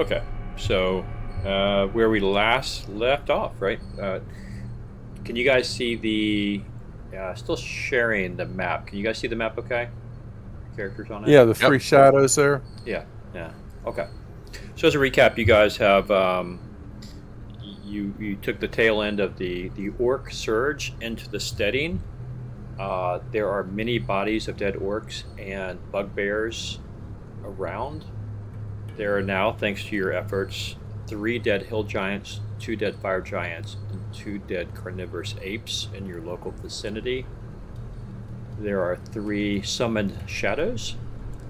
Okay, so where we last left off, right? Can you guys see the? Still sharing the map. Can you guys see the map? Okay, characters on it. Yeah, the three shadows there. Yeah. Okay. So as a recap, you guys have you took the tail end of the orc surge into the Steading. There are many bodies of dead orcs and bugbears around. There are now, thanks to your efforts, 3 dead hill giants, 2 dead fire giants, and 2 dead carnivorous apes in your local vicinity. There are 3 summoned shadows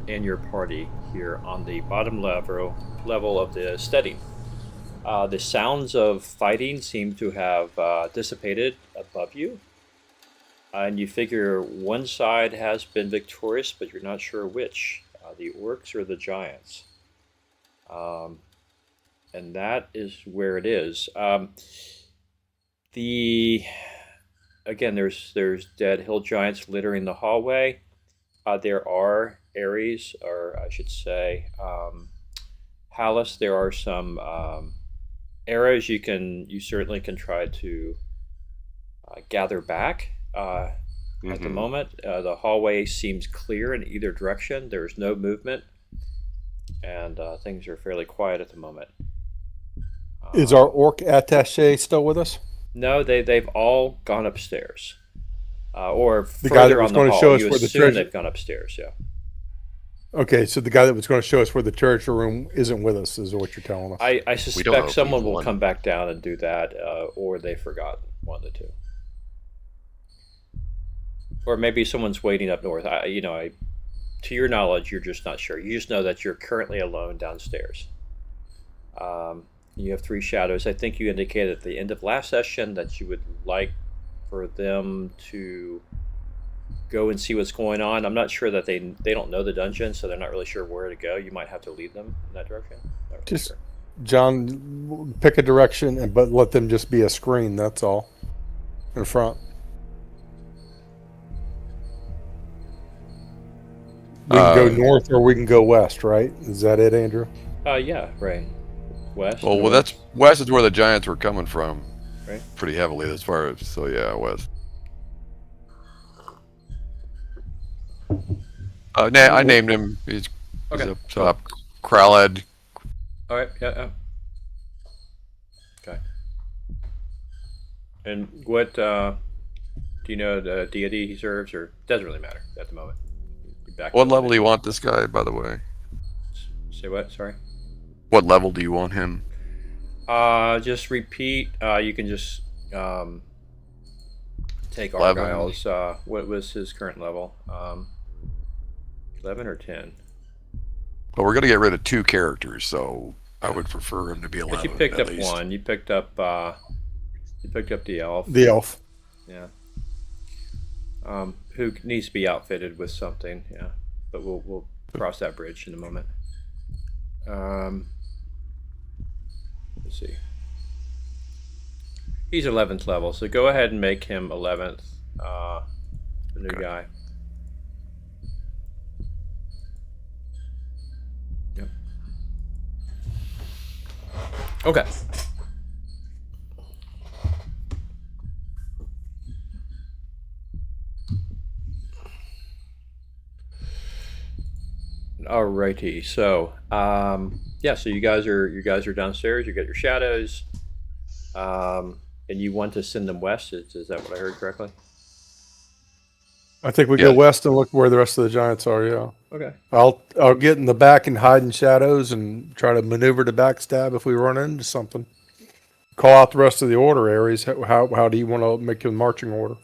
in your party here on the bottom level of the Steading. The sounds of fighting seem to have dissipated above you. And you figure one side has been victorious, but you're not sure which, the orcs or the giants. And that is where it is. Again, there's dead hill giants littering the hallway. There are areas, or I should say, Hallis. There are some areas you certainly can try to gather back. At the moment, the hallway seems clear in either direction. There's no movement, and things are fairly quiet at the moment. Is our orc attaché still with us? No, they've all gone upstairs, or The guy that further was on the going to hall. show us You where the assume treasure. they've gone upstairs, yeah. Okay, so the guy that was going to show us where the treasure room isn't with us, is what you're telling us. I know suspect if someone we've will won. come back down and do that, or they've forgotten, one of the two. Or maybe someone's waiting up north. To your knowledge, you're just not sure. You just know that you're currently alone downstairs. You have 3 shadows. I think you indicated at the end of last session that you would like for them to go and see what's going on. I'm not sure that they don't know the dungeon, so they're not really sure where to go. You might have to lead them in that direction. Not really Just sure. John, pick a direction, but let them just be a screen. That's all. In front. We can go north or we can go west, right? Is that it, Andrew? Yeah, right. West. Well, north, that's west is where the giants were coming from, right. pretty heavily as far as. So yeah, west. I named him. He's Okay. up top. Kraled. All right. Yeah. Okay. And what do you know the deity he serves, or doesn't really matter at the moment? Back What level do you want this guy, by the way? Say what? Sorry. What level do you want him? Just repeat. You can just take 11. Argyle's. What was his current level? 11 or 10? Well, we're gonna get rid of 2 characters, so I would prefer him to be 11. But you picked at up least. one. You picked up the elf. The elf. Yeah. Who needs to be outfitted with something? Yeah. But we'll cross that bridge in a moment. Let's see. He's 11th level, so go ahead and make him 11th. The new guy. Yep. Okay. Alrighty. So, yeah. So you guys are downstairs. You got your shadows, and you want to send them west. Is that what I heard correctly? I think we go west and look where the rest of the giants are. Yeah. Okay. I'll get in the back and hide in shadows and try to maneuver to backstab if we run into something. Call out the rest of the order areas. How do you want to make your marching order?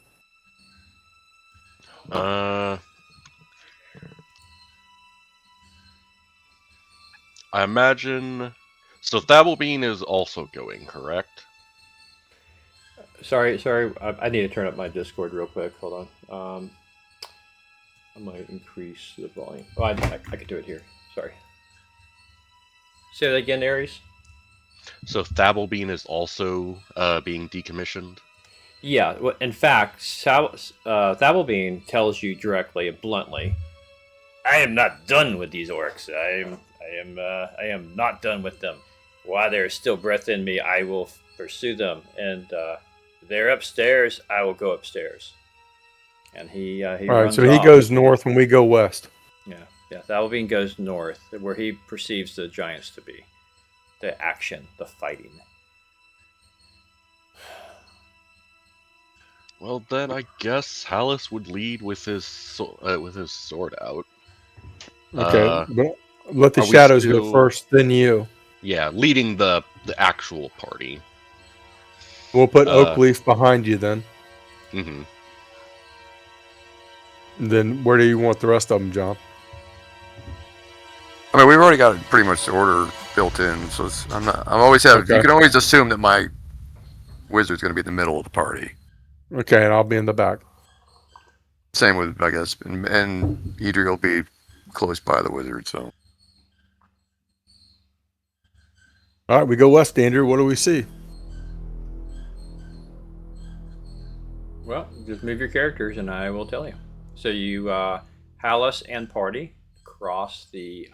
I imagine. So Thablebean is also going, correct? Sorry. I need to turn up my Discord real quick. Hold on. I might increase the volume. Oh, I can do it here. Sorry. Say that again, Aries. So Thablebean is also being decommissioned? Yeah. In fact, Thablebean tells you directly and bluntly, I am not done with these orcs. I am not done with them. While there is still breath in me, I will pursue them. And they're upstairs. I will go upstairs. And he All right, runs so he off. goes north and we go west. Yeah. Thalvin goes north, where he perceives the giants to be. The action, the fighting. Well, then I guess Hallis would lead with his sword out. Okay, but let the are we shadows go still- first, then you. Yeah, leading the actual party. We'll put Uh, Oakleaf behind you then. hmm Then where do you want the rest of them, John? I mean, we've already got pretty much the order built in, so Okay. you can always assume that my wizard's going to be in the middle of the party. Okay, and I'll be in the back. Same with, I guess, and Idri will be close by the wizard, so. All right, we go west, Andrew. What do we see? Well, just move your characters and I will tell you. So you, Hallis and party cross the,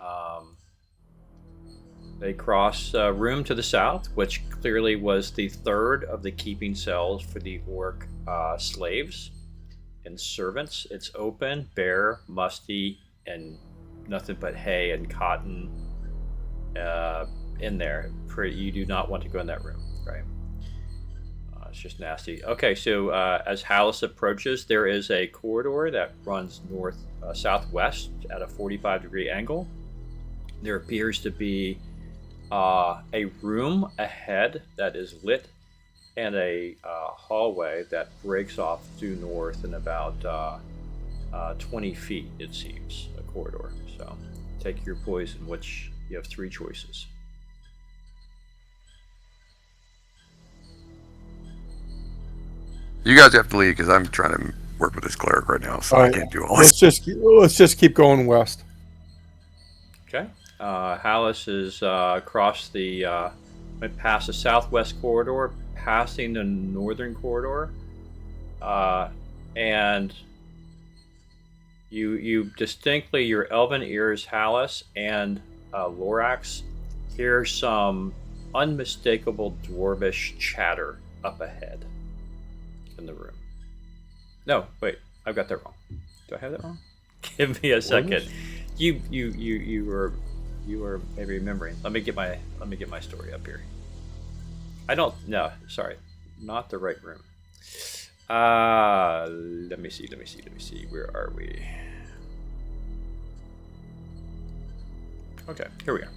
they cross a room to the south, which clearly was the third of the keeping cells for the orc slaves and servants. It's open, bare, musty, and nothing but hay and cotton in there. You do not want to go in that room, right? It's just nasty. Okay, so as Hallis approaches, there is a corridor that runs southwest at a 45-degree angle. There appears to be a room ahead that is lit, and a hallway that breaks off due north in about 20 feet, it seems, a corridor. So take your poison, which you have 3 choices. You guys have to leave because I'm trying to work with this cleric right now, so All I right. can't do all this. Let's just keep going west. Okay. Hallis is across went past the southwest corridor, passing the northern corridor, and you distinctly, your elven ears, Hallis and Lorax, hear some unmistakable dwarvish chatter up ahead in the room. No, wait, I've got that wrong. Do I have that wrong? Give me a second. You were maybe remembering. Let me get my story up here. No, sorry, not the right room. Let me see. Where are we? Okay, here we are.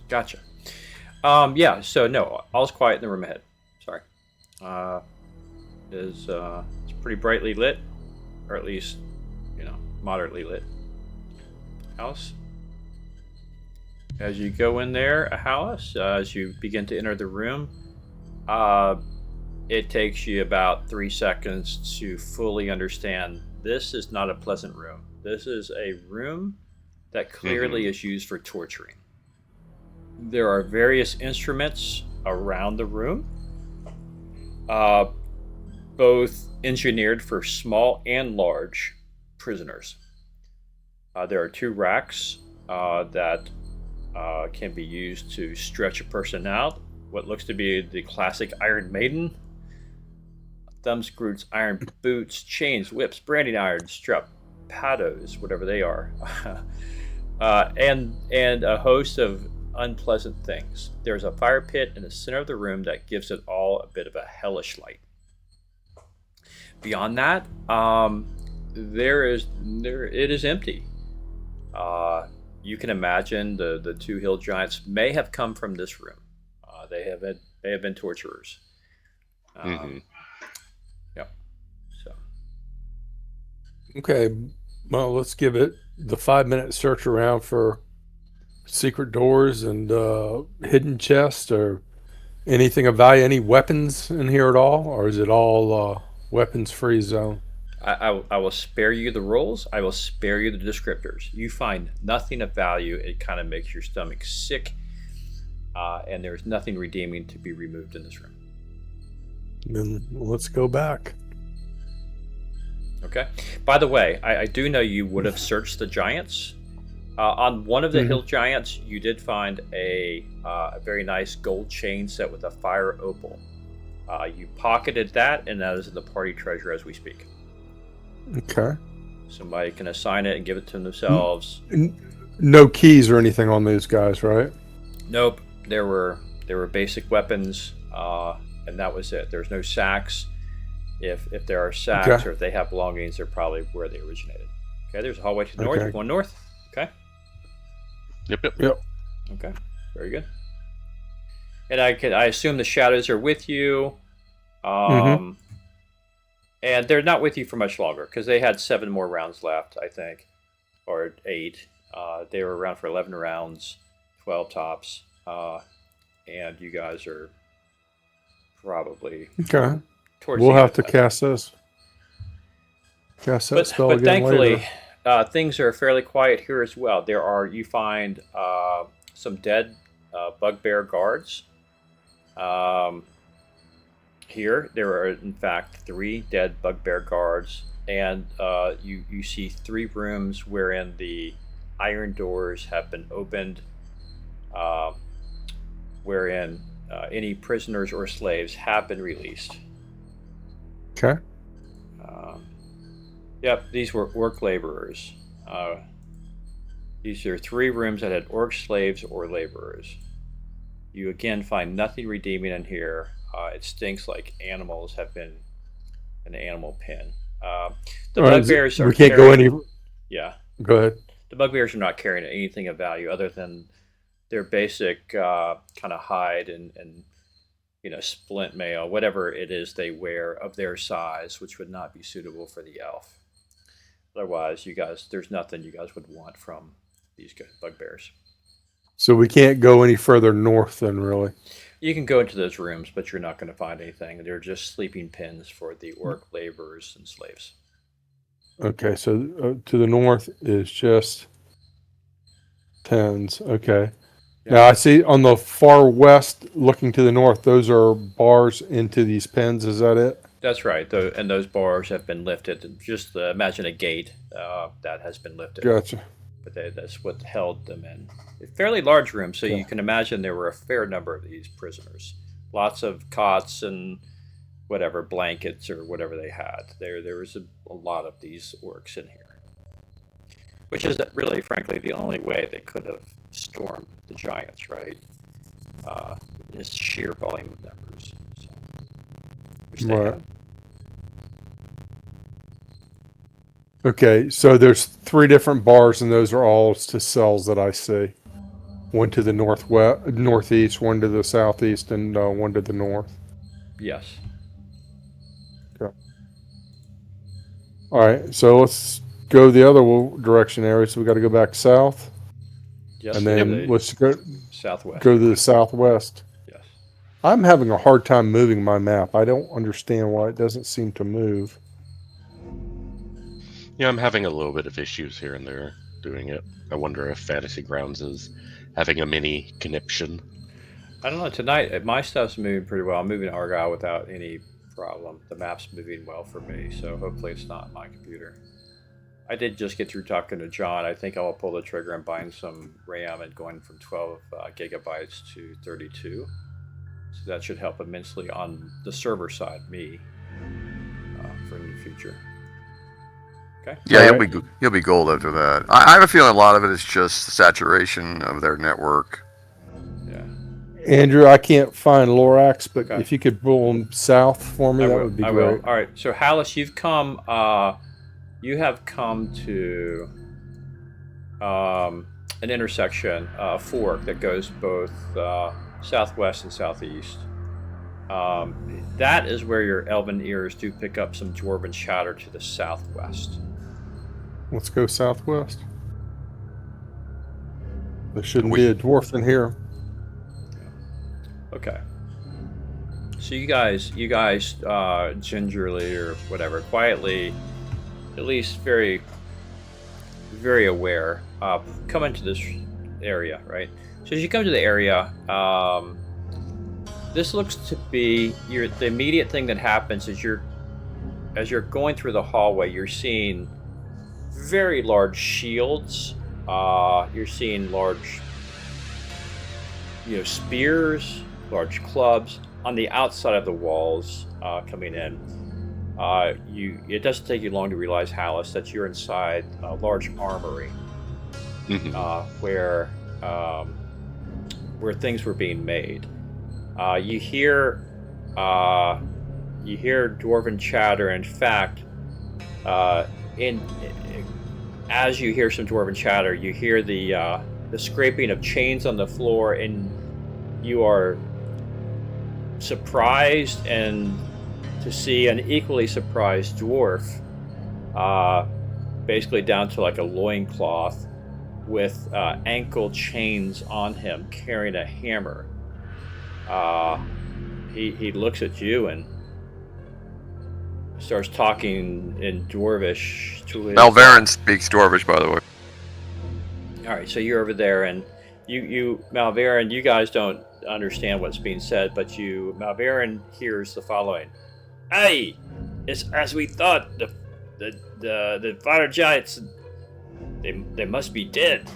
Gotcha. Yeah. So no, all's quiet in the room ahead. Sorry. It's pretty brightly lit, or at least, moderately lit house. As you go in there, a house, as you begin to enter the room, it takes you about 3 seconds to fully understand this is not a pleasant room. This is a room that clearly is used for torturing. There are various instruments around the room, both engineered for small and large prisoners. There are 2 racks that can be used to stretch a person out. What looks to be the classic Iron Maiden. Thumbscrews, iron boots, chains, whips, branding irons, strapados, whatever they are. And a host of unpleasant things. There's a fire pit in the center of the room that gives it all a bit of a hellish light. Beyond that, it is empty. You can imagine the 2 hill giants may have come from this room. They have been torturers. Yep. So. Okay, well, let's give it the 5-minute search around for secret doors and hidden chests or anything of value. Any weapons in here at all, or is it all weapons-free zone? I will spare you the rolls. I will spare you the descriptors. You find nothing of value. It kind of makes your stomach sick, and there's nothing redeeming to be removed in this room. Then let's go back. Okay. By the way, I do know you would have searched the giants On one of the Mhm. hill giants, you did find a very nice gold chain set with a fire opal. You pocketed that, and that is in the party treasure as we speak. Okay. Somebody can assign it and give it to themselves. No keys or anything on those guys, right? Nope, there were basic weapons, and that was it. There's no sacks. If there are sacks Okay. or if they have belongings, they're probably where they originated. Okay, there's a hallway to the north. Okay. Going north. Okay. Yep. Yep. Okay. Very good. And I assume the shadows are with you. And they're not with you for much longer because they had 7 more rounds left, I think, or 8. They were around for 11 rounds, 12 tops, and you guys are probably Okay. towards We'll the end have of to that. cast this. Cast that spell But again thankfully, later. things are fairly quiet here as well. You find some dead bugbear guards. Here, there are in fact 3 dead bugbear guards, and you see 3 rooms wherein the iron doors have been opened, wherein any prisoners or slaves have been released. Okay. Yep, these were orc laborers. These are 3 rooms that had orc slaves or laborers. You again find nothing redeeming in here. It stinks like animals have been in an animal pen. The All right, bugbears are we can't go any. Yeah, Go ahead. the bugbears are not carrying anything of value other than their basic kind of hide and splint mail, whatever it is they wear of their size, which would not be suitable for the elf. Otherwise, there's nothing you guys would want from these good bugbears. So we can't go any further north then, really. You can go into those rooms, but you're not going to find anything. They're just sleeping pens for the orc laborers and slaves. Okay, so to the north is just pens. Okay. Yeah. Now I see on the far west, looking to the north, those are bars into these pens. Is that it? That's right. And those bars have been lifted. Just imagine a gate that has been lifted. Gotcha. But that's what held them in. A fairly large room, so Yeah. you can imagine there were a fair number of these prisoners. Lots of cots and whatever, blankets or whatever they had. There was a lot of these orcs in here. Which is really, frankly, the only way they could have stormed the giants, right? Just sheer volume of numbers. So, which they Right. had. Okay, so there's 3 different bars, and those are all to cells that I see. One to the northeast, one to the southeast, and one to the north. Yes. Okay. All right, so let's go the other direction area. So we got to go back south, Yes. and to then the let's go southwest. to the southwest. Yes. I'm having a hard time moving my map. I don't understand why it doesn't seem to move. Yeah, I'm having a little bit of issues here and there doing it. I wonder if Fantasy Grounds is having a mini conniption. I don't know. Tonight, my stuff's moving pretty well. I'm moving Argyle without any problem. The map's moving well for me, so hopefully it's not my computer. I did just get through talking to John. I think I'll pull the trigger and buying some RAM and going from 12 gigabytes to 32. So that should help immensely on the server side, me, for the future. Okay. Yeah, All right. you'll be gold after that. I have a feeling a lot of it is just saturation of their network. Yeah. Andrew, I can't find Lorax, but Okay. if you could pull them south for me, I that will. would be I great. will. All right. So Hallis, you've come. You have come to an intersection, a fork that goes both southwest and southeast. That is where your elven ears do pick up some dwarven chatter to the southwest. Let's go southwest. There shouldn't be a dwarf in here. Okay. So you guys, gingerly or whatever, quietly, at least very, very aware, come into this area, right? So as you come to the area, this looks to be the immediate thing that happens is as you're going through the hallway, you're seeing very large shields You're seeing large, spears, large clubs on the outside of the walls coming in. It doesn't take you long to realize, Hallis, that you're inside a large armory where things were being made. You hear dwarven chatter. In fact, as you hear some dwarven chatter, you hear the scraping of chains on the floor, and you are surprised and to see an equally surprised dwarf, basically down to like a loincloth with ankle chains on him, carrying a hammer. He looks at you and starts talking in Dwarvish to his... Malverin speaks Dwarvish, by the way. All right, so you're over there, and you Malverin, you guys don't understand what's being said, but Malverin hears the following. Hey, it's as we thought. The fire giants, they must be dead.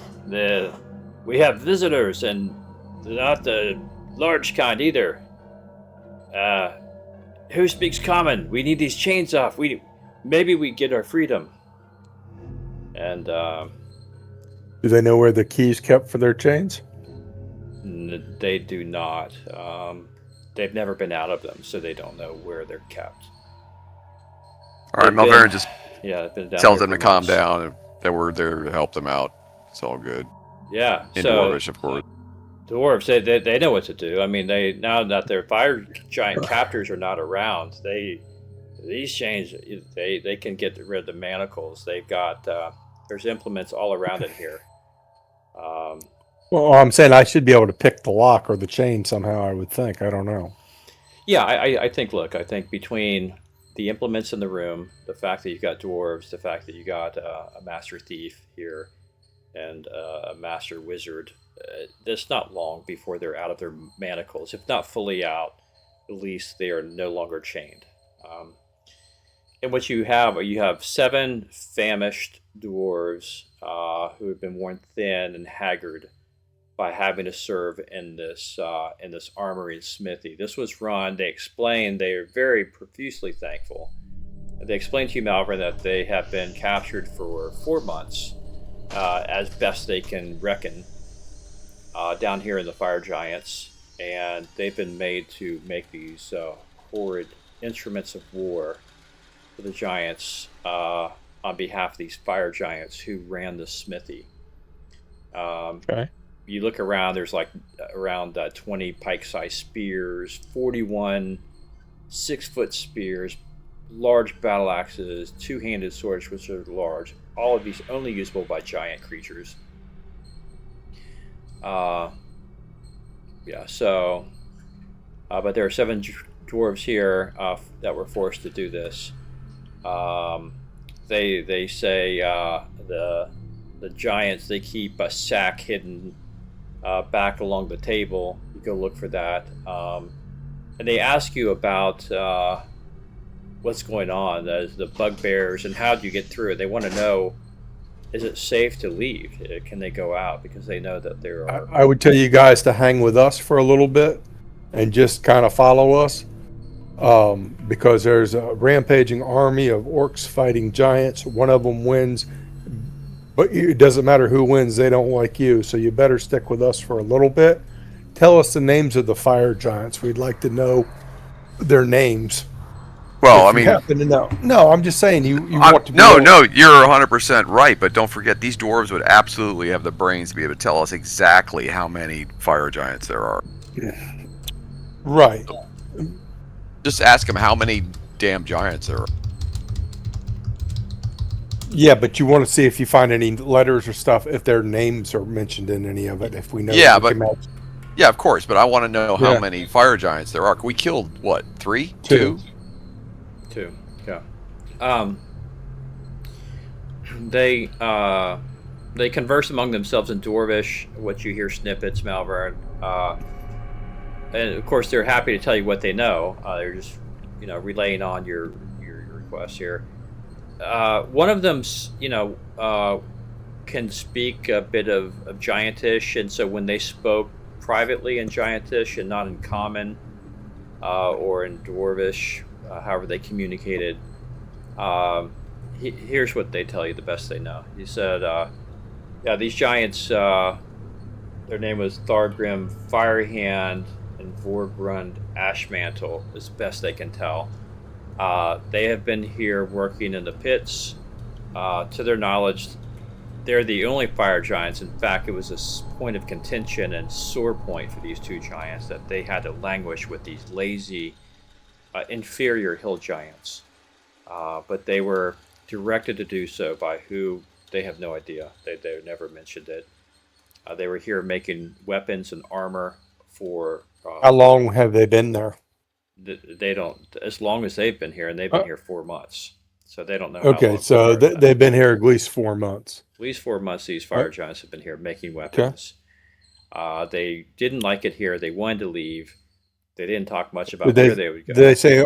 We have visitors, and they're not the large kind either. Who speaks common? We need these chains off. Maybe we get our freedom. And do they know where the keys kept for their chains? They do not. They've never been out of them, so they don't know where they're kept. All right, Malverin just tells them to calm down, and that we're there to help them out. It's all good. Yeah, in so Dwarvish, of course. Dwarves, they know what to do. I mean, now that their fire giant captors are not around, these chains they can get rid of the manacles. They've got there's implements all around in here. Well, I'm saying I should be able to pick the lock or the chain somehow, I would think. I don't know. Yeah, I think between the implements in the room, the fact that you've got dwarves, the fact that you got a master thief here, and a master wizard, it's not long before they're out of their manacles. If not fully out, at least they are no longer chained. And what you have 7 famished dwarves who have been worn thin and haggard by having to serve in this armory and smithy. This was run. They explained they are very profusely thankful. They explained to you, Malvern, that they have been captured for 4 months, as best they can reckon, down here in the Fire Giants, and they've been made to make these horrid instruments of war for the Giants on behalf of these Fire Giants who ran the smithy. Okay. You look around, there's like around 20 pike-sized spears, 41 6-foot spears, large battle axes, 2-handed swords, which are large. All of these only usable by giant creatures. But there are 7 dwarves here that were forced to do this. They say the giants, they keep a sack hidden back along the table. You go look for that. And they ask you about what's going on, the bugbears, and how do you get through it. They want to know, is it safe to leave? Can they go out? Because they know that there are... I would tell you guys to hang with us for a little bit and just kind of follow us, because there's a rampaging army of orcs fighting giants. One of them wins, but it doesn't matter who wins. They don't like you, so you better stick with us for a little bit. Tell us the names of the fire giants. We'd like to know their names. Well, I mean, happen to know. No, I'm just saying you want to. No, you're 100% right, but don't forget these dwarves would absolutely have the brains to be able to tell us exactly how many fire giants there are. Right. Just ask them how many damn giants there are. Yeah, but you want to see if you find any letters or stuff, if their names are mentioned in any of it, if we know. Yeah, yeah, of course, but I want to know how many fire giants there are. We killed, what, 3? 2? 2, yeah. They converse among themselves in Dwarvish, what you hear snippets, Malvern. And of course, they're happy to tell you what they know. They're just, relaying on your request here. One of them's, kind can speak a bit of Giantish, and so when they spoke privately in Giantish and not in Common or in Dwarvish, however they communicated, here's what they tell you the best they know. He said, yeah, these giants, their name was Thargrim Firehand and Vorgrund Ashmantle, as best they can tell. They have been here working in the pits. To their knowledge, they're the only fire giants. In fact, it was a point of contention and sore point for these two giants that they had to languish with these lazy, inferior hill giants. But they were directed to do so by who, they have no idea. They never mentioned it. They were here making weapons and armor for... How long have they been there? They don't, as long as they've been here, and they've been here 4 months. So they don't know how Okay, long so before that. they've been here at least 4 months. At least 4 months these fire giants have been here making weapons. They didn't like it here. They wanted to leave. They didn't talk much about where they would go. Did they say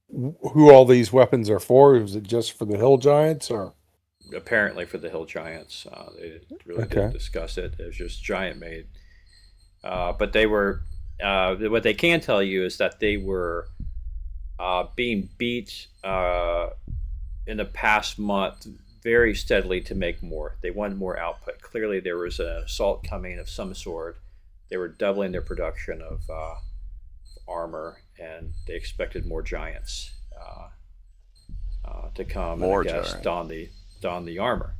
who all these weapons are for? Was it just for the hill giants, or? Apparently for the hill giants. They really didn't discuss it. It was just giant made. But they were, what they can tell you is that they were being beat in the past month very steadily to make more. They wanted more output. Clearly there was an assault coming of some sort. They were doubling their production of armor, and they expected more giants to come More and, I guess, giants. don the armor.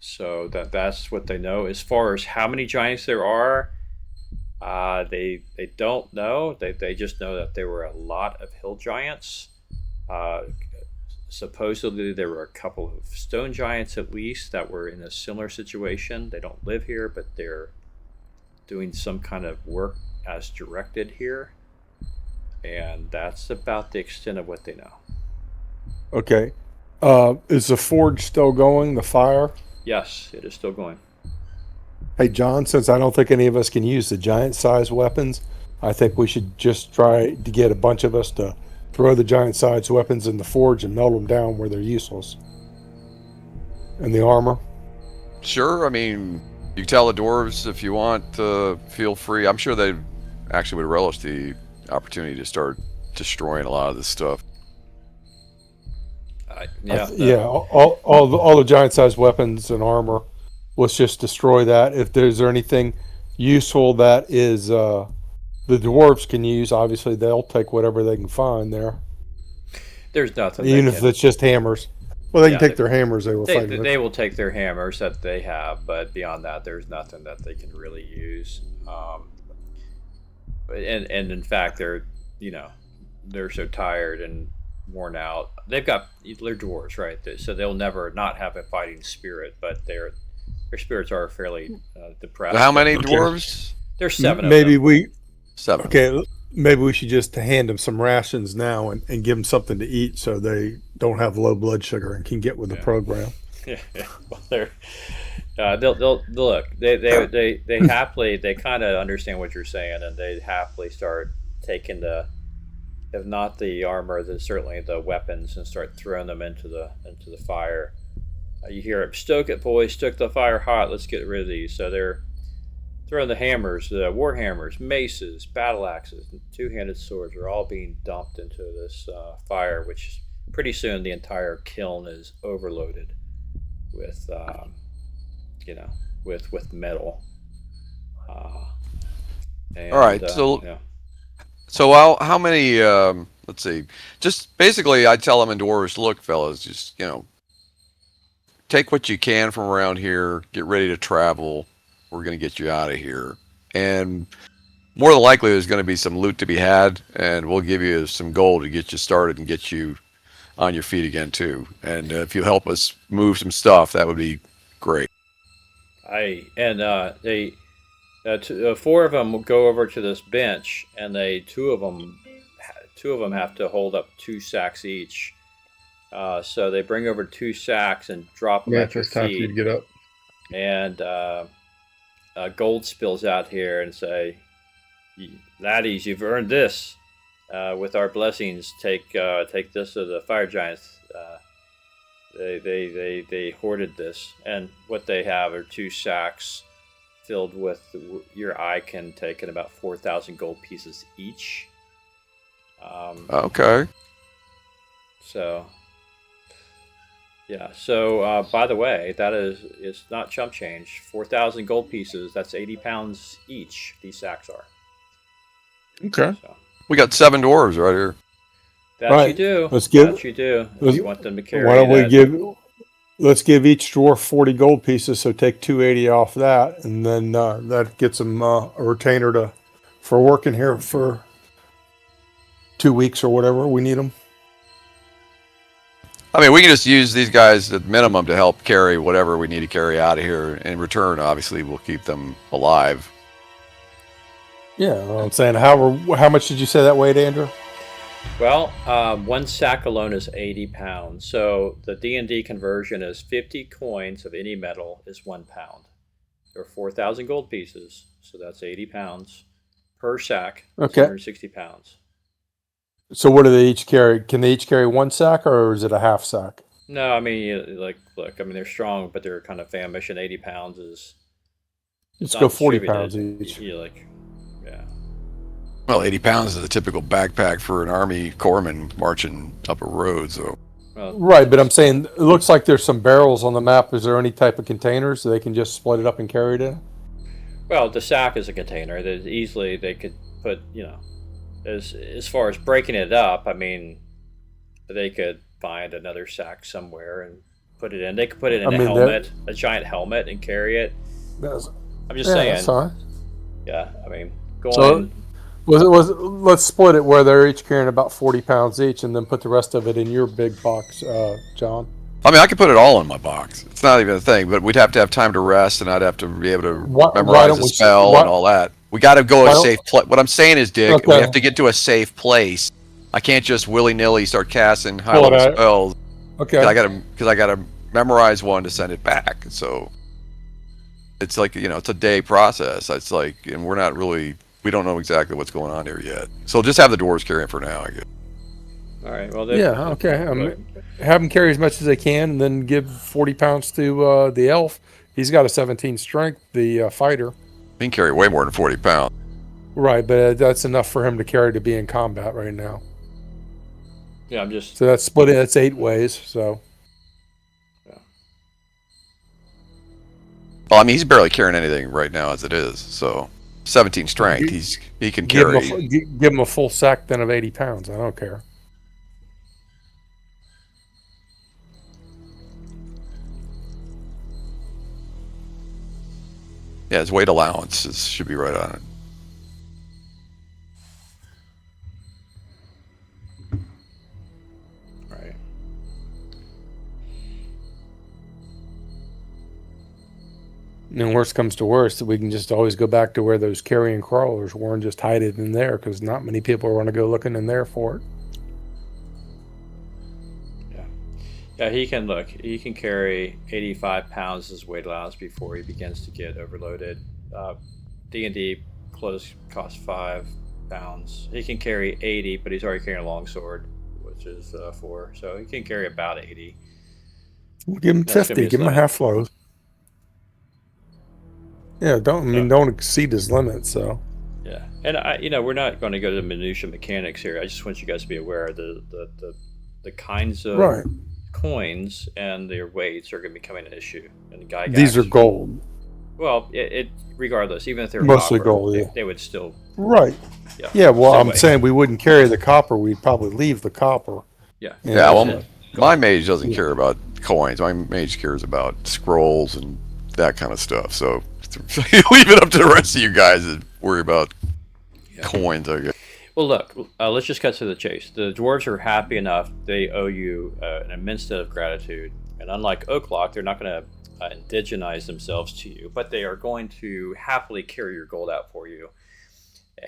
So that's what they know. As far as how many giants there are, they don't know. They just know that there were a lot of hill giants. Supposedly there were a couple of stone giants at least that were in a similar situation. They don't live here, but they're doing some kind of work as directed here. And that's about the extent of what they know. Okay. Is the forge still going, the fire? Yes, it is still going. Hey, John, since I don't think any of us can use the giant-sized weapons, I think we should just try to get a bunch of us to throw the giant-sized weapons in the forge and melt them down where they're useless. And the armor? Sure, I mean, you tell the dwarves if you want to, feel free. I'm sure they actually would relish the opportunity to start destroying a lot of this stuff. All the giant-sized weapons and armor. Let's just destroy that. If there's anything useful that is the dwarves can use, obviously they'll take whatever they can find there. There's nothing. Even if it's just hammers. Well, they can take their hammers they were fighting with. They will take their hammers that they have, but beyond that, there's nothing that they can really use. And in fact, they're so tired and worn out. They're dwarves, right? So they'll never not have a fighting spirit, but their spirits are fairly depressed. How many dwarves? There's 7 of maybe them. 7. Okay, maybe we should just hand them some rations now and give them something to eat so they don't have low blood sugar and can get with the program. Yeah. Well, they'll look. They happily, they kind of understand what you're saying, and they happily start taking if not the armor, then certainly the weapons, and start throwing them into the fire. You hear it, stoke it, boys, stoke the fire hot. Let's get rid of these. So they're throwing the hammers, the war hammers, maces, battle axes, and two-handed swords are all being dumped into this fire, which pretty soon the entire kiln is overloaded with, with metal. All right, so how many? Let's see. Just basically, I tell them in dwarves, look, fellas, just take what you can from around here. Get ready to travel. We're going to get you out of here. And more than likely, there's going to be some loot to be had, and we'll give you some gold to get you started and get you on your feet again, too. And if you help us move some stuff, that would be great. They 4 of them will go over to this bench, and two of them have to hold up 2 sacks each. So they bring over 2 sacks and drop them at your feet. Time for you to get up. And Gold spills out here and say, "Laddies, you've earned this. With our blessings, take this to the fire giants. They hoarded this, and what they have are 2 sacks filled with your eye can take in about 4,000 gold pieces each. Okay. So, yeah. So, by the way, it's not chump change. 4,000 gold pieces. That's 80 pounds each. These sacks are. Okay. So We got 7 dwarves right here. that Right. you do. Let's give. That you do. If let's- you want them to carry Why don't we that. let's give each dwarf 40 gold pieces, so take 280 off that, and then that gets them a retainer for working here for 2 weeks or whatever we need them. I mean, we can just use these guys at minimum to help carry whatever we need to carry out of here. In return, obviously, we'll keep them alive. Yeah, I'm saying, how much did you say that weighed, Andrew? Well, 1 sack alone is 80 pounds. So the D&D conversion is 50 coins of any metal is 1 pound. There are 4,000 gold pieces, so that's 80 pounds per sack. Okay. 260 pounds. So what do they each carry? Can they each carry 1 sack, or is it a half sack? No, I mean, look, I mean, they're strong, but they're kind of famished, and 80 pounds is... Let's not go 40 distributed. pounds each. Yeah. Well, 80 pounds is a typical backpack for an army corpsman marching up a road. So Well, Right, but I'm saying it looks like there's some barrels on the map. Is there any type of containers so they can just split it up and carry it in? well, the sack is a container that easily they could put, as far as breaking it up, I mean, they could find another sack somewhere and put it in. They could put it in a helmet, a giant helmet, and carry it. I'm just saying. That's fine. Yeah, I mean, So let's split it where they're each carrying about 40 pounds each, and then put the rest of it in your big box, John. I mean, I could put it all in my box. It's not even a thing, but we'd have to have time to rest, and I'd have to be able to memorize the spell and all that. We got to go a safe place. What I'm saying is, Dick, we have to get to a safe place. I can't just willy-nilly start casting high-level spells. Okay. Because I gotta memorize one to send it back. So it's like, it's a day process. It's like, and we don't know exactly what's going on here yet. So just have the dwarves carry it for now, I guess. all right. Well, Yeah, okay. Have them carry as much as they can, and then give 40 pounds to the elf. He's got a 17 strength, the fighter. He can carry way more than 40 pounds. Right, but that's enough for him to carry to be in combat right now. Yeah, I'm just. So that's split. That's 8 ways. So. Yeah. Well, I mean, he's barely carrying anything right now as it is. So 17 strength, he can carry. Give him a full sack then of 80 pounds. I don't care. Yeah, his weight allowance should be right on it. Right. And worst comes to worst, we can just always go back to where those carrion crawlers were and just hide it in there, because not many people are going to go looking in there for it. Yeah, he can carry 85 pounds as weight allowance before he begins to get overloaded. D&D clothes cost 5 pounds. He can carry 80, but he's already carrying a longsword, which is 4. So he can carry about 80. We'll give him 50. Give him a half load. Yeah, don't exceed his limit. So. Yeah, and we're not going to go to the minutia mechanics here. I just want you guys to be aware of the kinds of coins and their weights are going to be becoming an issue. And these are gold. Well, it regardless, even if they're mostly copper, gold, yeah. they would still. Right. Yeah. Well, I'm saying we wouldn't carry the copper. We'd probably leave the copper. Yeah. Yeah. Well, my mage doesn't care about coins. My mage cares about scrolls and that kind of stuff. So leave it up to the rest of you guys to worry about coins, I guess. Well, look, let's just cut to the chase. The dwarves are happy enough. They owe you an immense debt of gratitude. And unlike Oaklock, they're not going to indigenize themselves to you, but they are going to happily carry your gold out for you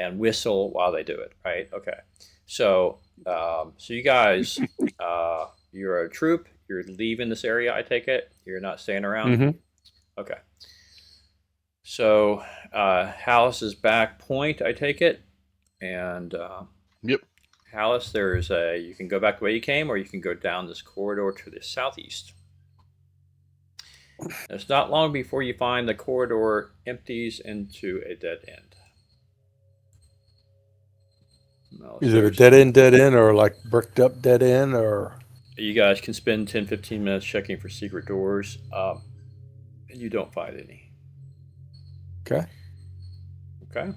and whistle while they do it, right? Okay. So you guys, you're a troop. You're leaving this area, I take it? You're not staying around? Mm-hmm. Okay. So Hallis is back point, I take it? And yep. Hallis, you can go back the way you came, or you can go down this corridor to the southeast. It's not long before you find the corridor empties into a dead end. No, Is it a dead end, or like bricked up dead end, or? You guys can spend 10-15 minutes checking for secret doors, and you don't find any. Okay. Okay.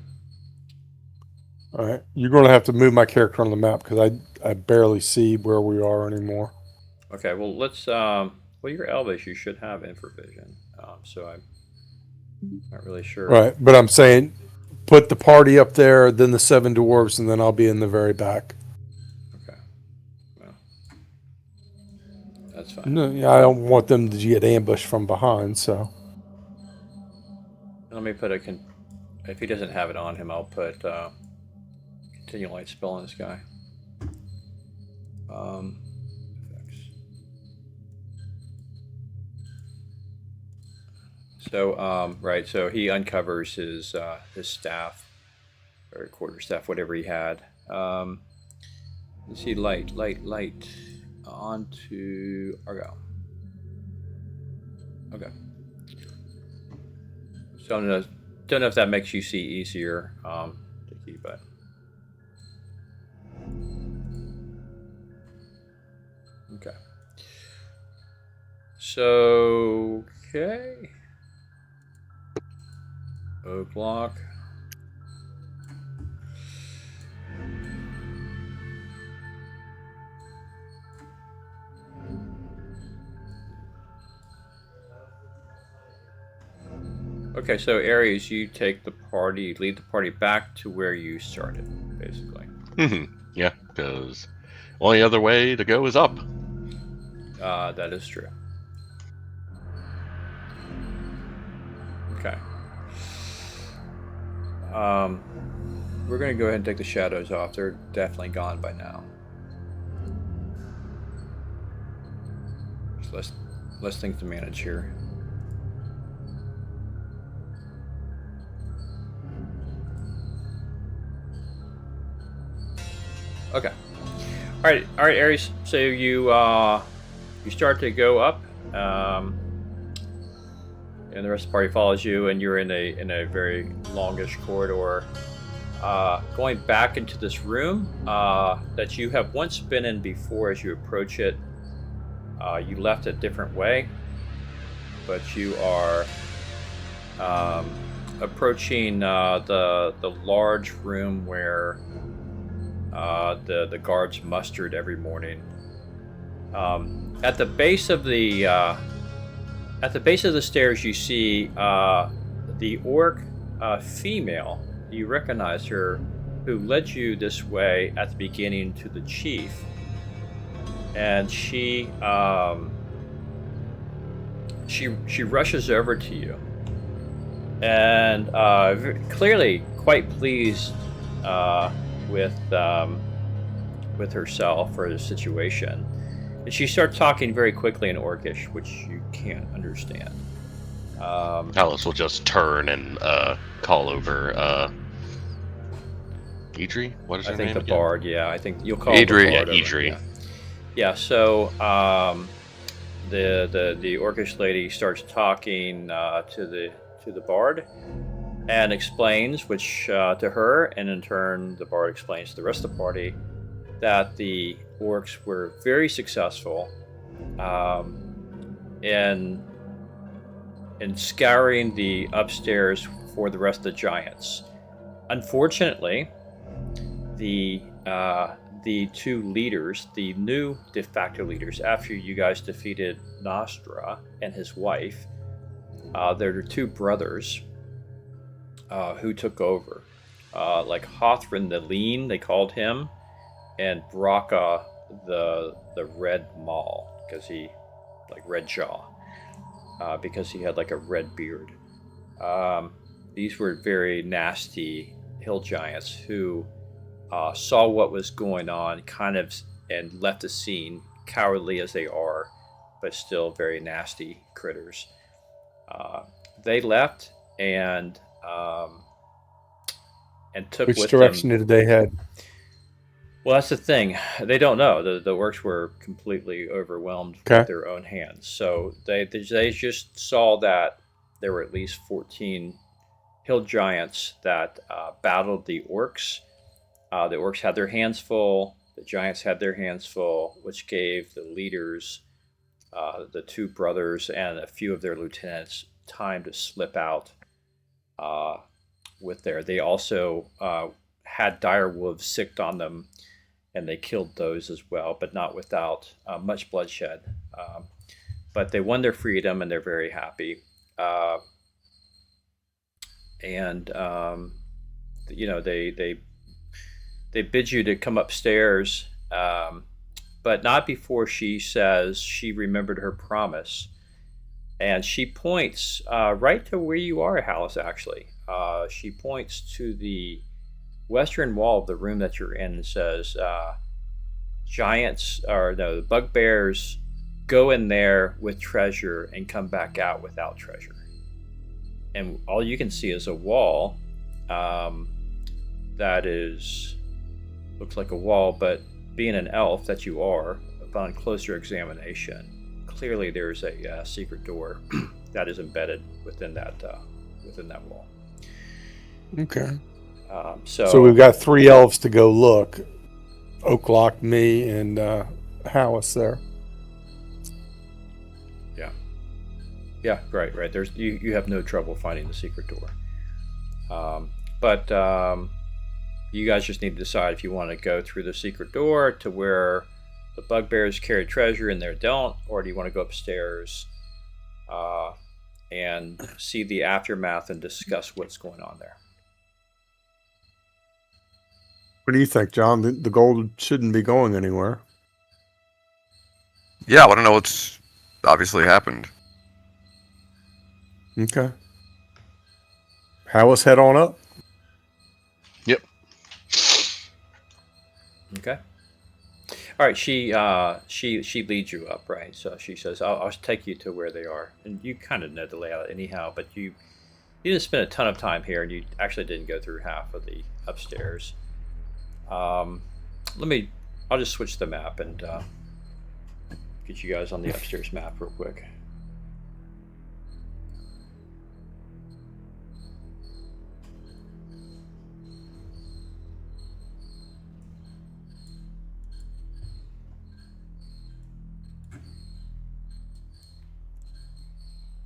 All right. You're going to have to move my character on the map because I barely see where we are anymore. Okay. Well, let's. Well, you're Elvish. You should have infravision. So I'm not really sure. Right. But I'm saying put the party up there, then the 7 dwarves, and then I'll be in the very back. Okay. Well, that's fine. No, I don't want them to get ambushed from behind, so. Let me put a. If he doesn't have it on him, I'll put continual light spell on this guy. Effects. So right, so he uncovers his staff or quarterstaff, whatever he had. Let's see, light onto Argo. Okay. So I don't know if that makes you see easier, Dickie, but. Okay. So, okay. Oak block. Okay, so Ares, you take the party, lead the party back to where you started, basically. Yeah, because only other way to go is up. That is true. Okay. We're going to go ahead and take the shadows off. They're definitely gone by now. There's less things to manage here. Okay. All right, Ares. So you start to go up, and the rest of the party follows you, and you're in a very longish corridor, going back into this room that you have once been in before. As you approach it, you left a different way, but you are approaching the large room where the guards mustered every morning. At the base of the stairs, you see the orc female. You recognize her, who led you this way at the beginning to the chief, and she rushes over to you, and clearly quite pleased with herself or the situation. And she starts talking very quickly in Orcish, which you can't understand. Alice will just turn and call over Idri? What is her name? I think the again? bard, yeah. I think you'll call Idri. the bard Yeah, over. Idri. Yeah, so the Orcish lady starts talking to the bard and explains, which to her, and in turn the bard explains to the rest of the party, that the orcs were very successful in scouring the upstairs for the rest of the giants. Unfortunately, the two leaders, the new de facto leaders, after you guys defeated Nostra and his wife, there are two brothers who took over. Like Hothrin the Lean, they called him, and Braca the Red Maul, because he, like Red Jaw, because he had like a red beard. These were very nasty hill giants who saw what was going on, and left the scene, cowardly as they are, but still very nasty critters. They left and took Which with direction them. did they head? Well, that's the thing. They don't know. The orcs were completely overwhelmed Okay. with their own hands. So they just saw that there were at least 14 hill giants that battled the orcs. The orcs had their hands full. The giants had their hands full, which gave the leaders, the two brothers, and a few of their lieutenants time to slip out uh, with their. They also had dire wolves sicked on them, and they killed those as well, but not without much bloodshed. But they won their freedom, and they're very happy. Uh, and you know, they bid you to come upstairs, but not before she says she remembered her promise. And she points right to where you are, Hallis, actually. She points to the western wall of the room that you're in and says, giants, or no, the bugbears go in there with treasure and come back out without treasure. And all you can see is a wall that looks like a wall, but being an elf that you are, upon closer examination, clearly there's a secret door that is embedded within that wall. Okay. So we've got 3 elves to go look. Oaklock, me, and Hallis there. Yeah, right. There's you have no trouble finding the secret door. But you guys just need to decide if you want to go through the secret door to where the bugbears carry treasure and there don't, or do you want to go upstairs and see the aftermath and discuss what's going on there? What do you think, John? The gold shouldn't be going anywhere. Yeah, I want to know what's obviously happened. Okay. Hallis, head on up. Yep. Okay. All right. She leads you up, right? So she says, "I'll take you to where they are," and you kind of know the layout anyhow. But you didn't spend a ton of time here, and you actually didn't go through half of the upstairs. I'll just switch the map and get you guys on the upstairs map real quick.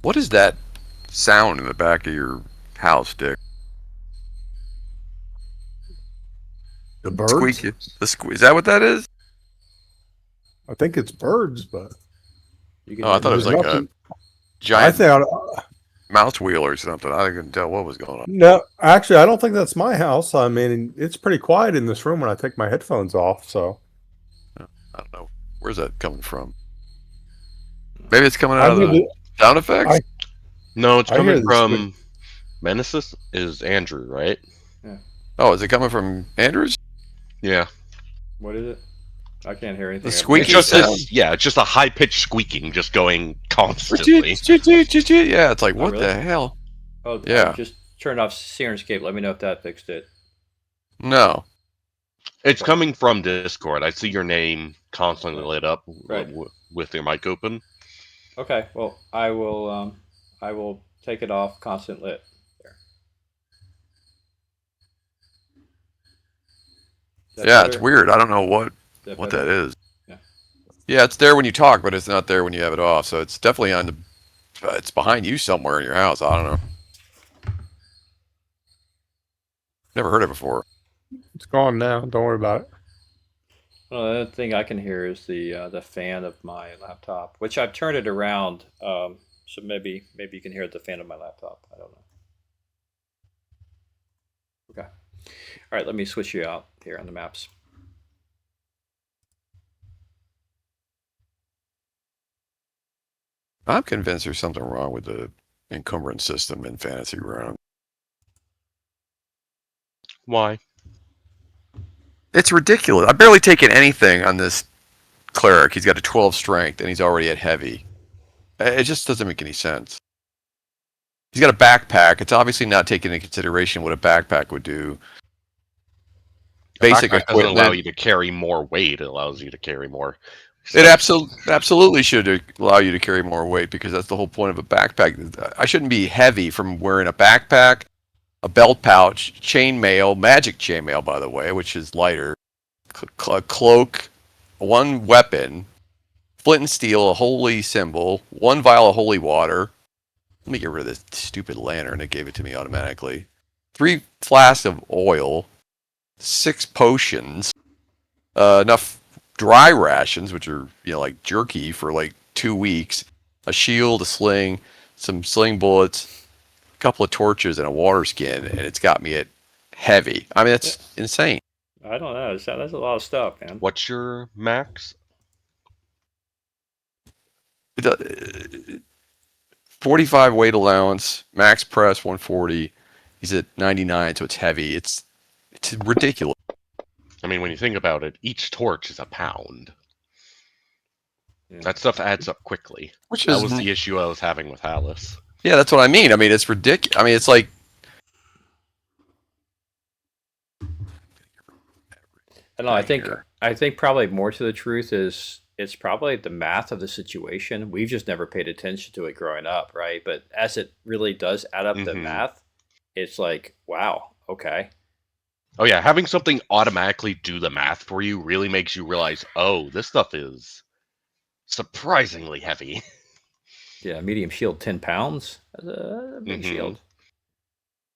What is that sound in the back of your house, Dick? The birds? Squeak. Is that what that is? I think it's birds, but I thought it was like nothing. a giant I mouse wheel or something. I couldn't tell what was going on. No, actually, I don't think that's my house. I mean, it's pretty quiet in this room when I take my headphones off. So I don't know. Where's that coming from? Maybe it's coming out of the sound effects? No, it's coming from Menesis is Andrew, right? Yeah. Oh, is it coming from Andrews? Yeah. What is it? I can't hear anything. The squeaky It's just sound. it's just a high pitched squeaking, just going constantly. Yeah, it's like, what really? the hell? Oh, yeah. Just turn off Syrinscape. Let me know if that fixed it. No. It's coming from Discord. I see your name constantly lit up with your mic open. Okay. Well, I will take it off constant lit. There. Yeah, it's weird. I don't know what that is. Yeah, it's there when you talk, but it's not there when you have it off. So it's definitely it's behind you somewhere in your house. I don't know. Never heard it before. it's gone now. Don't worry about it. Well, the other thing I can hear is the fan of my laptop, which I've turned it around. So maybe you can hear the fan of my laptop. I don't know. Okay. All right. Let me switch you out here on the maps. I'm convinced there's something wrong with the encumbrance system in Fantasy Grounds. Why? It's ridiculous. I've barely taken anything on this cleric. He's got a 12 strength, and he's already at heavy. It just doesn't make any sense. He's got a backpack. It's obviously not taking into consideration what a backpack would do. basic backpack doesn't allow equipment. you to carry more weight. It allows you to carry more It stuff. absolutely should allow you to carry more weight because that's the whole point of a backpack. I shouldn't be heavy from wearing a backpack, a belt pouch, chainmail, magic chainmail, by the way, which is lighter, a cloak, one weapon, flint and steel, a holy symbol, one vial of holy water. Let me get rid of this stupid lantern that gave it to me automatically. 3 flasks of oil, 6 potions, enough dry rations, which are like jerky for like 2 weeks, a shield, a sling, some sling bullets, a couple of torches, and a water skin, and it's got me at heavy. I mean, that's insane. I don't know. That's a lot of stuff, man. What's your max? 45 weight allowance, max press 140. He's at 99, so it's heavy. It's ridiculous. I mean, when you think about it, each torch is a pound. Yeah. That stuff adds up quickly. That was the issue I was having with Alice. Yeah, that's what I mean. I mean, it's ridiculous. I mean, it's like. I don't know. I think probably more to the truth is it's probably the math of the situation. We've just never paid attention to it growing up, right? But as it really does add up the math, it's like, wow, okay. Oh yeah, having something automatically do the math for you really makes you realize, oh, this stuff is surprisingly heavy. Yeah, medium shield, 10 pounds. That's a big shield.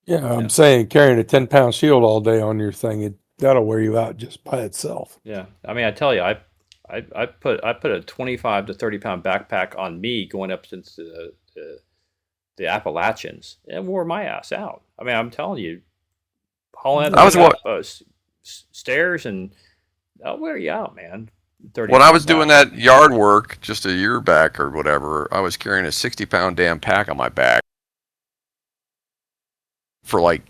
Yeah, I'm saying carrying a 10-pound shield all day on your thing, that'll wear you out just by itself. Yeah, I mean, I tell you, I put a 25 to 30 pound backpack on me going up into the Appalachians. It wore my ass out. I mean, I'm telling you, hauling that thing up stairs and that'll wear you out, man. When I was doing that yard work just a year back or whatever, I was carrying a 60-pound damn pack on my back for like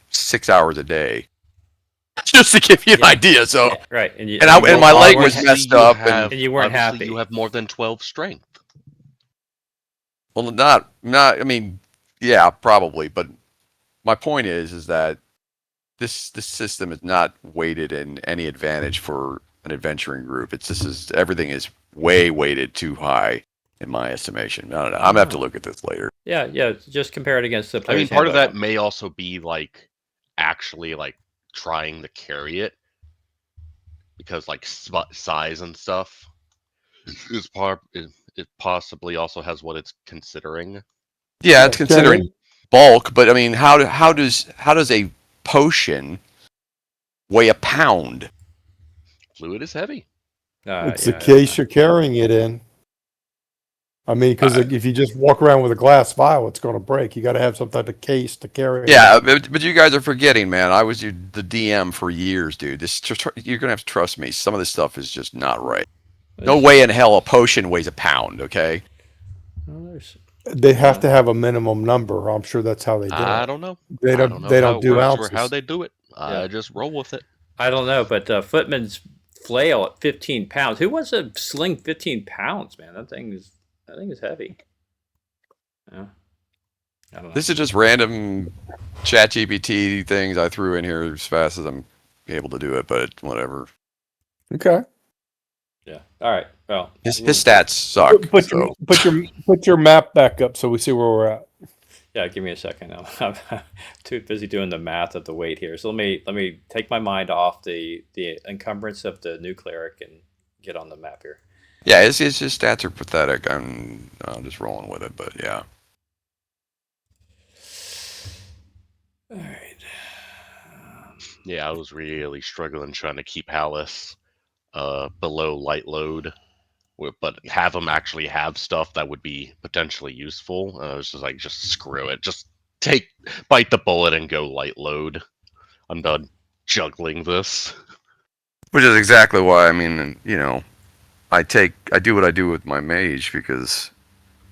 6 hours a day, just to give you an idea. So right, and my leg was messed up, and you weren't happy. You have more than 12 strength. Well, not. I mean, yeah, probably. But my point is that this system is not weighted in any advantage for an adventuring group. Everything is way weighted too high in my estimation. I don't know. I'm gonna have to look at this later. Yeah. Just compare it against the. I mean, part of that may also be like actually like trying to carry it because like size and stuff it possibly also has what it's considering. Yeah, it's considering bulk, but I mean, how does a potion weigh a pound? Fluid is heavy. It's the case you're carrying it in. I mean, because if you just walk around with a glass vial, it's going to break. You got to have some type of case to carry it. Yeah, but you guys are forgetting, man. I was the DM for years, dude. You're gonna have to trust me. Some of this stuff is just not right. No way in hell a potion weighs a pound. Okay. Well, they have to have a minimum number. I'm sure that's how they do it. I don't know. They don't do ounces. Or how they do it. I just roll with it. I don't know, but Footman's flail at 15 pounds. Who wants to sling 15 pounds, man? That thing is heavy. Yeah. I don't know. This is just random ChatGPT things I threw in here as fast as I'm able to do it, but whatever. Okay. Yeah. All right. Well, his stats suck. Put your map back up so we see where we're at. Yeah, give me a second. I'm too busy doing the math of the weight here. So let me take my mind off the encumbrance of the new cleric and get on the map here. Yeah, his stats are pathetic. I'm just rolling with it, but yeah. All right. Yeah, I was really struggling trying to keep Alice below light load, but have them actually have stuff that would be potentially useful. I was just like, just screw it. Just bite the bullet and go light load. I'm done juggling this. Which is exactly why, I mean, I do what I do with my mage because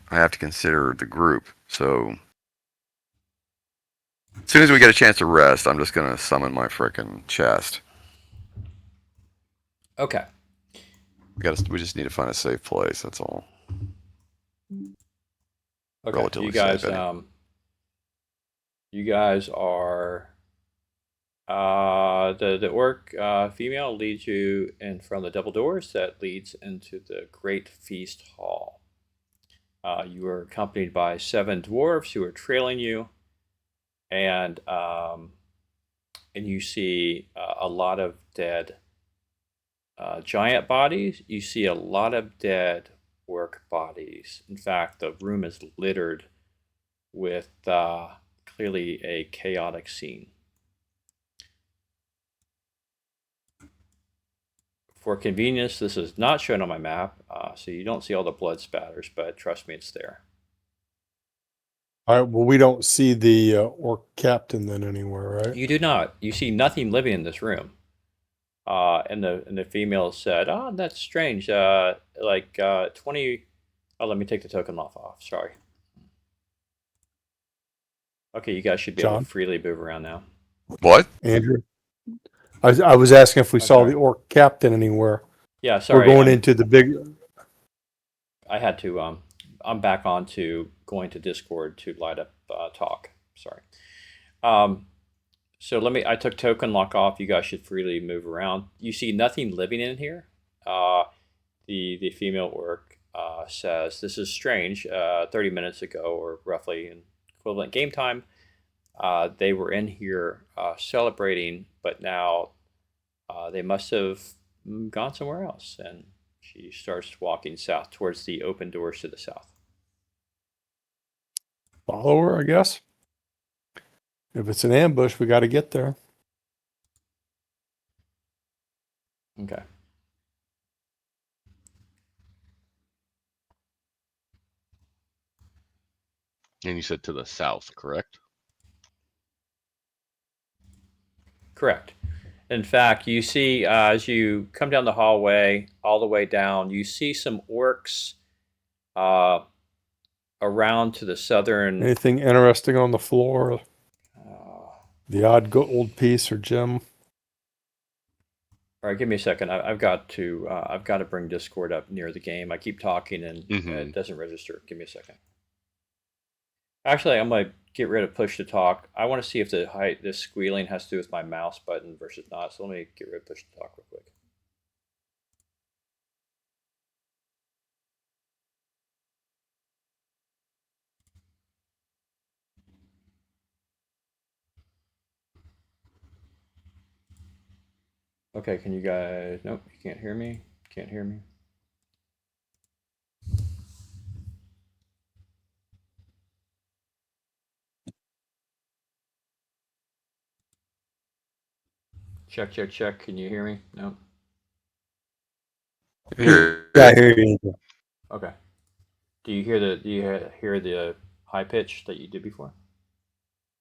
I have to consider the group. So as soon as we get a chance to rest, I'm just going to summon my frickin' chest. Okay. We just need to find a safe place. That's all. Okay. Relatively you guys, safe, you guys are The orc female leads you in front of the double doors that leads into the Great Feast Hall. You are accompanied by 7 dwarves who are trailing you, and you see a lot of dead giant bodies. You see a lot of dead orc bodies. In fact, the room is littered with clearly a chaotic scene. For convenience, this is not shown on my map, so you don't see all the blood spatters, but trust me, it's there. All right. Well, we don't see the orc captain then anywhere, right? You do not. You see nothing living in this room. And the female said, "Oh, that's strange. 20. Oh, let me take the token off. Sorry. Okay, you guys should be able John? to freely move around now. What? Andrew? I was asking if we saw sorry. the orc captain anywhere. Yeah, sorry. We're going into the big. I had to. I'm back on to going to Discord to light up talk. Sorry. So I took token lock off. You guys should freely move around. You see nothing living in here. The female orc says, "This is strange. 30 minutes ago, or roughly in equivalent game time, they were in here celebrating, but now they must have gone somewhere else." And she starts walking south towards the open doors to the south. Follow her, I guess. If it's an ambush, we got to get there. Okay. And you said to the south, correct? Correct. In fact, you see as you come down the hallway, all the way down, you see some orcs around to the southern. Anything interesting on the floor? The odd gold piece or gem? All right, give me a second. I've got to bring Discord up near the game. I keep talking and it doesn't register. Give me a second. Actually, I'm gonna get rid of push to talk. I want to see if this squealing has to do with my mouse button versus not. So let me get rid of push to talk real quick. Okay, can you guys? Nope, you can't hear me. Can't hear me. Check, check, check. Can you hear me? No. Yeah, I hear you. Okay. Do you hear the high pitch that you did before?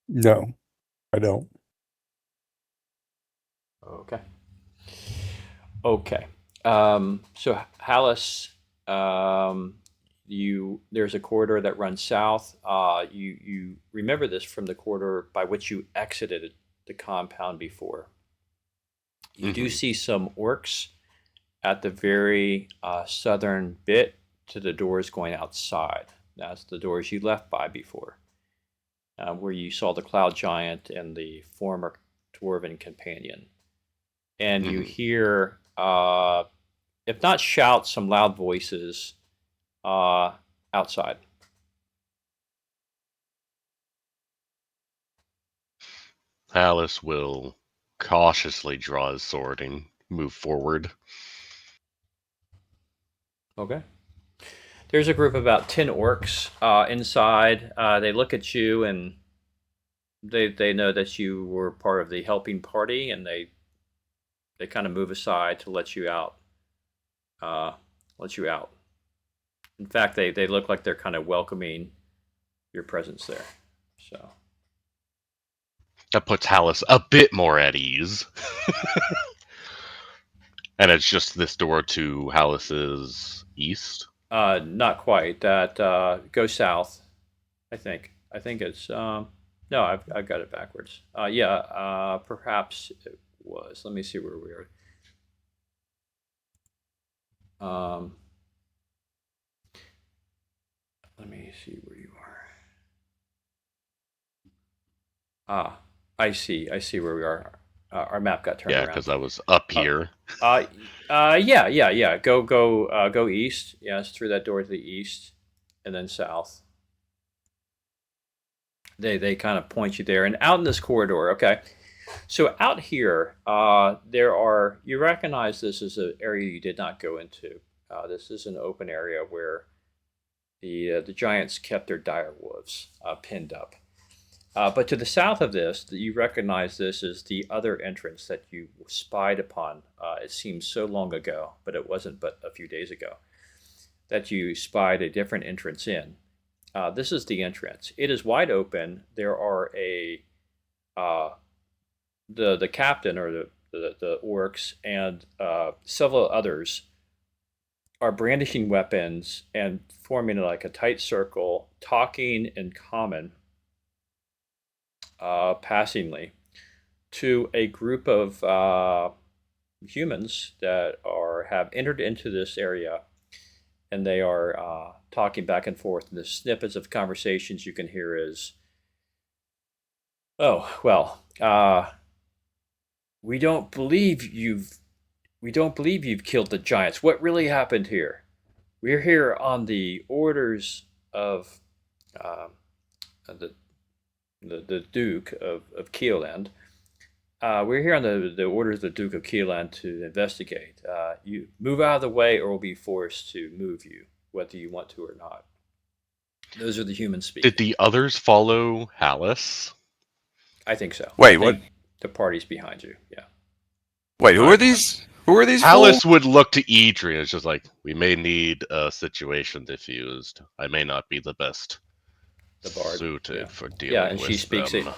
No, I don't. Okay. Okay. So Hallis, there's a corridor that runs south. You remember this from the corridor by which you exited the compound before. You do see some orcs at the very southern bit to the doors going outside. That's the doors you left by before, where you saw the cloud giant and the former dwarven companion. And you hear, if not shouts, some loud voices outside. Alice will cautiously draw his sword and move forward. Okay. There's a group of about 10 orcs inside. They look at you and they know that you were part of the helping party, and they kind of move aside to let you out. In fact, they look like they're kind of welcoming your presence there. So that puts Hallis a bit more at ease. And it's just this door to Hallis's east? Not quite. That go south, I think. I think it's no, I've got it backwards. Perhaps it was. Let me see where we are. Let me see where you are. I see where we are. Our map got turned Yeah, around. because I was up here. Yeah. Go east. Yes, through that door to the east, and then south. They kind of point you there, and out in this corridor. Okay, so out here, you recognize this as an area you did not go into. This is an open area where the giants kept their dire wolves pinned up. But to the south of this, you recognize this as the other entrance that you spied upon. It seems so long ago, but it wasn't but a few days ago, that you spied a different entrance in. This is the entrance. It is wide open. There are the captain or the orcs and several others are brandishing weapons and forming like a tight circle, talking in common, passingly, to a group of humans that have entered into this area, and they are talking back and forth. And the snippets of conversations you can hear is, "Oh well, we don't believe you've killed the giants. What really happened here? We're here on the orders of the Duke of Keeland. We're here on the orders of the Duke of Keeland to investigate. You move out of the way, or we'll be forced to move you, whether you want to or not." Those are the humans speaking. Did the others follow Hallis? I think so. Wait, I think the party's behind you. Yeah. Wait, who are these? Who are these? Hallis would look to Idri as just like, we may need a situation diffused. I may not be the best suited for dealing and with she speaks them.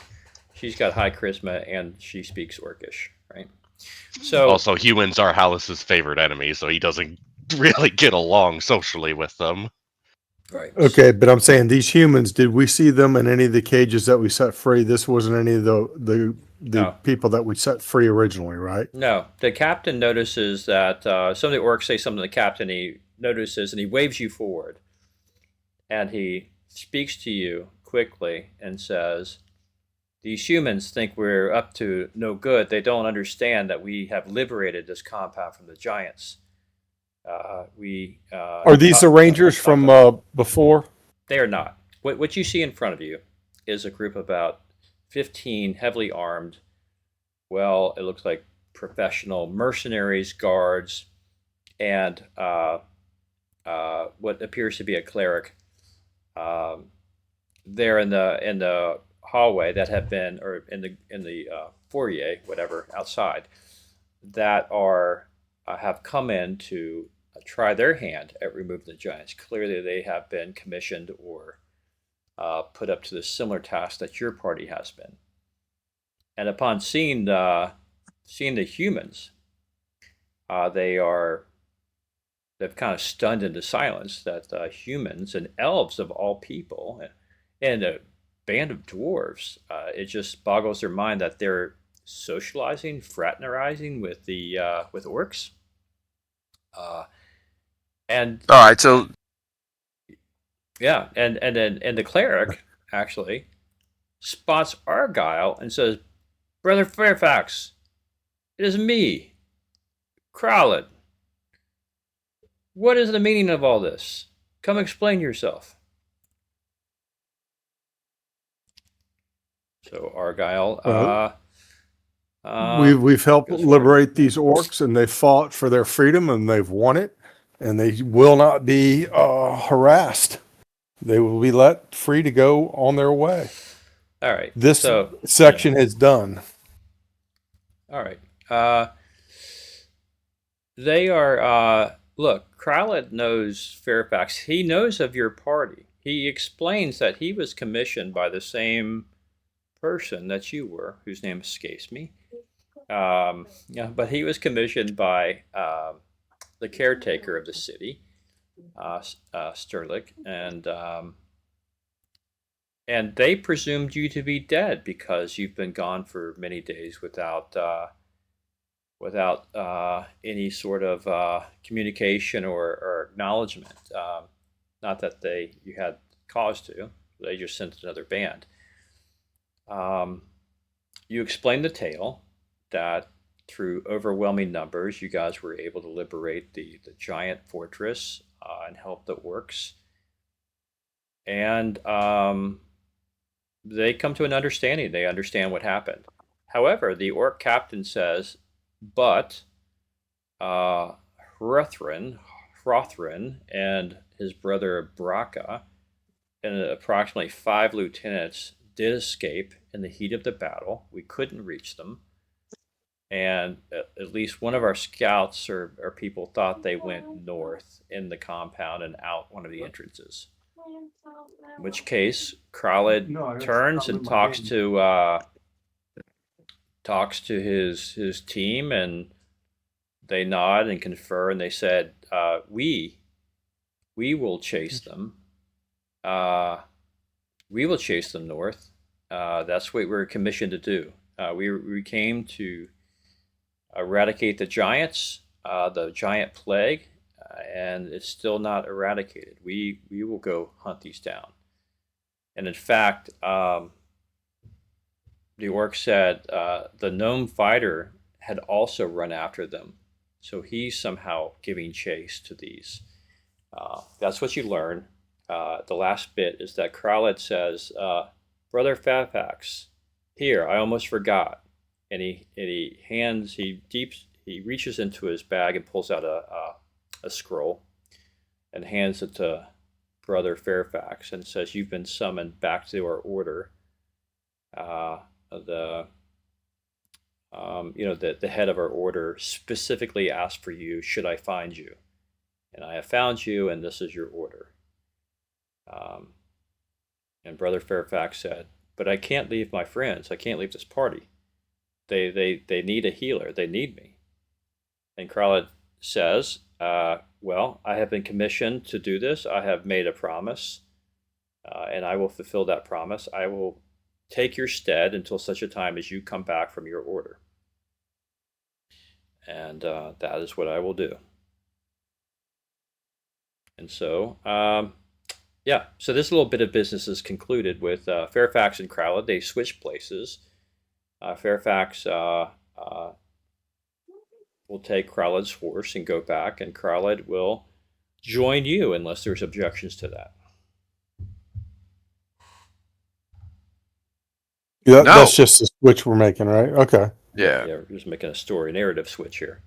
She's got high charisma and she speaks Orcish, right? So also, humans are Hallis's favorite enemy, so he doesn't really get along socially with them. Right. Okay, but I'm saying these humans, did we see them in any of the cages that we set free? This wasn't any of the No. people that we set free originally, right? No. The captain notices that some of the orcs say something to the captain. He notices and he waves you forward. And he speaks to you quickly and says, "These humans think we're up to no good. They don't understand that we have liberated this compound from the giants. Are these the Rangers from before? They are not. What you see in front of you is a group of about 15 heavily armed, well, it looks like professional mercenaries, guards, and what appears to be a cleric. There in the hallway that have been, or in the foyer, whatever, outside, that have come in to try their hand at removing the giants. Clearly, they have been commissioned or put up to the similar task that your party has been. And upon seeing the humans, they've kind of stunned into silence that humans and elves of all people, and a band of dwarves, it just boggles their mind that they're socializing, fraternizing with with orcs. And all right, so yeah, and the cleric actually spots Argyle and says, "Brother Fairfax, it is me, Crowlett. What is the meaning of all this? Come explain yourself." So Argyle, we've helped liberate these orcs, and they fought for their freedom, and they've won it, and they will not be harassed. They will be let free to go on their way. All right. This section is done. All right. They are. Look, Crowlett knows Fairfax. He knows of your party. He explains that he was commissioned by the same person that you were, whose name escapes me. But he was commissioned by the caretaker of the city, Sterlich, and they presumed you to be dead because you've been gone for many days without any sort of communication or acknowledgement. Not that you had cause to; they just sent another band. You explained the tale. that through overwhelming numbers, you guys were able to liberate the giant fortress and help the orcs. And they come to an understanding. They understand what happened. However, the orc captain says, but Hrothrin and his brother Braca and approximately 5 lieutenants did escape in the heat of the battle. We couldn't reach them. And at least one of our scouts or people thought they went north in the compound and out one of the entrances. In which case, Kralid turns and talks to his team, and they nod and confer, and they said, "We will chase them. We will chase them north. That's what we're commissioned to do. We came to eradicate the giants, the giant plague, and it's still not eradicated. We will go hunt these down." And in fact, the orc said the gnome fighter had also run after them, so he's somehow giving chase to these. That's what you learn. The last bit is that Kralid says, "Brother Fairfax, here, I almost forgot." And he reaches into his bag and pulls out a scroll and hands it to Brother Fairfax and says, "You've been summoned back to our order. The head of our order specifically asked for you. Should I find you? And I have found you, and this is your order." And Brother Fairfax said, "But I can't leave my friends. I can't leave this party. They need a healer. They need me." And Kralid says, "Well, I have been commissioned to do this. I have made a promise, and I will fulfill that promise. I will take your stead until such a time as you come back from your order. And that is what I will do." And so, so this little bit of business is concluded with Fairfax and Kralid. They switch places. Fairfax will take Kralid's horse and go back, and Kralid will join you unless there's objections to that. Yeah, that's just the switch we're making, right? Okay. Yeah. We're just making a story narrative switch here.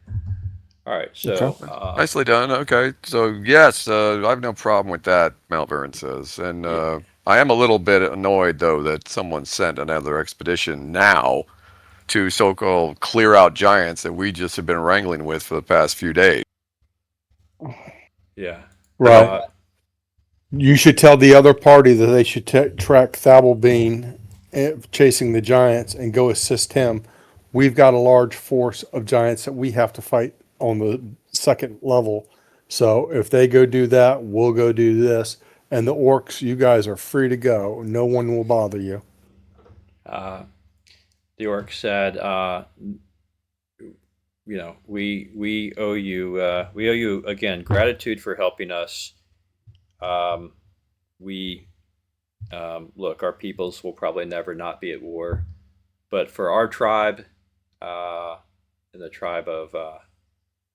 All right, so okay. Nicely done. Okay, so yes, I have no problem with that. Malvern says, and I am a little bit annoyed though that someone sent another expedition now to so-called clear out giants that we just have been wrangling with for the past few days. Yeah. Right. You should tell the other party that they should track Thabalbean chasing the giants and go assist him. We've got a large force of giants that we have to fight on the second level. So if they go do that, we'll go do this. And the orcs, you guys are free to go. No one will bother you. The orc said, we owe you again gratitude for helping us. Look, our peoples will probably never not be at war, but for our tribe, and the tribe of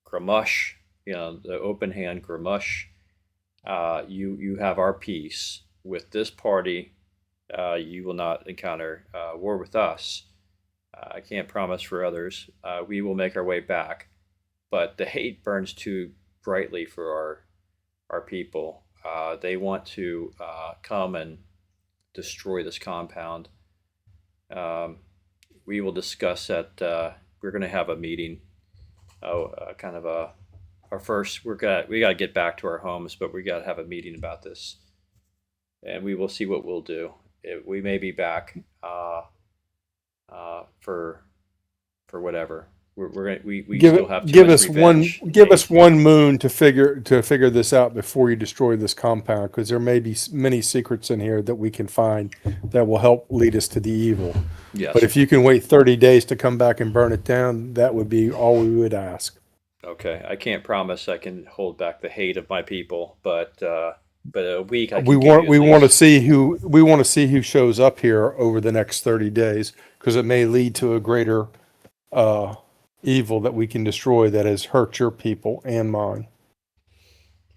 Gramush, the open hand Gramush, you have our peace. With this party, you will not encounter war with us. I can't promise for others. We will make our way back, but the hate burns too brightly for our people. They want to come and destroy this compound. We will discuss that. We're going to have a meeting. Our first. We got to get back to our homes, but we got to have a meeting about this, and we will see what we'll do. We may be back for whatever. We still have give us one moon to figure this out before you destroy this compound, because there may be many secrets in here that we can find that will help lead us to the evil. Yes. But if you can wait 30 days to come back and burn it down, that would be all we would ask. Okay, I can't promise I can hold back the hate of my people, but a week. We want to see who shows up here over the next 30 days, because it may lead to a greater evil that we can destroy that has hurt your people and mine.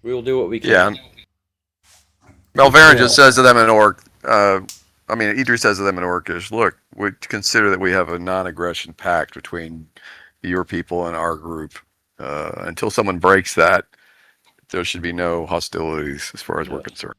We will do what we can. Yeah. Malverin just says to them in Orc, Idris says to them in Orcish, look, we consider that we have a non-aggression pact between your people and our group. Until someone breaks that, there should be no hostilities as far as we're concerned.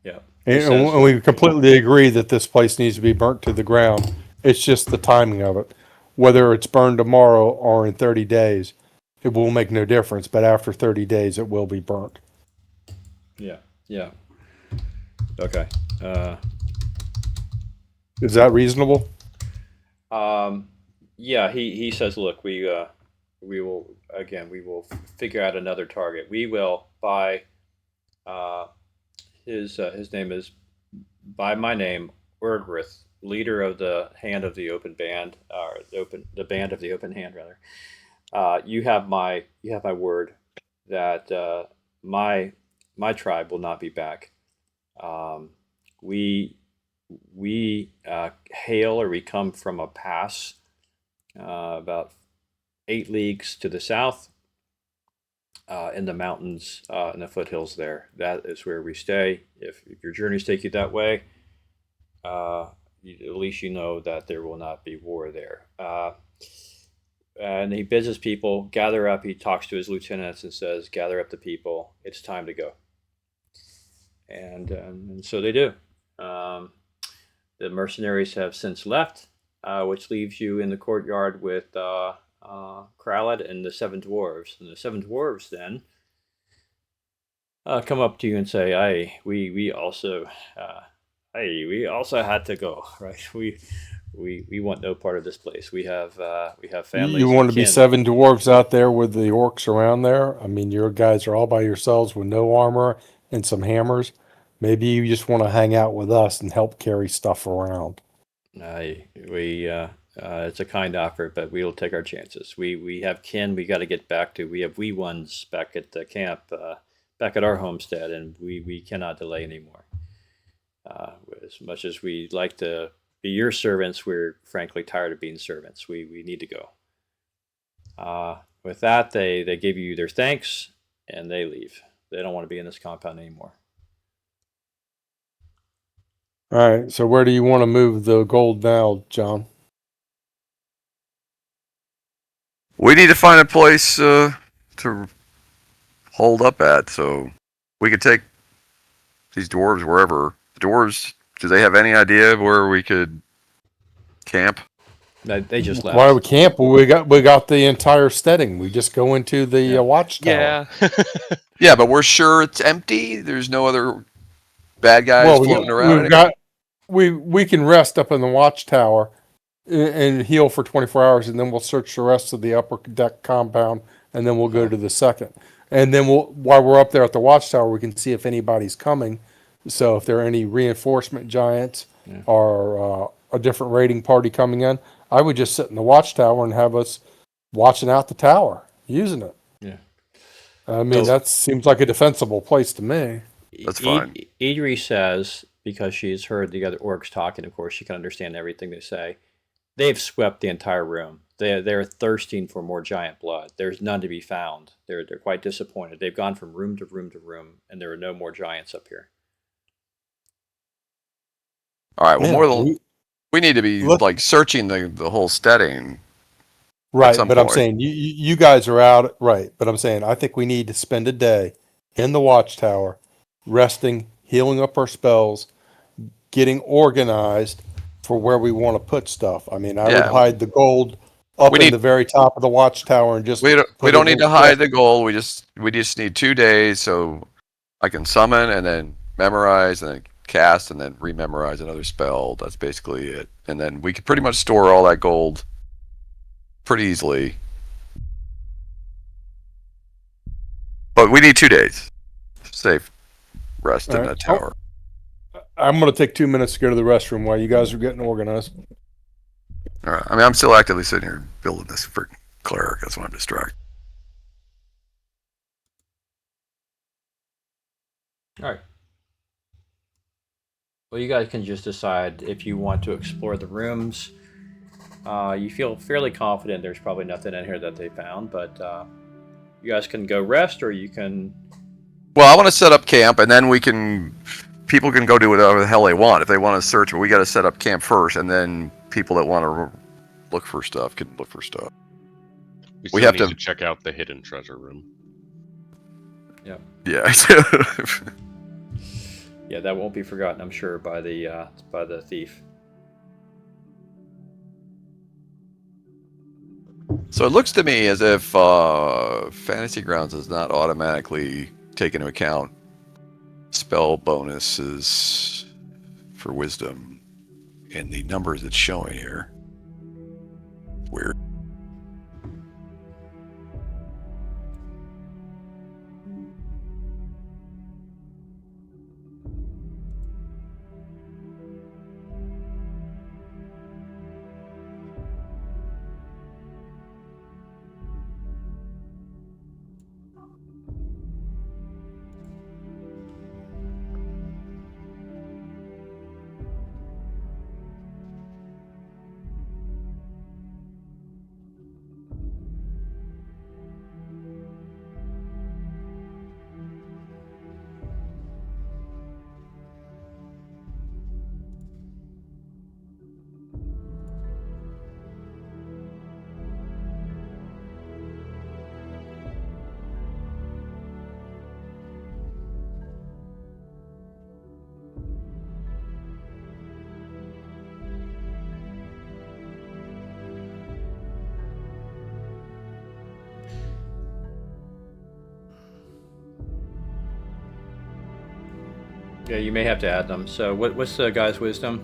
Yeah. And we completely agree that this place needs to be burnt to the ground. It's just the timing of it. Whether it's burned tomorrow or in 30 days, it will make no difference. But after 30 days, it will be burnt. Yeah. Yeah. Okay. Is that reasonable? Yeah. He says, look, we will figure out another target. We will buy. His name is, by my name, Urgrith, leader of the Hand of the Open Band, or the Band of the Open Hand, rather. You have my word that my tribe will not be back. We hail, or we come from a pass about 8 leagues to the south. In the mountains, in the foothills there. That is where we stay. If your journeys take you that way, at least you know that there will not be war there. And he bids his people gather up. He talks to his lieutenants and says, gather up the people. It's time to go. And so they do. The mercenaries have since left, which leaves you in the courtyard with Kralad and the 7 dwarves. And the 7 dwarves then come up to you and say, "Hey, we also had to go, right? We want no part of this place. We have families. You want to be 7 dwarves out there with the orcs around there? I mean, your guys are all by yourselves with no armor and some hammers. Maybe you just want to hang out with us and help carry stuff around." It's a kind offer, but we'll take our chances. We have kin we got to get back to. We have wee ones back at the camp, back at our homestead, and we cannot delay anymore. As much as we'd like to be your servants, we're frankly tired of being servants. We need to go. With that, they give you their thanks, and they leave. They don't want to be in this compound anymore. All right, so where do you want to move the gold now, John? We need to find a place to hold up at, so we could take these dwarves wherever. The dwarves, do they have any idea of where we could camp? They just left. Why we camp? Well, we got the entire Steading. We just go into the watchtower. Yeah. Yeah, but we're sure it's empty. There's no other bad guys floating around. We can rest up in the watchtower and heal for 24 hours, and then we'll search the rest of the upper deck compound, and then we'll go to the second. And then while we're up there at the watchtower, we can see if anybody's coming. So if there are any reinforcement giants or a different raiding party coming in, I would just sit in the watchtower and have us watching out the tower, using it. Yeah. I mean, that seems like a defensible place to me. That's fine. Idri says, because she's heard the other orcs talking, of course, she can understand everything they say. They've swept the entire room. They're thirsting for more giant blood. There's none to be found. They're quite disappointed. They've gone from room to room to room, and there are no more giants up here. All right. Well, we need to be searching the whole Steading. Right, but I'm saying you guys are out. Right, but I'm saying I think we need to spend a day in the watchtower, resting, healing up our spells, getting organized for where we want to put stuff. I mean, I would hide the gold up in the very top of the watchtower and just. We don't need to hide the gold. We just need 2 days so I can summon and then memorize and then cast and then rememorize another spell. That's basically it. And then we could pretty much store all that gold pretty easily. But we need 2 days. Safe rest in that tower. I'm going to take 2 minutes to go to the restroom while you guys are getting organized. All right. I mean, I'm still actively sitting here building this freaking cleric. That's why I'm distracted. All right. Well, you guys can just decide if you want to explore the rooms You feel fairly confident there's probably nothing in here that they found, but you guys can go rest, or you can... Well, I want to set up camp, and then people can go do whatever the hell they want. If they want to search, but we got to set up camp first, and then people that want to look for stuff can look for stuff. We have to check out the hidden treasure room. Yeah. Yeah. Yeah, that won't be forgotten, I'm sure, by the thief. So it looks to me as if Fantasy Grounds does not automatically take into account spell bonuses for wisdom in the numbers it's showing here. Weird. Yeah, you may have to add them. So what's the guy's wisdom?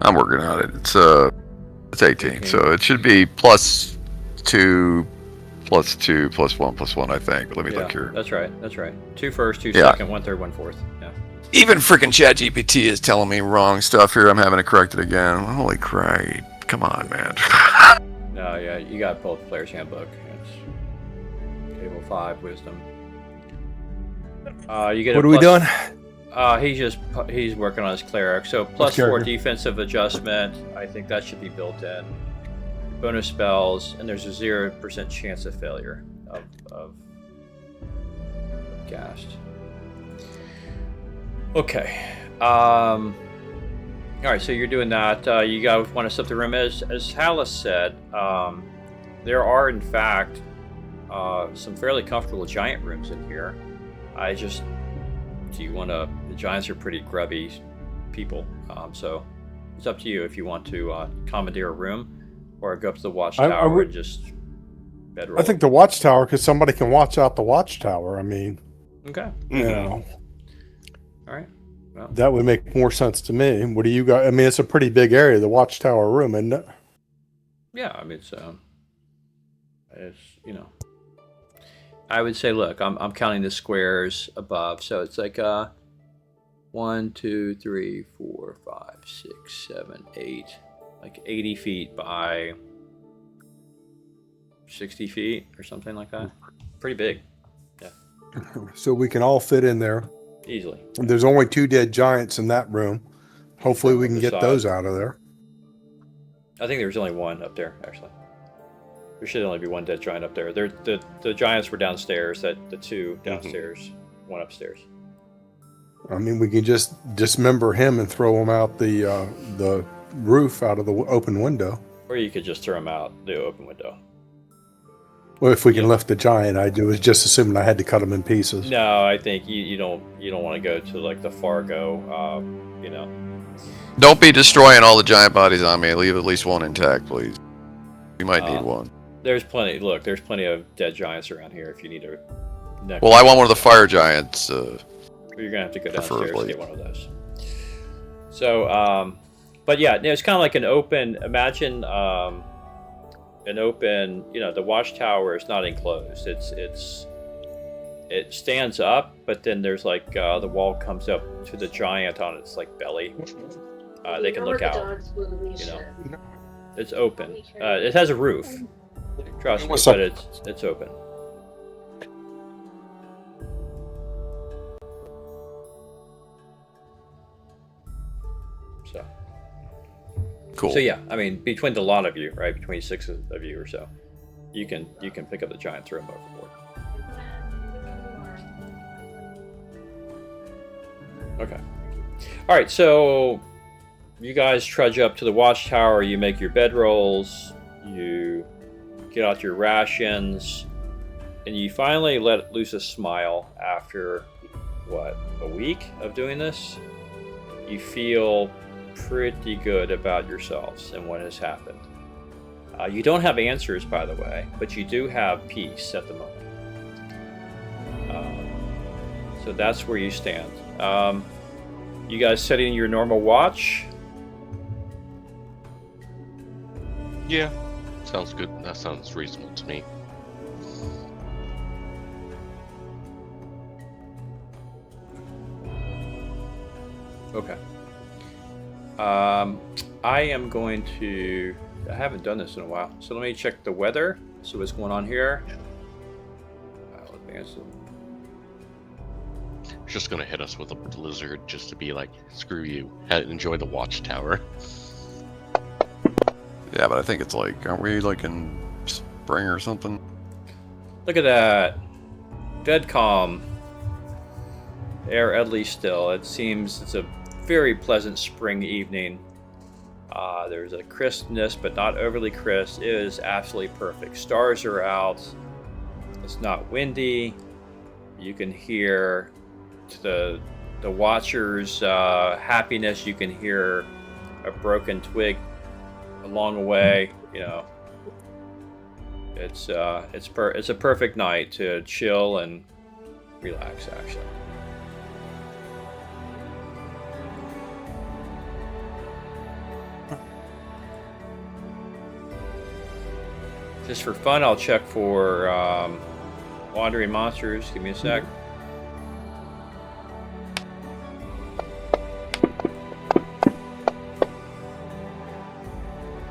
I'm working on it. It's 18, so it should be +2, +2, +1, I think. But let me look here. That's right. 2 first, 2 Yeah. second, 1/3, 1/4. Yeah. Even freaking ChatGPT is telling me wrong stuff here. I'm having to correct it again. Holy crap. Come on, man. No, yeah, you got both player's handbook. It's table 5 wisdom. You get. What are we doing? He's working on his cleric. So +4 defensive adjustment. I think that should be built in. Bonus spells, and there's a 0% chance of failure of cast. Okay. All right. So you're doing that. You guys want to set the room as Hallis said. There are in fact some fairly comfortable giant rooms in here. Do you want to? The giants are pretty grubby people, so it's up to you if you want to commandeer a room or go up to the watchtower and just bedroll. I think the watchtower, because somebody can watch out the watchtower. I mean, okay, you know, all right. Well, that would make more sense to me. What do you got? I mean, it's a pretty big area, the watchtower room, isn't it? yeah, I mean, it's I would say, look, I'm counting the squares above, so it's like 1, 2, 3, 4, 5, 6, 7, 8, like 80 feet by 60 feet or something like that. Pretty big. Yeah. So we can all fit in there Easily. There's only 2 dead giants in that room. Hopefully we can get side. those out of there. I think there's only one up there, actually. There should only be one dead giant up there. The giants were downstairs. The 2 downstairs, 1 upstairs. I mean, we can just dismember him and throw him out the roof out of the open window. Or you could just throw him out the open window. Well, if we can lift the giant, I was just assuming I had to cut him in pieces. No, I think you don't want to go to like the Fargo, Don't be destroying all the giant bodies on me. Leave at least one intact, please. We might need one. There's plenty. Look, there's plenty of dead giants around here. If you need a. Well, I want one of the fire giants. You're gonna have to go downstairs preferably. to get one of those. So, but yeah, it's kind of like an open. Imagine an open. The watchtower is not enclosed. It stands up, but then there's like the wall comes up to the giant on its like belly. They can look out. It's open. It has a roof. Trust me, but it's open. So. Cool. So yeah, I mean, between the lot of you, right, between 6 of you or so, you can pick up the giant, throw him overboard. Okay. All right. So you guys trudge up to the watchtower. You make your bedrolls. You get out your rations, and you finally let loose a smile after a week of doing this. You feel pretty good about yourselves and what has happened. You don't have answers, by the way, but you do have peace at the moment. So that's where you stand. You guys setting your normal watch? Yeah, sounds good. That sounds reasonable to me. Okay. I am going to... I haven't done this in a while, so let me check the weather. See what's going on here. I'll advance it. Just gonna hit us with a blizzard just to be like, screw you. Enjoy the watchtower. Yeah, but I think it's like, aren't we like in spring or something? Look at that. Dead calm. Air at least still. It seems it's a very pleasant spring evening. There's a crispness, but not overly crisp. It is absolutely perfect. Stars are out. It's not windy. You can hear the watchers' happiness. You can hear a broken twig along the way. You know, it's a perfect night to chill and relax. Actually. Just for fun, I'll check for wandering monsters. Give me a sec.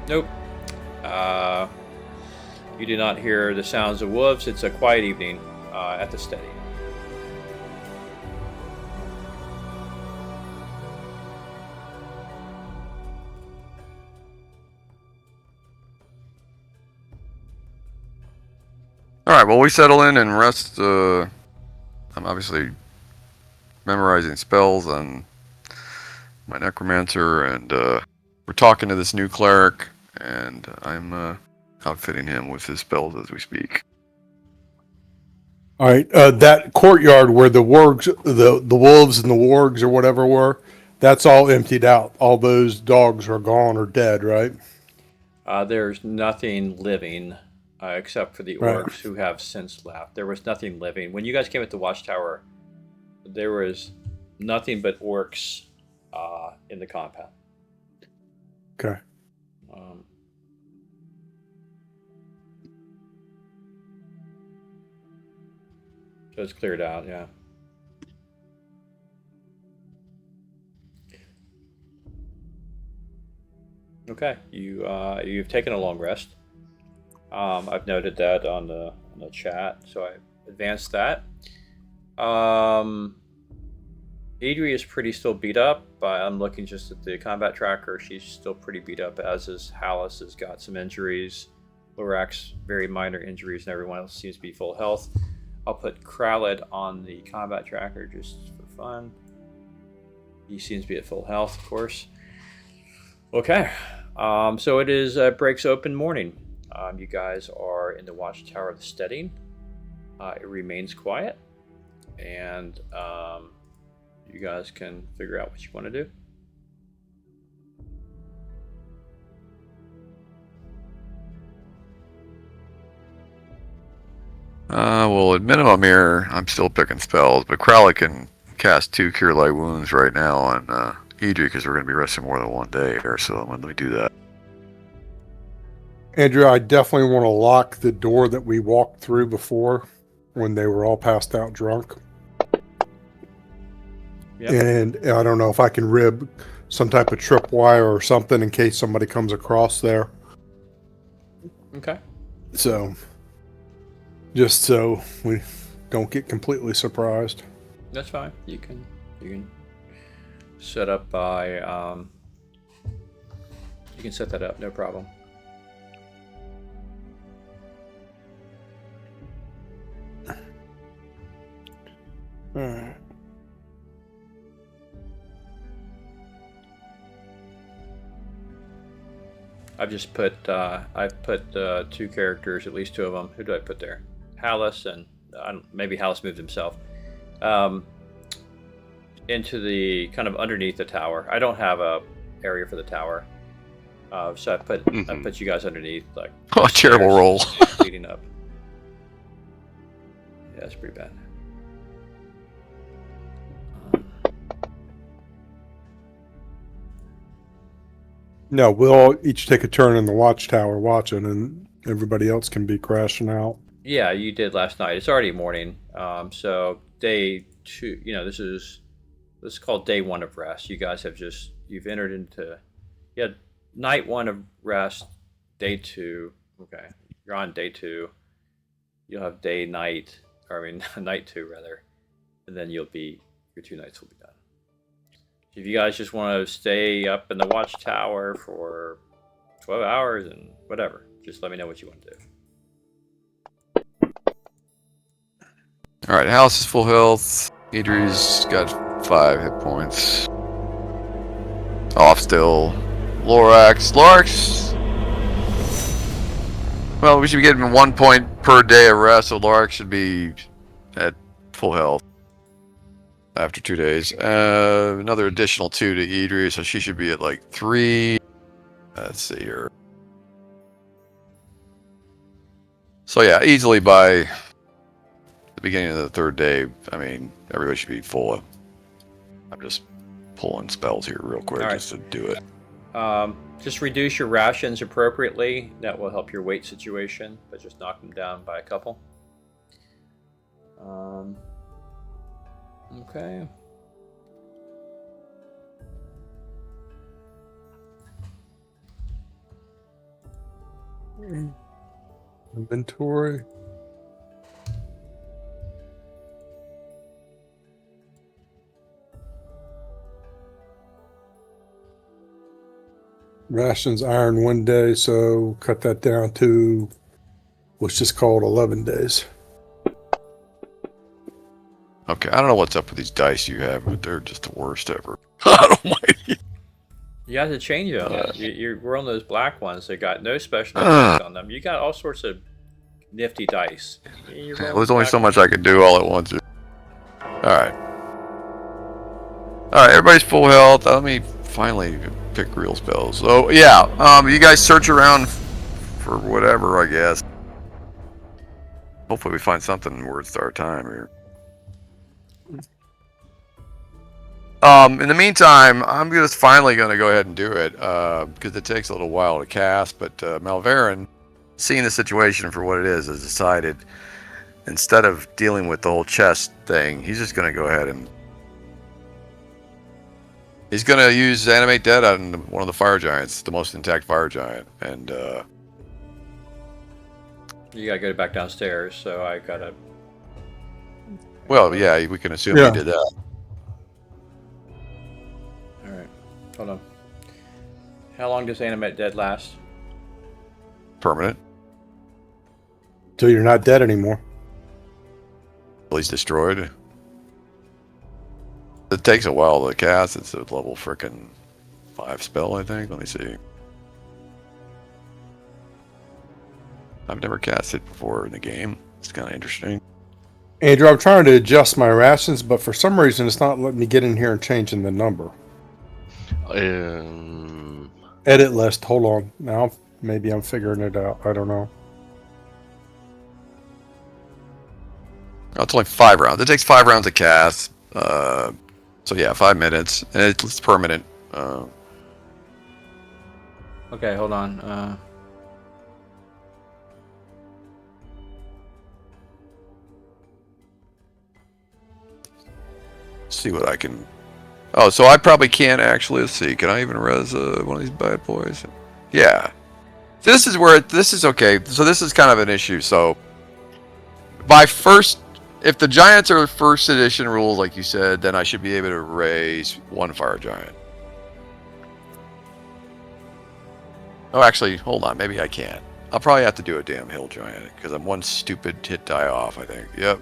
Nope. You do not hear the sounds of wolves. It's a quiet evening at the Steading. All right, well, we settle in and rest. I'm obviously memorizing spells on my necromancer, and we're talking to this new cleric, and I'm outfitting him with his spells as we speak. All right, that courtyard where the wargs, the wolves and the wargs or whatever were, that's all emptied out. All those dogs are gone or dead, right? There's nothing living except for the Right. orcs who have since left. There was nothing living. When you guys came at the watchtower, there was nothing but orcs in the compound. Okay. So it's cleared out, yeah. Okay, you've taken a long rest. I've noted that on the chat, so I advanced that. Adri is pretty still beat up. I'm looking just at the combat tracker. She's still pretty beat up, as is Hallis has got some injuries. Lorax, very minor injuries, and everyone else seems to be full health. I'll put Kralid on the combat tracker just for fun. He seems to be at full health, of course. Okay, so it is breaks open morning. You guys are in the watchtower of the Steading. It remains quiet, and you guys can figure out what you want to do. Well, at minimum here, I'm still picking spells, but Crowley can cast 2 Cure Light Wounds right now on Idri because we're going to be resting more than 1 day here, so let me do that. Andrew, I definitely want to lock the door that we walked through before when they were all passed out drunk. Yep. And I don't know if I can rib some type of tripwire or something in case somebody comes across there. Okay. So, just so we don't get completely surprised. That's fine. You can set up by You can set that up, no problem. I've just put two characters, at least two of them. Who do I put there? Hallis and maybe Hallis moved himself into the kind of underneath the tower. I don't have a area for the tower, so I put you guys underneath, like terrible roll leading up. Yeah, it's pretty bad. No, we'll all each take a turn in the watchtower watching, and everybody else can be crashing out. Yeah, you did last night. It's already morning. So day 2, this is called day 1 of rest. You guys you've entered into, night 1 of rest, day 2. Okay, you're on day 2. You'll have night 2 rather, and then your 2 nights will be done. If you guys just want to stay up in the watchtower for 12 hours and whatever, just let me know what you want to do. All right, House is full health. Idri's got 5 hit points. Off still. Lorax. Well, we should be getting 1 point per day of rest, so Lorax should be at full health after 2 days. Another additional 2 to Idri, so she should be at like 3. Let's see here. So yeah, easily by the beginning of the 3rd day, I mean, everybody should be full. I'm just pulling spells here real quick just to do it. Just reduce your rations appropriately. That will help your weight situation, but just knock them down by a couple. Okay. Inventory. Rations iron 1 day, so cut that down to what's just called 11 days. Okay, I don't know what's up with these dice you have, but they're just the worst ever. I don't like it. You have to change them. We're on those black ones. They got no special effects on them. You got all sorts of nifty dice. There's only so much I could do all at once. Alright, everybody's full health. Let me finally pick real spells. So, yeah, you guys search around for whatever, I guess. Hopefully we find something worth our time here. In the meantime, I'm just finally going to go ahead and do it, because it takes a little while to cast, but Malverin, seeing the situation for what it is, has decided, instead of dealing with the whole chest thing, he's just going to go ahead and he's going to use Animate Dead on one of the fire giants, the most intact fire giant, and you gotta go back downstairs, so I gotta... Well, yeah, we can assume he did that. Alright, hold on. How long does Animate Dead last? Permanent. Till you're not dead anymore. Till he's destroyed. It takes a while to cast. It's a level frickin' 5 spell, I think. Let me see. I've never cast it before in the game. It's kind of interesting. Andrew, I'm trying to adjust my rations, but for some reason it's not letting me get in here and changing the number. Edit list. Hold on. Now maybe I'm figuring it out. I don't know. Oh, it's only 5 rounds. It takes 5 rounds to cast. So yeah, 5 minutes, and it's permanent. Okay, hold on. See what I can. Oh, so I probably can't actually. Let's see. Can I even res one of these bad boys? Yeah. This is where this is okay. So this is kind of an issue. So by first, if the giants are first edition rules, like you said, then I should be able to raise 1 fire giant. Oh, actually, hold on. Maybe I can. I'll probably have to do a damn hill giant because I'm one stupid hit die off, I think. Yep.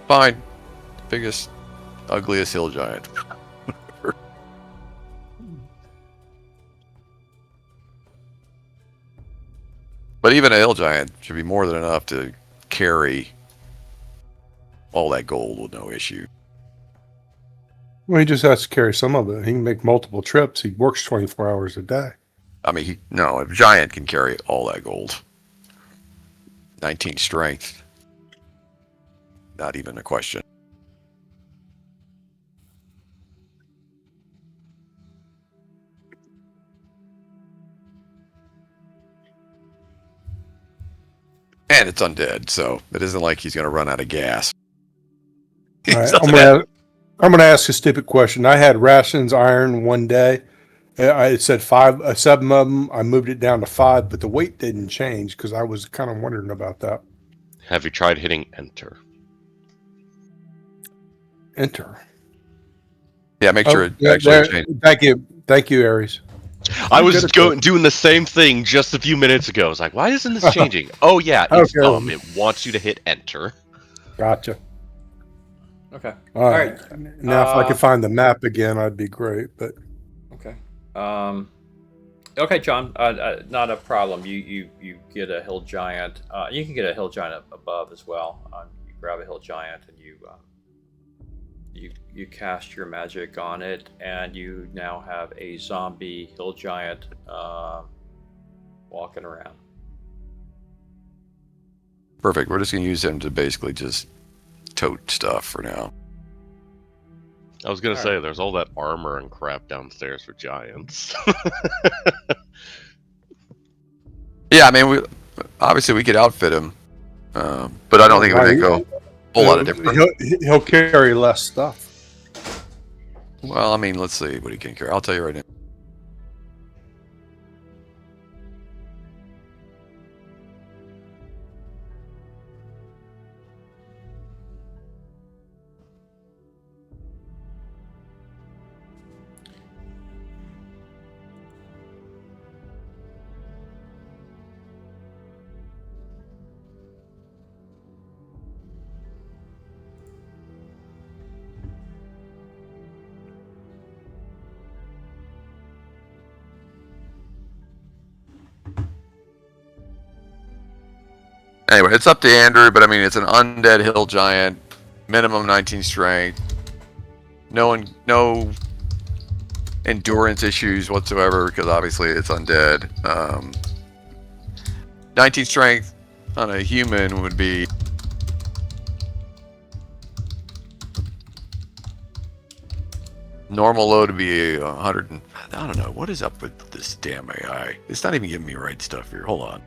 Fine. Biggest, ugliest hill giant. But even a hill giant should be more than enough to carry all that gold with no issue. Well, he just has to carry some of it. He can make multiple trips. He works 24 hours a day. I mean, a giant can carry all that gold. 19 strength. Not even a question. And it's undead, so it isn't like he's going to run out of gas. All right, I'm going to ask a stupid question. I had rations iron one day. It said 5, 7 of them. I moved it down to 5, but the weight didn't change because I was kind of wondering about that. Have you tried hitting enter? Enter. Yeah, make sure it actually changes. Thank you, Aries. I was doing the same thing just a few minutes ago. I was like, why isn't this changing? Oh, yeah, it's dumb. It wants you to hit enter. Gotcha. Okay. All right. Now, if I could find the map again, I'd be great. But okay. Okay, John. Not a problem. You get a hill giant. You can get a hill giant above as well. You grab a hill giant and you cast your magic on it, and you now have a zombie hill giant walking around. Perfect. We're just going to use him to basically just tote stuff for now. I was going to say, there's all that armor and crap downstairs for giants. Yeah, I mean, obviously we could outfit him, but I don't think it would go a whole lot of different. He'll carry less stuff. Well, I mean, let's see what he can carry. I'll tell you right now. Anyway, it's up to Andrew, but I mean, it's an undead hill giant, minimum 19 strength, no endurance issues whatsoever because obviously it's undead. 19 strength on a human would be normal load to be 100. I don't know what is up with this damn AI. It's not even giving me right stuff here. Hold on.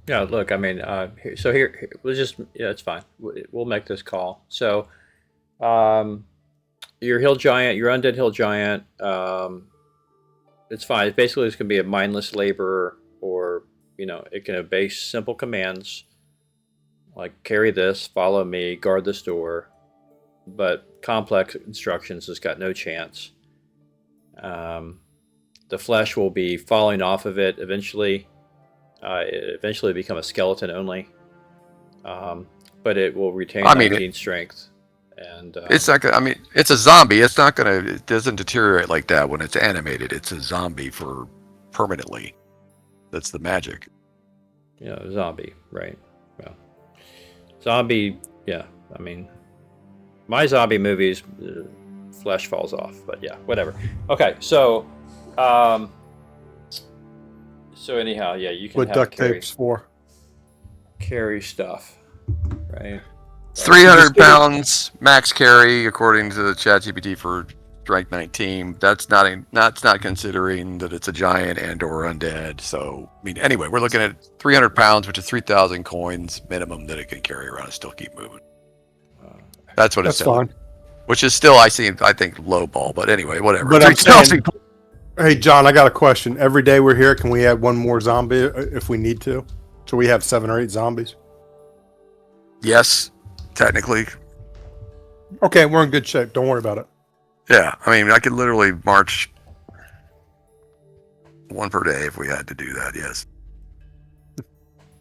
Yeah, look, I mean, here, we'll just, yeah, it's fine. We'll make this call. So, your hill giant, your undead hill giant, it's fine. Basically, it's going to be a mindless laborer, or, it can obey simple commands, like carry this, follow me, guard this door, but complex instructions has got no chance. The flesh will be falling off of it eventually. Eventually become a skeleton only, but it will retain 19 strength. And it's not gonna, I mean, it's a zombie. It's not gonna. It doesn't deteriorate like that when it's animated. It's a zombie for permanently. That's the magic. Zombie, right? Well, zombie. Yeah, I mean, my zombie movies, flesh falls off, but yeah, whatever. Okay, so. So anyhow, yeah, you can what have duct tape's for. Carry stuff, right? It's 300 pounds max carry according to the ChatGPT for strength 19. That's not considering that it's a giant and or undead. So I mean, anyway, we're looking at 300 pounds, which is 3,000 coins minimum that it can carry around and still keep moving. That's what it's fine. Which is still, I think, low ball. But anyway, whatever. But I'm saying, hey, John, I got a question. Every day we're here, can we add one more zombie if we need to? So we have 7 or 8 zombies? Yes, technically. Okay, we're in good shape. Don't worry about it. Yeah, I mean, I could literally march 1 per day if we had to do that, yes.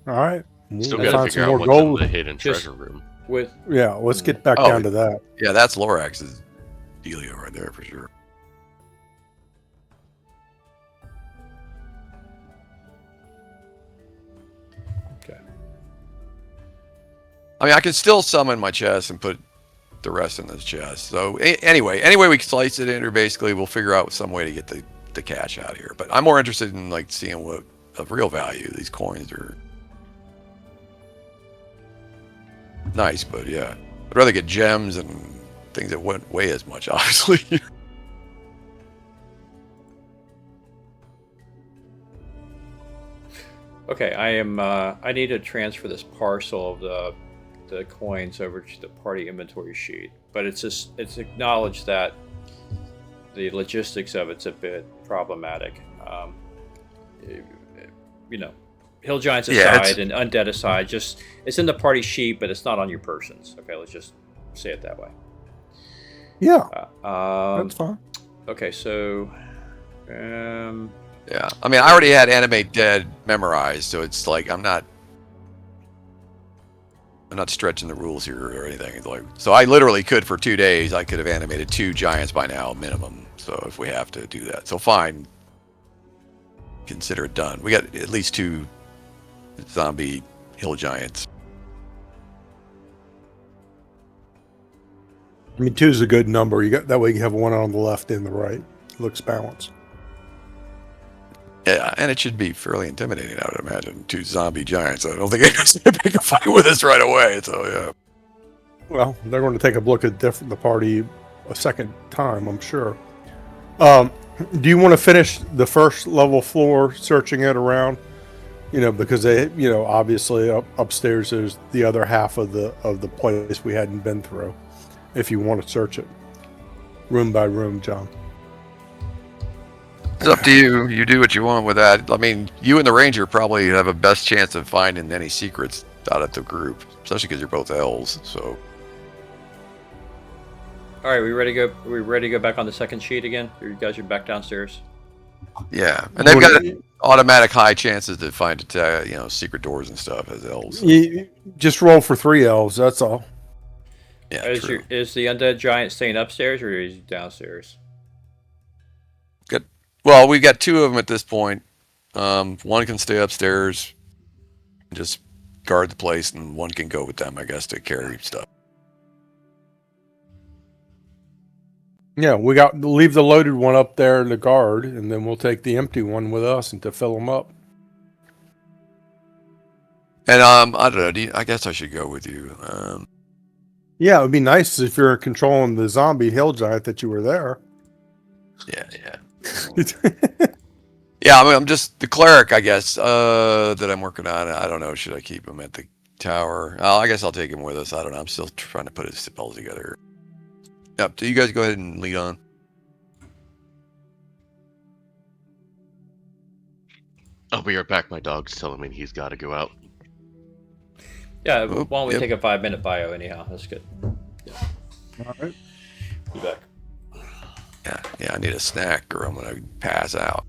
All right. Still We'll got to find figure some out more what's gold. in the hidden Just- treasure room. Yeah, let's get back down to that. Yeah, that's Lorax's dealio right there for sure. Okay. I mean, I can still summon my chest and put the rest in this chest. So anyway, we can slice it in, or basically we'll figure out some way to get the cash out here. But I'm more interested in like seeing what of real value these coins are. Nice, but yeah, I'd rather get gems and things that wouldn't weigh as much, obviously. Okay, I need to transfer this parcel of the coins over to the party inventory sheet, but it's acknowledged that the logistics of it's a bit problematic. Hill Giants aside and Undead aside, just it's in the party sheet, but it's not on your persons. Okay, let's just say it that way. Yeah, that's fine. Okay, so yeah, I mean, I already had Animate Dead memorized, so it's like I'm not stretching the rules here or anything. It's like, so I literally could for 2 days. I could have animated 2 giants by now minimum. So if we have to do that, so fine. Consider it done. We got at least 2 zombie hill giants. I mean, 2 is a good number. You got that way. You have one on the left and the right. Looks balanced. Yeah, and it should be fairly intimidating, I would imagine. 2 zombie giants. I don't think anyone's going to pick a fight with us right away. So yeah. Well, they're going to take a look at the party a second time, I'm sure. Do you want to finish the first level floor, searching it around? Because they, obviously upstairs there's the other half of the place we hadn't been through. If you want to search it, room by room, John. It's up to you. You do what you want with that. I mean, you and the ranger probably have a best chance of finding any secrets out of the group, especially because you're both elves. So. all right, we ready to go? We ready to go back on the second sheet again? You guys are back downstairs. Yeah, and they've got automatic high chances to find secret doors and stuff as elves. So. You just roll for 3 elves. That's all. Yeah, Is the undead giant staying upstairs or is he downstairs? Good. Well, we've got 2 of them at this point. One can stay upstairs, and just guard the place, and one can go with them, I guess, to carry stuff. Yeah, we leave the loaded one up there in the guard, and then we'll take the empty one with us and to fill them up. And I don't know. I guess I should go with you. Yeah, it would be nice if you're controlling the zombie hill giant that you were there. Yeah. Yeah, I mean, I'm just the cleric, I guess, that I'm working on. I don't know. Should I keep him at the tower? I guess I'll take him with us. I don't know. I'm still trying to put his spells together. Yep. So you guys go ahead and lead on. I'll be right back. My dog's telling me he's got to go out. Yeah, why don't we take a 5-minute bio anyhow? That's good. Yeah. All right. Be back. Yeah, I need a snack or I'm going to pass out.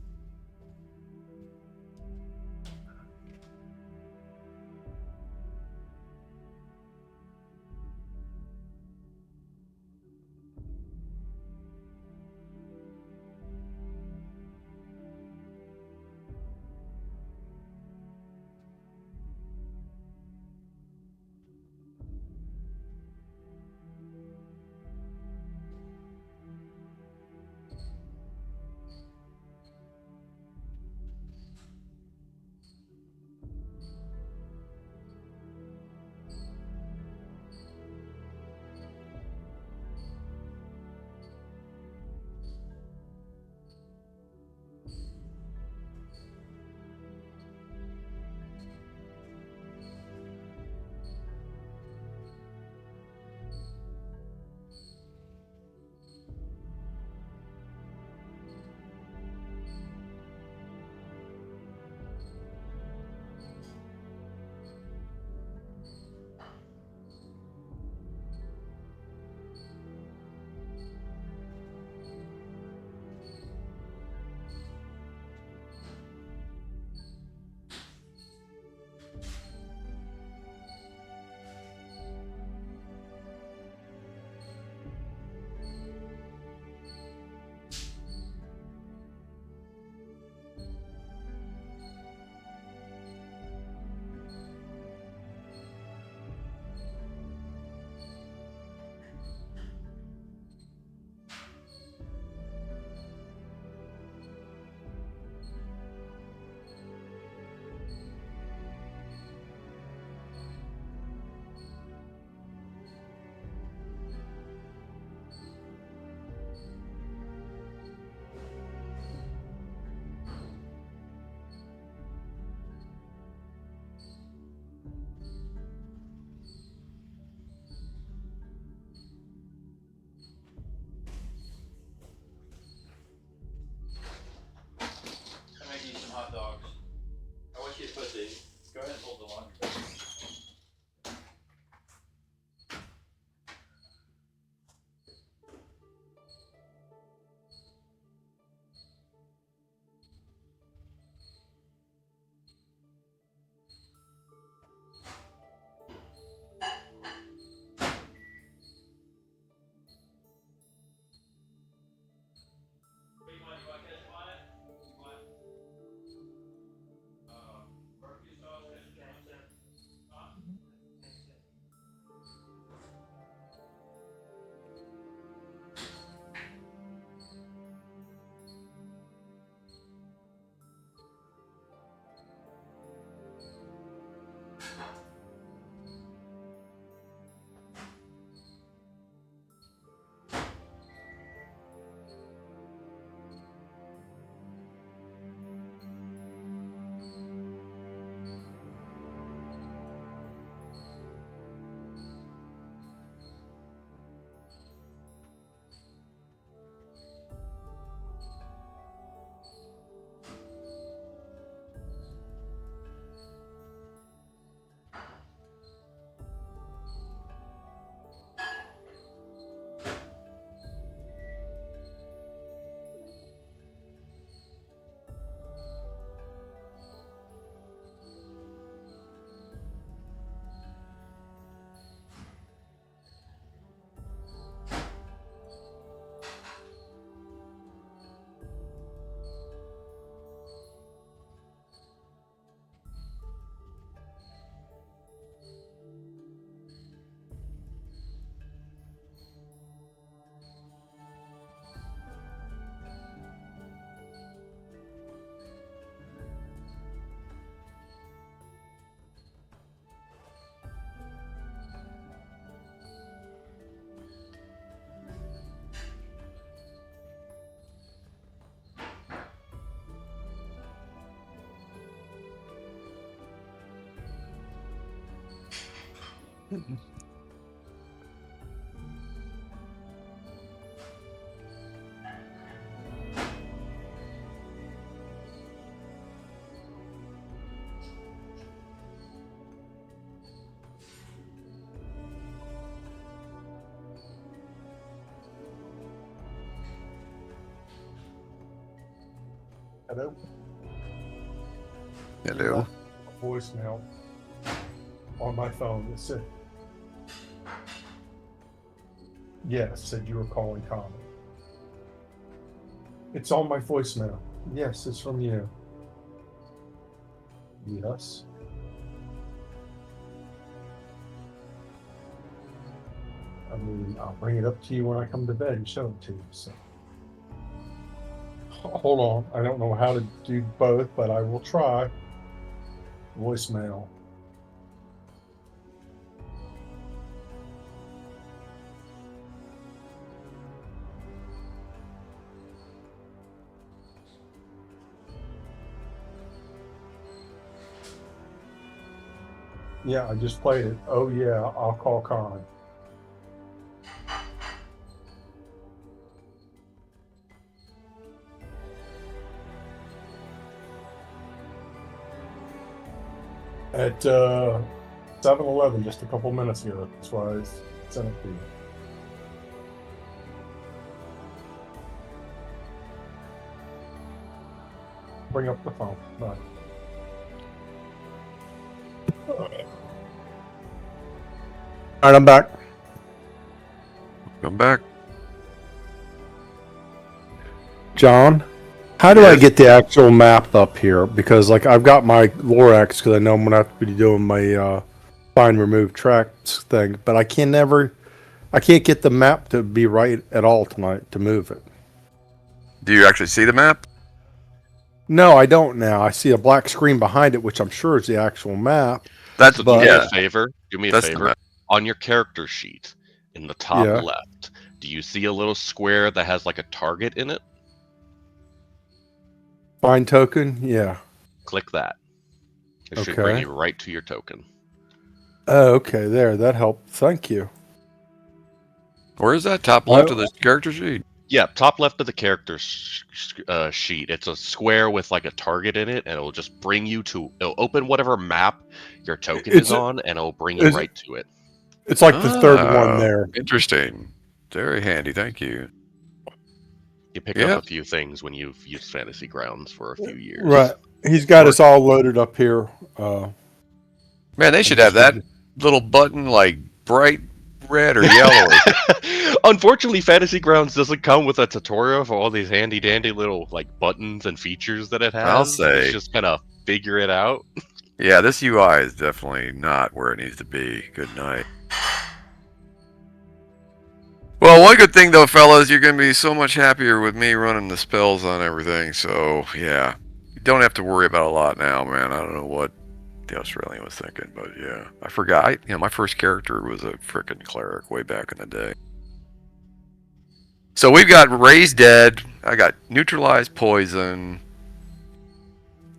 Hello? Hello. Voicemail on my phone. It said, yes, said you were calling Tommy. It's on my voicemail. Yes, it's from you. Yes. I mean, I'll bring it up to you when I come to bed and show it to you. So, hold on. I don't know how to do both, but I will try. Voicemail. Yeah, I just played it. Oh yeah, I'll call Con. At 7-Eleven just a couple minutes ago. That's why I sent it to you. Bring up the phone. Bye. All right, I'm back. Come back. John, how do I get the actual map up here? Because like I've got my Lorax because I know I'm gonna have to be doing my find remove tracks thing, but I can't get the map to be right at all tonight to move it. Do you actually see the map? No, I don't now. I see a black screen behind it, which I'm sure is the actual map. So do me yeah. a favor. Do me a That's the favor. map. On your character sheet, in the top Yeah. left, do you see a little square that has like a target in it? Find token? Yeah. Click that. It should Okay. bring you right to your token. Oh, okay. There. That helped. Thank you. Where is that? Top left of the character sheet? Yeah, top left of the character sheet. It's a square with like a target in it, and it'll just bring you to. It'll open whatever map your token is on, and it'll bring you right to it. It's like the third one there. Interesting. Very handy. Thank you. You pick up a few things when you've used Fantasy Grounds for a few years. Right. He's got us all loaded up here. Man, they should have that little button like bright red or yellow. Unfortunately, Fantasy Grounds doesn't come with a tutorial for all these handy dandy little like buttons and features that it has. I'll say. It's just kind of figure it out. Yeah, this UI is definitely not where it needs to be. Good night. Well, one good thing though, fellas, you're going to be so much happier with me running the spells on everything. So, yeah. You don't have to worry about a lot now, man. I don't know what the Australian was thinking, but yeah. I forgot. My first character was a frickin' cleric way back in the day. So we've got Raised Dead. I got Neutralized Poison.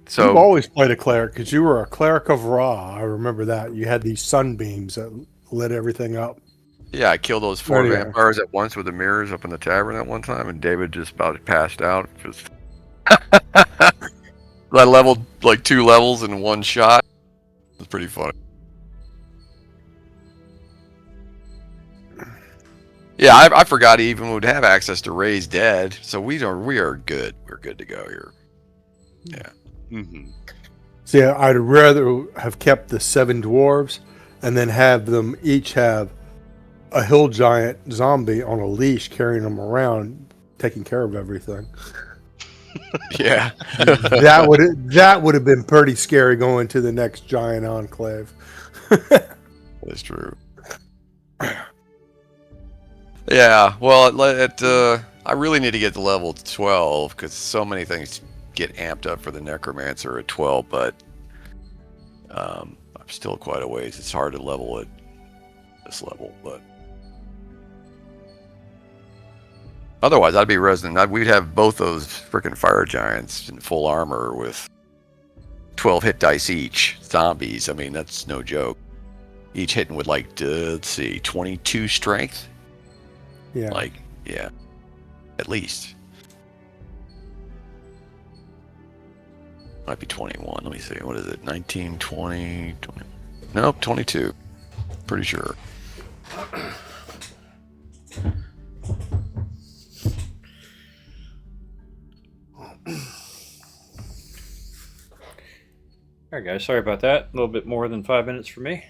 So you've always played a cleric because you were a cleric of Ra. I remember that. You had these sunbeams that lit everything up. Yeah, I killed those 4 vampires at once with the mirrors up in the tavern at one time, and David just about passed out. Just I leveled like 2 levels in one shot. It was pretty funny. Yeah, I forgot he even would have access to Raised Dead, so we are good. We're good to go here. Yeah. Mm-hmm. See, I'd rather have kept the 7 dwarves and then have them each have a hill giant zombie on a leash carrying them around, taking care of everything. Yeah. that would have been pretty scary going to the next giant enclave. That's true. Yeah, well, I really need to get to level 12 because so many things get amped up for the Necromancer at 12, but I'm still quite a ways. It's hard to level at this level, but otherwise I'd be resonant. We'd have both those freaking fire giants in full armor with 12 hit dice each, zombies. I mean, that's no joke. each hitting with like, let's see, 22 strength. Yeah. Like, yeah, at least. Might be 21. Let me see. What is it? 19, 20, 20. Nope, 22. Pretty sure. All right, guys. Sorry about that. A little bit more than 5 minutes for me.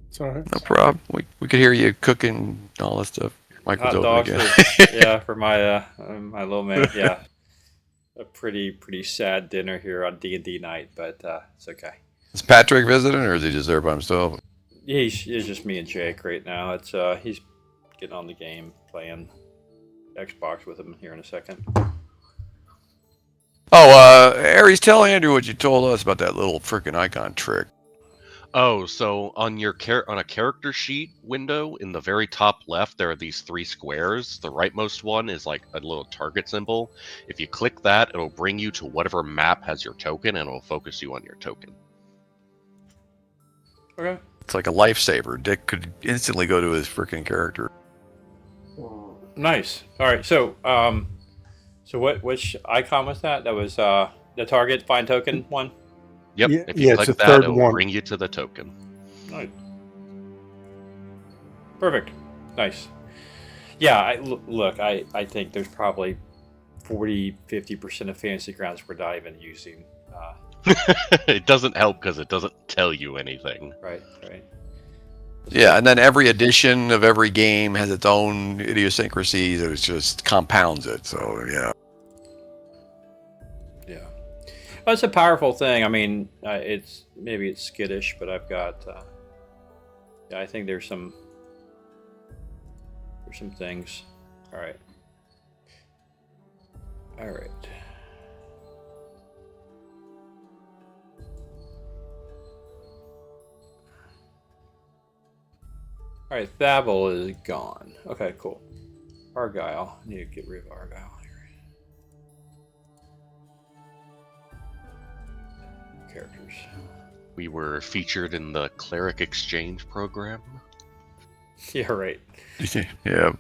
It's all right. No problem. We could hear you cooking all that stuff. Mike was Hot open dogs again. for my my little man. Yeah, a pretty sad dinner here on D&D night, but it's okay. Is Patrick visiting, or is he just there by himself? It's just me and Jake right now. It's he's getting on the game, playing Xbox with him here in a second. Oh, Aries, tell Andrew what you told us about that little freaking icon trick. Oh, so on your on a character sheet window in the very top left, there are these 3 squares. The rightmost one is like a little target symbol. If you click that, it'll bring you to whatever map has your token, and it'll focus you on your token. Okay. It's like a lifesaver. Dick could instantly go to his freaking character. Nice. All right. So which icon was that? That was the target find token one. Yep. Yeah, If you it's click the that, third it'll one. bring you to the token. Nice. Perfect. Nice. Yeah. Look. I think there's probably 40-50% of fantasy grounds we're not even using. It doesn't help because it doesn't tell you anything. Right. Yeah, and then every edition of every game has its own idiosyncrasies. It just compounds it. So yeah. Yeah. Well, it's a powerful thing. I mean, it's skittish, but I've got. Yeah, I think there's some things. All right. All right, Thabble is gone. Okay, cool. Argyle. I need to get rid of Argyle here. Characters. We were featured in the Cleric Exchange program. Yeah, right. Yeah.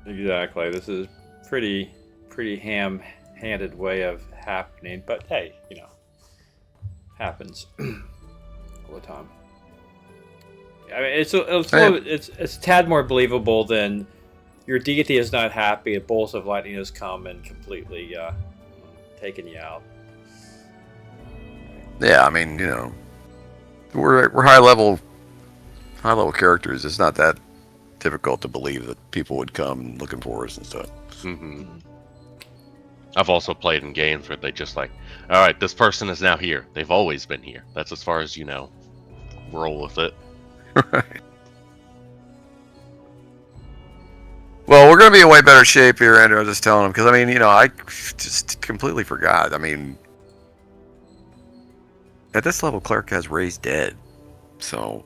Exactly. This is pretty ham-handed way of happening, but hey, happens all the time. I mean, it's a tad more believable than your deity is not happy. A bolt of lightning has come and completely taken you out. Yeah, I mean, we're high level characters. It's not that difficult to believe that people would come looking for us and stuff. Mm-hmm. I've also played in games where they just like, all right, this person is now here. They've always been here. That's as far as roll with it. Right. Well, we're going to be in way better shape here, Andrew. I was just telling him because I just completely forgot. I mean, at this level, Cleric has raised dead, so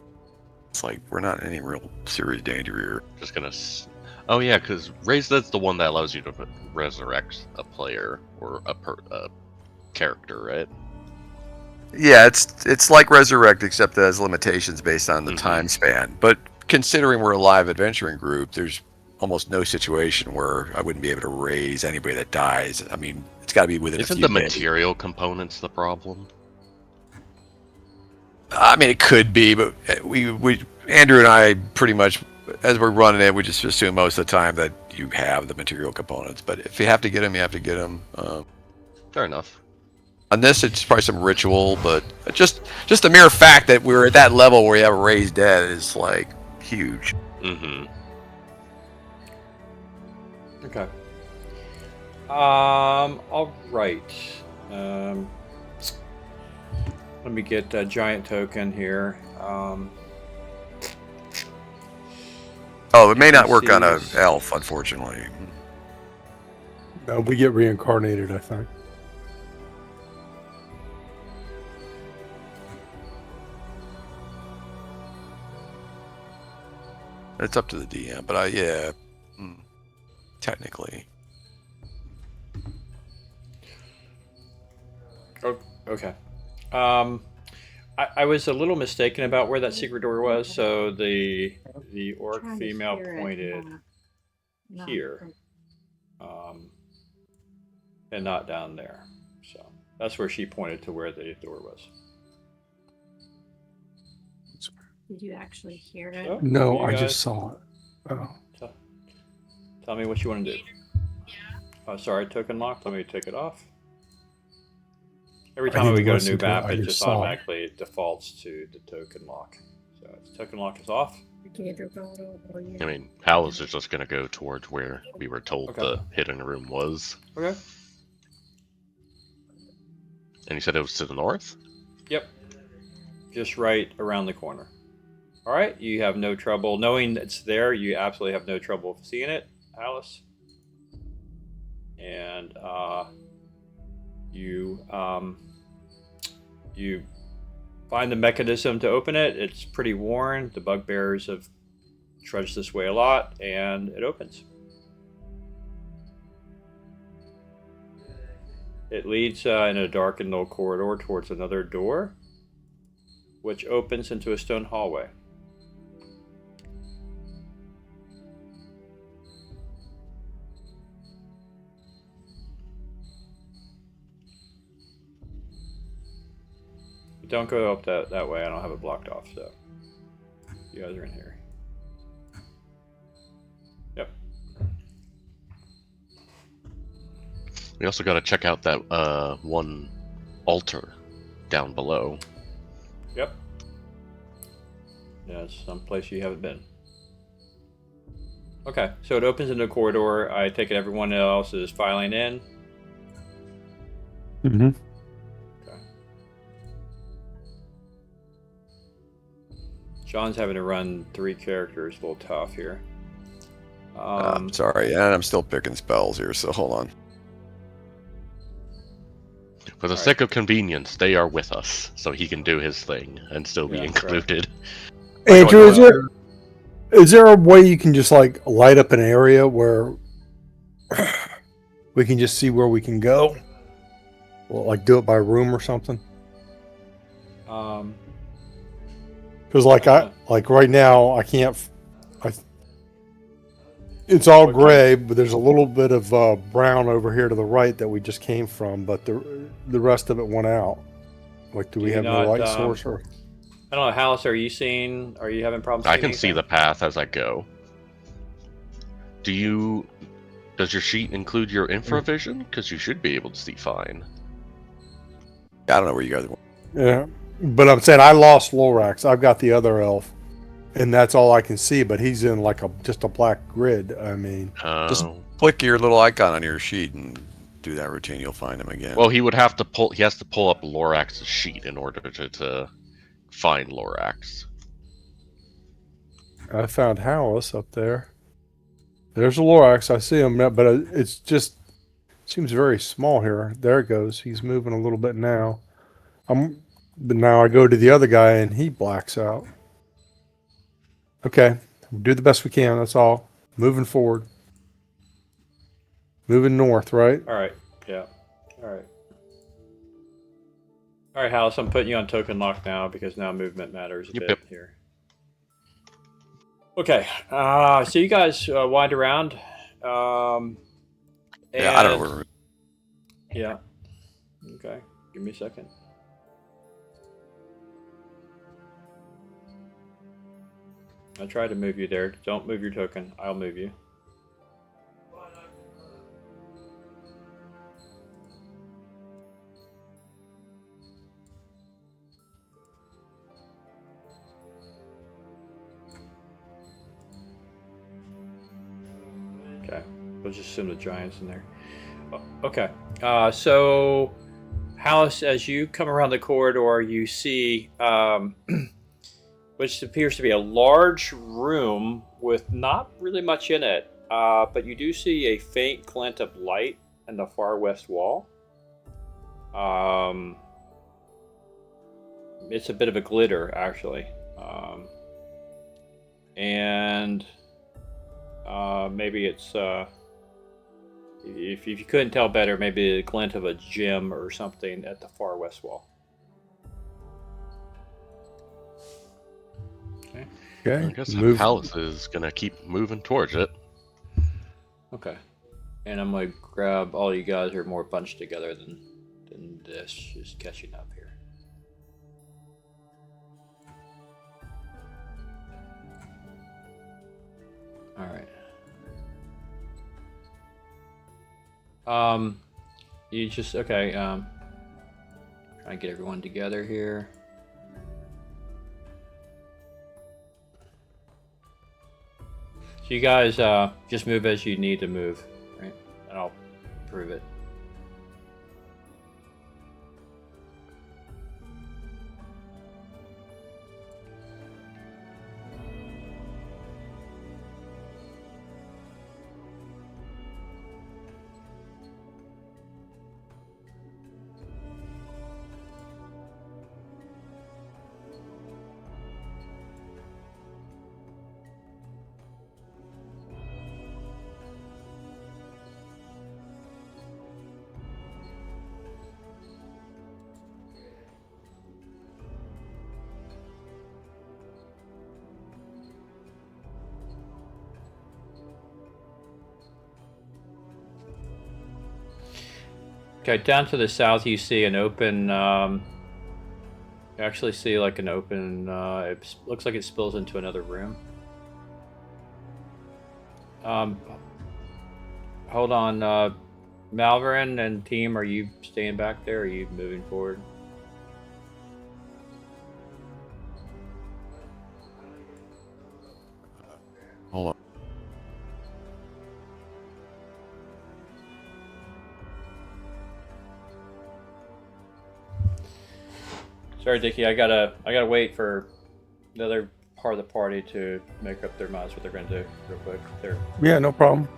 it's like we're not in any real serious danger here. Just gonna. Oh yeah, because raised dead's the one that allows you to resurrect a player or a character, right? Yeah, it's like Resurrect, except it has limitations based on the time span. But considering we're a live adventuring group, there's almost no situation where I wouldn't be able to raise anybody that dies. I mean, it's got to be within a few Isn't the days. material components the problem? I mean, it could be, but we Andrew and I pretty much, as we're running it, we just assume most of the time that you have the material components. But if you have to get them, you have to get them. Fair enough. On this, it's probably some ritual, but just the mere fact that we're at that level where you have a raised dead is like huge. Mm-hmm. Okay. All right. Let me get a giant token here. Oh, it may not work on a elf, unfortunately. No, we get reincarnated, I think. It's up to the DM, but yeah, technically. Oh, okay. I was a little mistaken about where that secret door was. So the orc female pointed here, and not down there. So that's where she pointed to where the door was. Did you actually hear it? So, No, you I guys just saw it. Oh. Tell me what you want to do. Oh, sorry, token locked. Let me take it off. Every time we go to a new map, it just automatically defaults to the token lock. So token lock is off. I mean, Alice is just going to go towards where we were told the hidden room was. Okay. And you said it was to the north? Yep. Just right around the corner. All right. You have no trouble knowing it's there. You absolutely have no trouble seeing it, Alice. And you find the mechanism to open it. It's pretty worn. The bugbears have trudged this way a lot, and it opens. It leads in a darkened little corridor towards another door, which opens into a stone hallway. Don't go up that way. I don't have it blocked off, so you guys are in here. Yep. We also got to check out that one altar down below. Yep. Yeah, it's someplace you haven't been. Okay, so it opens into a corridor. I take it everyone else is filing in. Mm-hmm. John's having to run 3 characters. A little tough here. I'm sorry, and I'm still picking spells here, so hold on. For the sake of convenience, they are with us, so he can do his thing and still be included. Right. Andrew, is there a way you can just like light up an area where we can just see where we can go? Well, like do it by room or something? Because like right now I can't. It's all gray, but there's a little bit of brown over here to the right that we just came from, but the rest of it went out. Like, do we have no light source? Or I don't know, Hallis, are you having problems? I can see the path as I go. Does your sheet include your infravision? Because you should be able to see fine. I don't know where you guys went. Yeah, but I'm saying I lost Lorax. I've got the other elf. And that's all I can see, but he's in like just a black grid. I mean, just click your little icon on your sheet and do that routine. You'll find him again. Well, he has to pull up Lorax's sheet in order to find Lorax. I found Hallis up there. There's a Lorax. I see him, but it's just seems very small here. There it goes. He's moving a little bit now. But now I go to the other guy and he blacks out. Okay, we'll do the best we can. That's all. Moving forward. Moving north, right? All right. Yeah. All right. All right, Hallis, I'm putting you on token lock now because now movement matters a bit here. Okay. So you guys wind around. Yeah, I don't know where. Yeah. Okay. Give me a second. I tried to move you there. Don't move your token. I'll move you. Okay. We'll just assume the giant's in there. Okay. So, Hallis, as you come around the corridor, you see... which appears to be a large room with not really much in it, but you do see a faint glint of light in the far west wall. It's a bit of a glitter, actually. And maybe it's, if you couldn't tell better, maybe a glint of a gem or something at the far west wall. Okay. I guess Move. Palace is gonna keep moving towards it. Okay. And I'm gonna grab all you guys who are more bunched together than this, just catching up here. All right. You just okay. Trying to get everyone together here. So you guys just move as you need to move, right? And I'll prove it. Okay, down to the south, you see an open. You actually see like an open. It looks like it spills into another room. Hold on, Malverin and team. Are you staying back there? Or are you moving forward? Hold on. Sorry, Dickie. I gotta wait for the other part of the party to make up their minds what they're gonna do real quick. Yeah, no problem.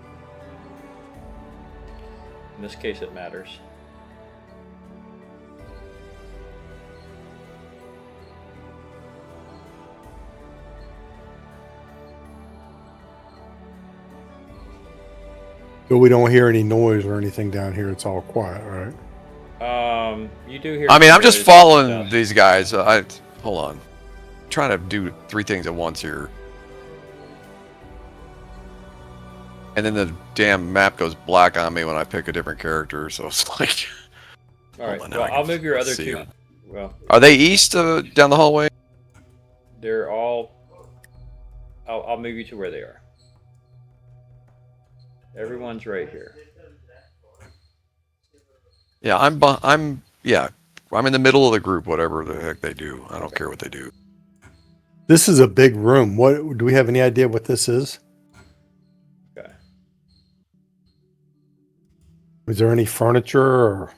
In this case, it matters. But we don't hear any noise or anything down here. It's all quiet, right? You do hear. I mean, I'm just noise following down. these guys. Hold on. I'm trying to do 3 things at once here. And then the damn map goes black on me when I pick a different character, so it's like... All right. Hold on, Well, now I I'll can move your other see two. them. Well, Are they east down the hallway? they're all. I'll move you to where they are. Everyone's right here. Yeah, I'm in the middle of the group, whatever the heck they do. I don't care what they do. This is a big room. What do we have any idea what this is? Okay. Is there any furniture or?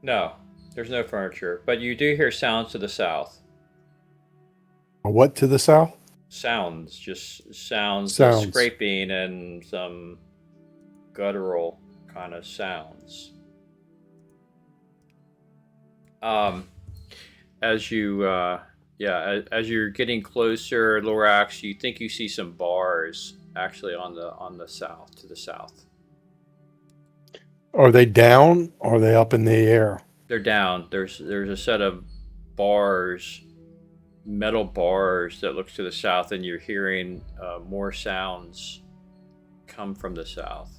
No, there's no furniture, but you do hear sounds to the south. What to the south? Sounds, just sounds, Sounds. of scraping and some guttural kind of sounds. As you, as you're getting closer, Lorax, you think you see some bars actually on the south, to the south. Are they down or are they up in the air? They're down. There's a set of bars, metal bars that looks to the south, and you're hearing more sounds come from the south.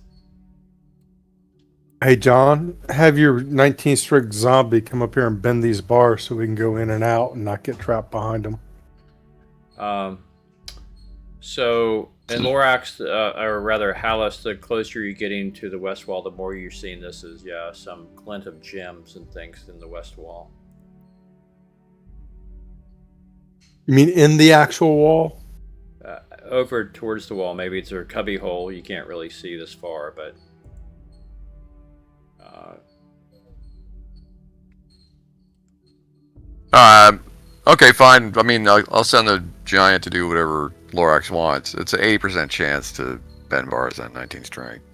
Hey, John, have your 19th strict zombie come up here and bend these bars so we can go in and out and not get trapped behind them. So, in Lorax, or rather Hallis, the closer you're getting to the west wall, the more you're seeing this is, some glint of gems and things in the west wall. You mean in the actual wall? Over towards the wall, maybe it's a cubby hole. You can't really see this far, but... Okay, fine. I mean, I'll send the giant to do whatever Lorax wants. It's an 80% chance to bend bars at 19 strength.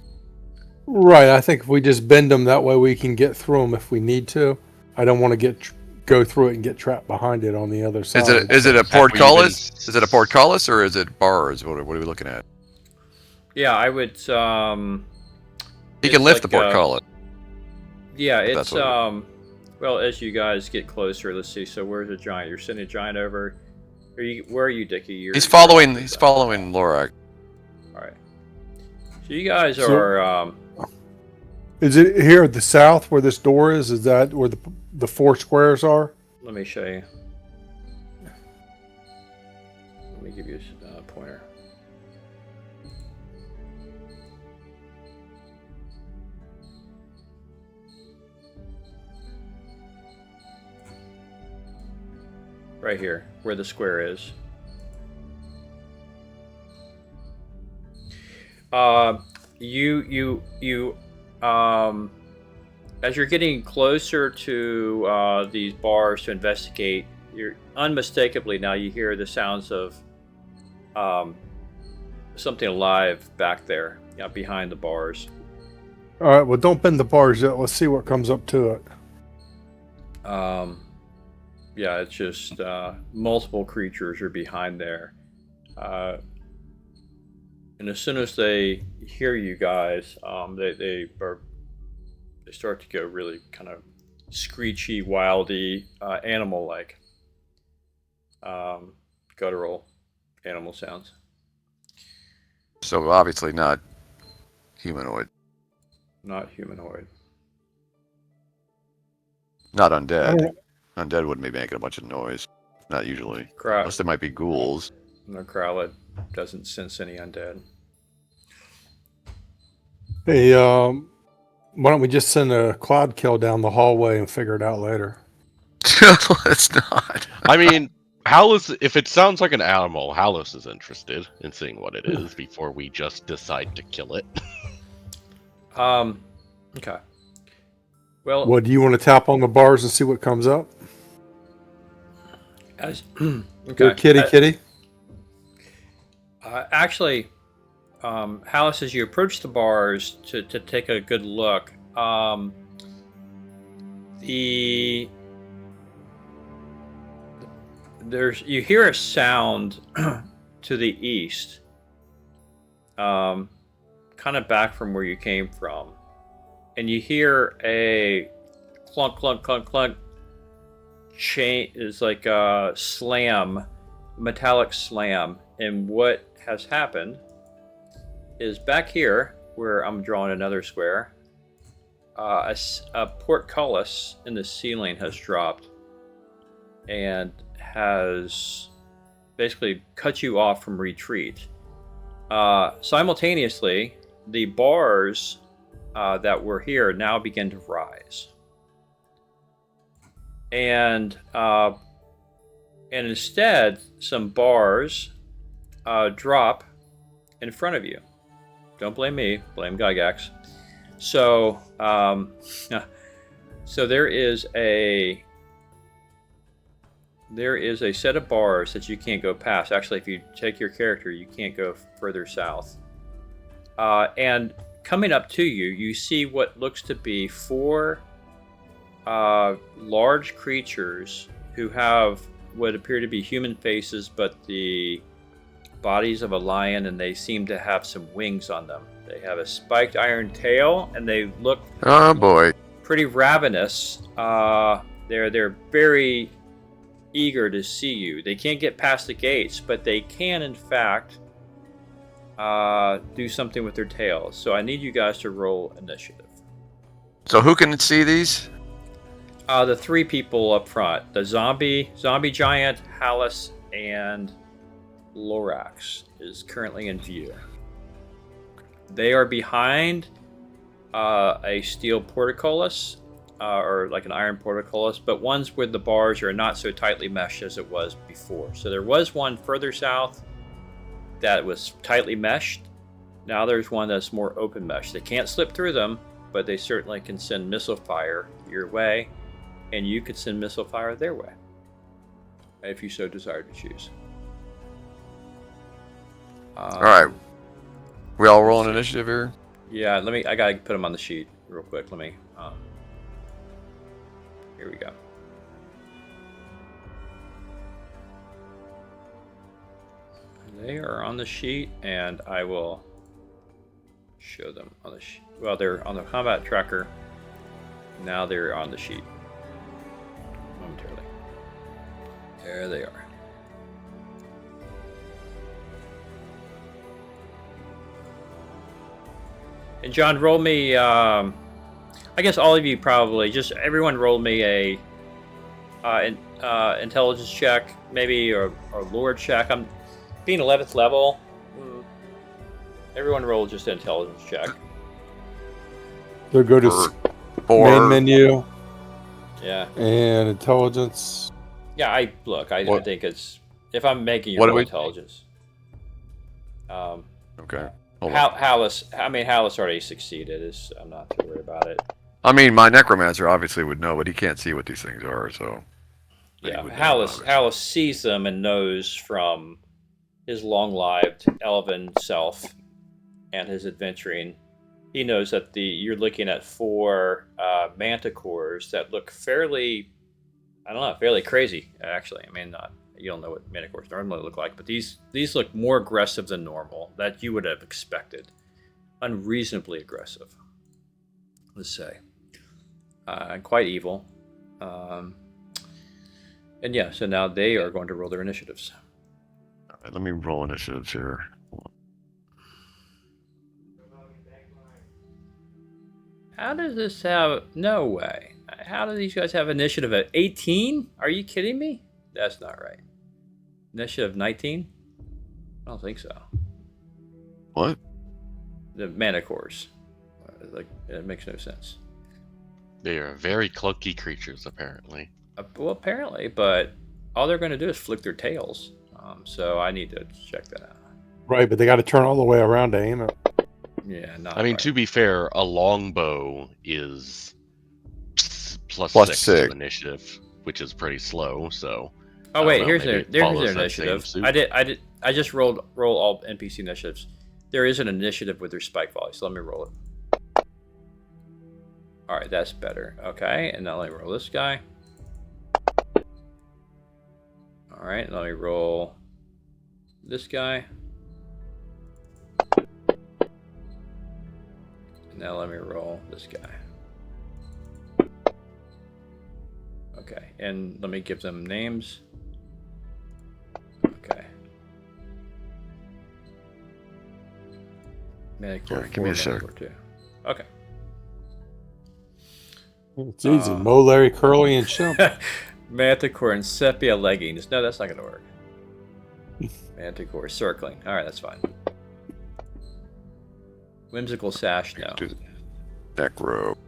Right. I think if we just bend them, that way we can get through them if we need to. I don't want to go through it and get trapped behind it on the other side. Is it a portcullis? Is it a portcullis or is it bars? What are we looking at? Yeah, I would. He can lift the portcullis. Yeah, it's well, as you guys get closer, let's see. So where's the giant? You're sending a giant over. Where are you, Dickie? He's following Lorak. All right. So you guys are. Is it here at the south where this door is? Is that where the 4 squares are? Let me show you. Let me give you a pointer. Right here, where the square is. As you're getting closer to these bars to investigate, you're unmistakably now you hear the sounds of something alive back there, behind the bars. All right, well, don't bend the bars yet. Let's see what comes up to it. Yeah, it's just multiple creatures are behind there. And as soon as they hear you guys, they start to go really kind of screechy, wildy, animal-like, guttural animal sounds. So obviously not humanoid. Not humanoid. Not undead. Undead wouldn't be making a bunch of noise. Not usually. Unless they might be ghouls. No, Crowled doesn't sense any undead. Hey, why don't we just send a cloud kill down the hallway and figure it out later? Let's not. I mean, Hallis, if it sounds like an animal, Hallis is interested in seeing what it is before we just decide to kill it. Okay. Well, what do you want to tap on the bars and see what comes up? Okay. Kitty. Actually, Hallis, as you approach the bars to take a good look, you hear a sound to the east, kind of back from where you came from, and you hear a clunk, clunk, clunk, clunk. Chain is like a slam, metallic slam, and what has happened is back here where I'm drawing another square, a portcullis in the ceiling has dropped and has basically cut you off from retreat. Simultaneously, the bars that were here now begin to rise. And instead, some bars drop in front of you. Don't blame me, blame Gygax. So, so there is a set of bars that you can't go past. Actually, if you take your character, you can't go further south. And coming up to you, you see what looks to be 4 large creatures who have what appear to be human faces, but the bodies of a lion, and they seem to have some wings on them. They have a spiked iron tail, and they look pretty ravenous. They're very eager to see you. They can't get past the gates, but they can, in fact, do something with their tails. So I need you guys to roll initiative. So who can see these? The 3 people up front. The zombie giant, Hallis, and Lorax is currently in view. They are behind a steel portcullis, or like an iron portcullis, but ones with the bars are not so tightly meshed as it was before. So there was one further south that was tightly meshed. Now there's one that's more open mesh. They can't slip through them, but they certainly can send missile fire your way, and you could send missile fire their way, if you so desire to choose. All right. We all roll an initiative here? Yeah, I gotta put them on the sheet real quick. Let me, here we go. They are on the sheet, and I will show them on the sheet. Well, they're on the combat tracker. Now they're on the sheet momentarily. There they are. And John, roll me. I guess all of you probably just everyone roll me a intelligence check, maybe or lore check. I'm being 11th level. Everyone roll just an intelligence check. So go to main menu. Yeah. And intelligence. Yeah, I think it's if I'm making you roll intelligence. Okay. Hallis already succeeded. I'm not too worried about it. I mean, my necromancer obviously would know, but he can't see what these things are, so. Yeah, Hallis sees them and knows from his long-lived elven self and his adventuring. He knows that you're looking at 4 manticores that look fairly crazy. Actually, I mean, you don't know what manticores normally look like, but these look more aggressive than normal. That you would have expected, unreasonably aggressive. Let's say, and quite evil. And yeah, so now they are going to roll their initiatives. All right, let me roll initiatives here. How does this have... No way. How do these guys have initiative at 18? Are you kidding me? That's not right. Initiative 19? I don't think so. What? The manticores. It makes no sense. They are very clunky creatures, apparently. Well, apparently, but all they're going to do is flick their tails. So I need to check that out. Right, but they got to turn all the way around to aim it. Yeah, I mean, to be fair, a longbow is plus 6 to initiative, which is pretty slow. So. Oh wait, here's their initiative. I just rolled all NPC initiatives. There is an initiative with their spike volley, so let me roll it. All right, that's better. Okay, and now let me roll this guy. All right, let me roll this guy. Now let me roll this guy. Okay, and let me give them names. Okay. Manticore, give me a sec. Okay. It's easy. Mo, Larry, Curly, and Shemp. Manticore and sepia leggings. No, that's not going to work. Manticore circling. All right, that's fine. Whimsical sash. No. Neck robe.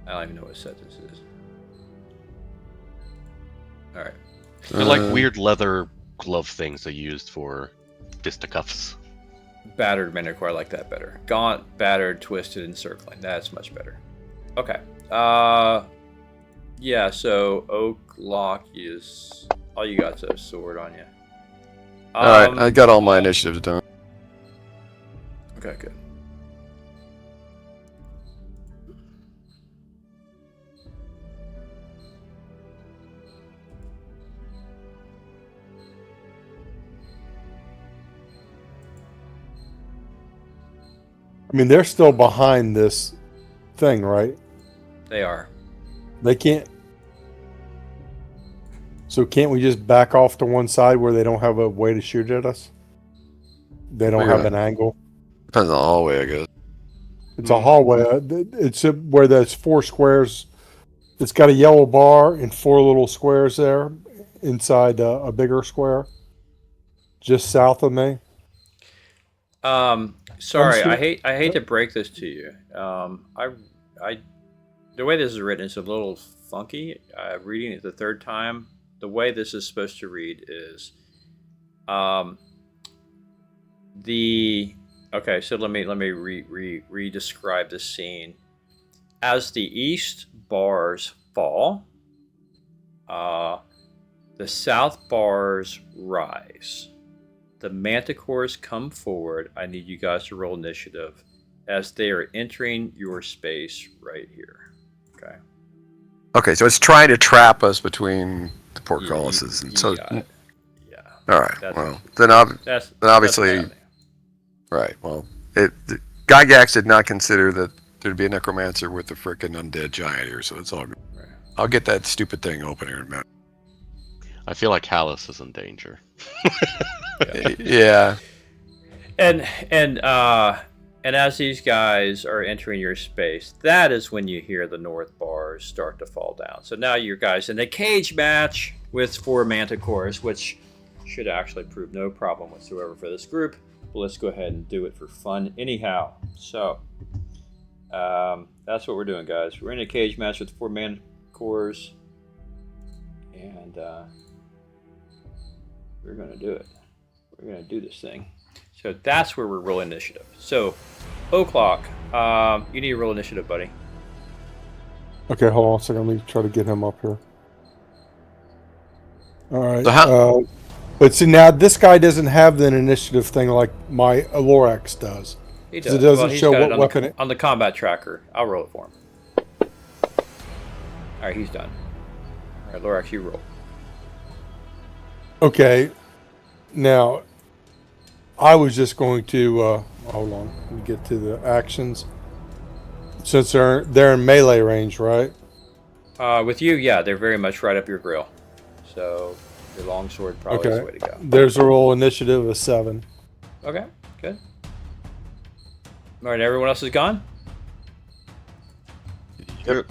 I don't even know what set this is. All right. They're like weird leather glove things they used for fisticuffs. Battered manticore. I like that better. Gaunt, battered, twisted, and circling. That's much better. Okay. Yeah, so Oak Lock is... All you got's a sword on you. Alright, I got all my initiatives done. Okay, good. I mean, they're still behind this thing, right? They are. They can't. So can't we just back off to one side where they don't have a way to shoot at us? They don't have an angle. Depends on the hallway, I guess. It's a hallway. It's where there's 4 squares. It's got a yellow bar and 4 little squares there inside a bigger square, just south of me. Sorry, I hate to break this to you. The way this is written is a little funky. Reading it the third time, the way this is supposed to read is, okay. So let me re-describe this scene. As the east bars fall, the south bars rise. The manticores come forward. I need you guys to roll initiative as they are entering your space right here. Okay. Okay, so it's trying to trap us between the portcullises, and so. Yeah. All right. Then obviously. Right. Well, Gygax did not consider that there'd be a necromancer with a frickin' undead giant here, so it's all good. Right. I'll get that stupid thing open here in a minute. I feel like Hallis is in danger. Yeah. And And as these guys are entering your space, that is when you hear the north bars start to fall down. So now you guys in a cage match with 4 manticores, which should actually prove no problem whatsoever for this group. But let's go ahead and do it for fun anyhow. So that's what we're doing, guys. We're in a cage match with 4 manticores, and we're going to do it. We're going to do this thing. So that's where we're rolling initiative. So, O'Clock, you need to roll initiative, buddy. Okay, hold on a second. Let me try to get him up here. All right. So but see, now this guy doesn't have the initiative thing like my Lorax does. He does. It doesn't he's show got what it weapon on the combat tracker. I'll roll it for him. All right, he's done. All right, Lorax, you roll. Okay. Now, I was just going to hold on. Let me get to the actions. Since they're in melee range, right? With you, yeah, they're very much right up your grill. So your longsword probably is the way to go. There's a roll initiative of 7. Okay, good. All right, everyone else is gone? Yep.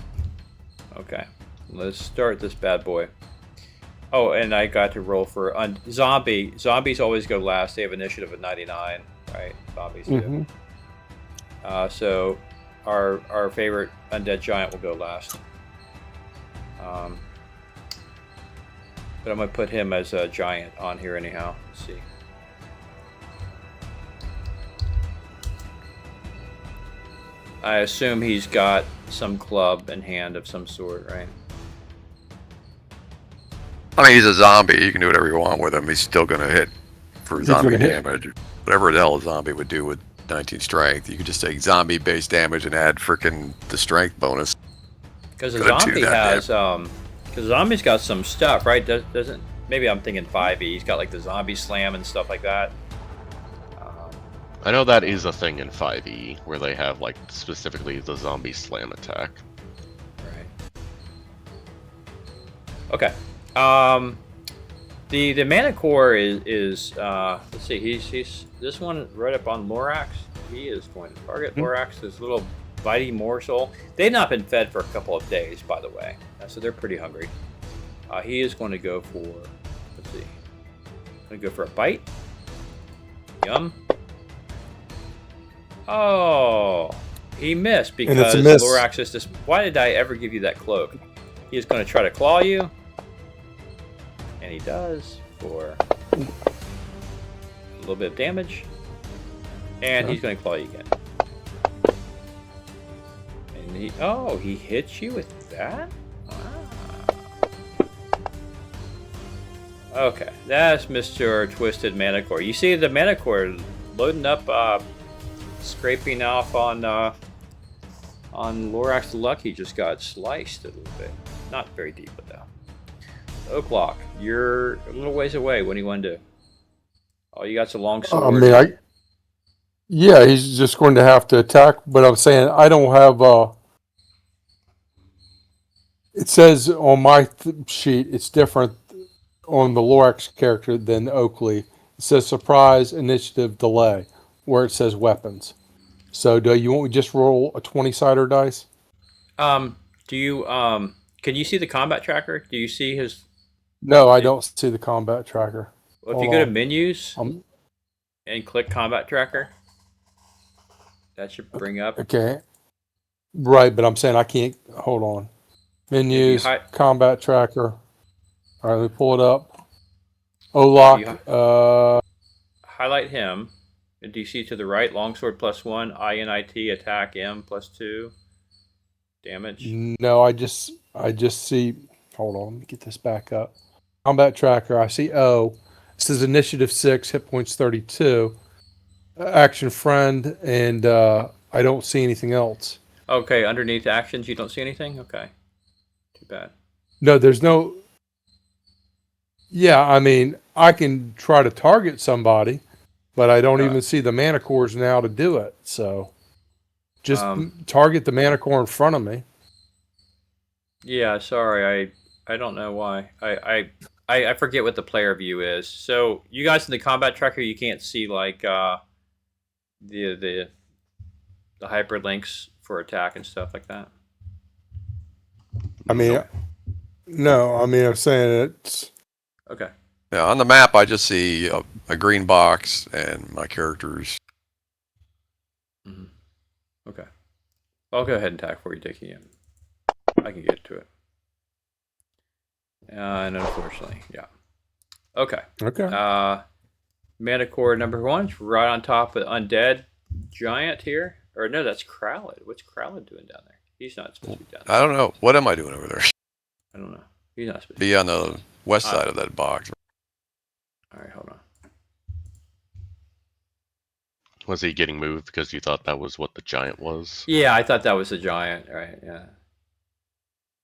Okay, let's start this bad boy. Oh, and I got to roll for zombie. Zombies always go last. They have initiative of 99, right? Zombies do. So our favorite undead giant will go last. But I'm going to put him as a giant on here anyhow. Let's see. I assume he's got some club in hand of some sort, right? I mean, he's a zombie. You can do whatever you want with him. He's still going to hit for zombie damage. Whatever the hell a zombie would do with 19 strength. You could just take zombie-based damage and add frickin' the strength bonus. Because a zombie has, because zombie's got some stuff, right? Doesn't maybe I'm thinking 5e. He's got like the zombie slam and stuff like that. I know that is a thing in 5e where they have like specifically the zombie slam attack. Right. Okay. The Manicore is let's see, he's this one right up on Lorax. He is going to target Lorax, this little bitey morsel. They've not been fed for a couple of days, by the way, so they're pretty hungry. He is going to go for, let's see, going to go for a bite. Yum. Oh, he missed because Lorax is just. Why did I ever give you that cloak? He is going to try to claw you. And he does for a little bit of damage. And he's going to claw you again. And he hits you with that? Wow. Okay, that's Mr. Twisted Manicore. You see the Manicore loading up, scraping off on Lorax the Lucky. Just got sliced a little bit. Not very deep, but though. O'Clock, you're a little ways away. What do you want to do? Oh, you got some long sword. Yeah, he's just going to have to attack. But I'm saying I don't have. It says on my sheet it's different on the Lorax character than Oakley. It says surprise, initiative, delay, where it says weapons. So do you want me to just roll a 20-sider dice? Do you can you see the combat tracker? Do you see his? No, I don't see the combat tracker. Well, if you go to menus and click combat tracker, that should bring up. Okay. Right, but I'm saying I can't. Hold on. Menus, combat tracker. All right, let me pull it up. Lock. Highlight him. Do you see to the right? Longsword +1, INIT, attack M +2, damage. No, I just see. Hold on, let me get this back up. Combat tracker. I see O. It says initiative 6, hit points 32, action friend, and I don't see anything else. Okay, underneath actions, you don't see anything. Okay, too bad. No, there's no. Yeah, I mean, I can try to target somebody, but I don't even see the Manicores now to do it. So, just target the Manicore in front of me. Yeah, sorry, I don't know why. I forget what the player view is. So you guys in the combat tracker, you can't see like the hyperlinks for attack and stuff like that? I mean, no. I mean, I'm saying it's Okay. Yeah, on the map, I just see a green box and my characters. Mm-hmm. Okay. I'll go ahead and attack for you, Dickie. I can get to it. And unfortunately, yeah. Okay. okay. Mana core number 1's right on top of Undead Giant here. Or no, that's Crowlid. What's Crowlid doing down there? He's not supposed to be down there. I don't know. What am I doing over there? I don't know. He's not supposed to Be on the west side of that box. All right, hold on. Was he getting moved because you thought that was what the giant was? Yeah, I thought that was the giant. Right, yeah.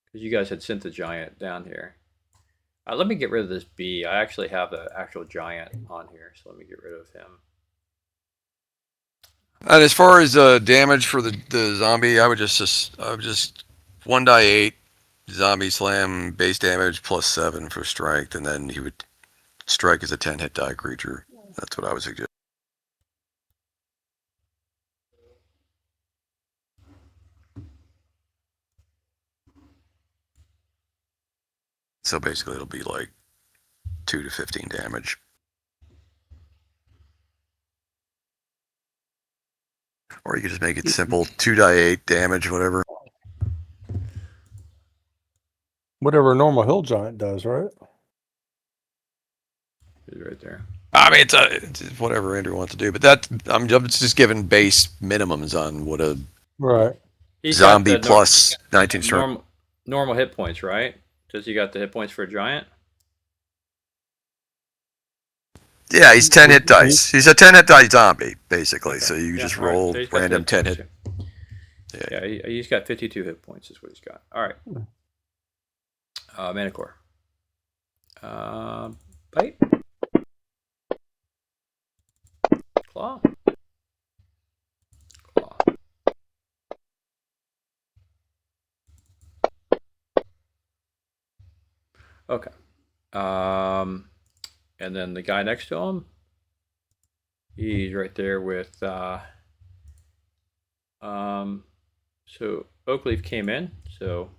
Because you guys had sent the giant down here. Let me get rid of this bee. I actually have the actual giant on here, so let me get rid of him. And as far as damage for the zombie, I would just 1d8 zombie slam base damage plus 7 for strength, and then he would strike as a 10 hit die creature. That's what I would suggest. So basically, it'll be like 2 to 15 damage. Or you could just make it simple, 2d8 damage, whatever. Whatever a normal hill giant does, right? He's right there. I mean, it's whatever Andrew wants to do, but I'm just giving base minimums on what a Right. He's zombie got the plus 19 strength. normal hit points, right? Does he got the hit points for a giant? Yeah, he's 10 hit dice. He's a 10 hit dice zombie, basically. Okay. So you just roll right. random 10 hit. Yeah, he's got 52 hit points is what he's got. All right. Mana core. Bite. Claw. Claw. Okay. And then the guy next to him, he's right there with so Oakleaf came in, so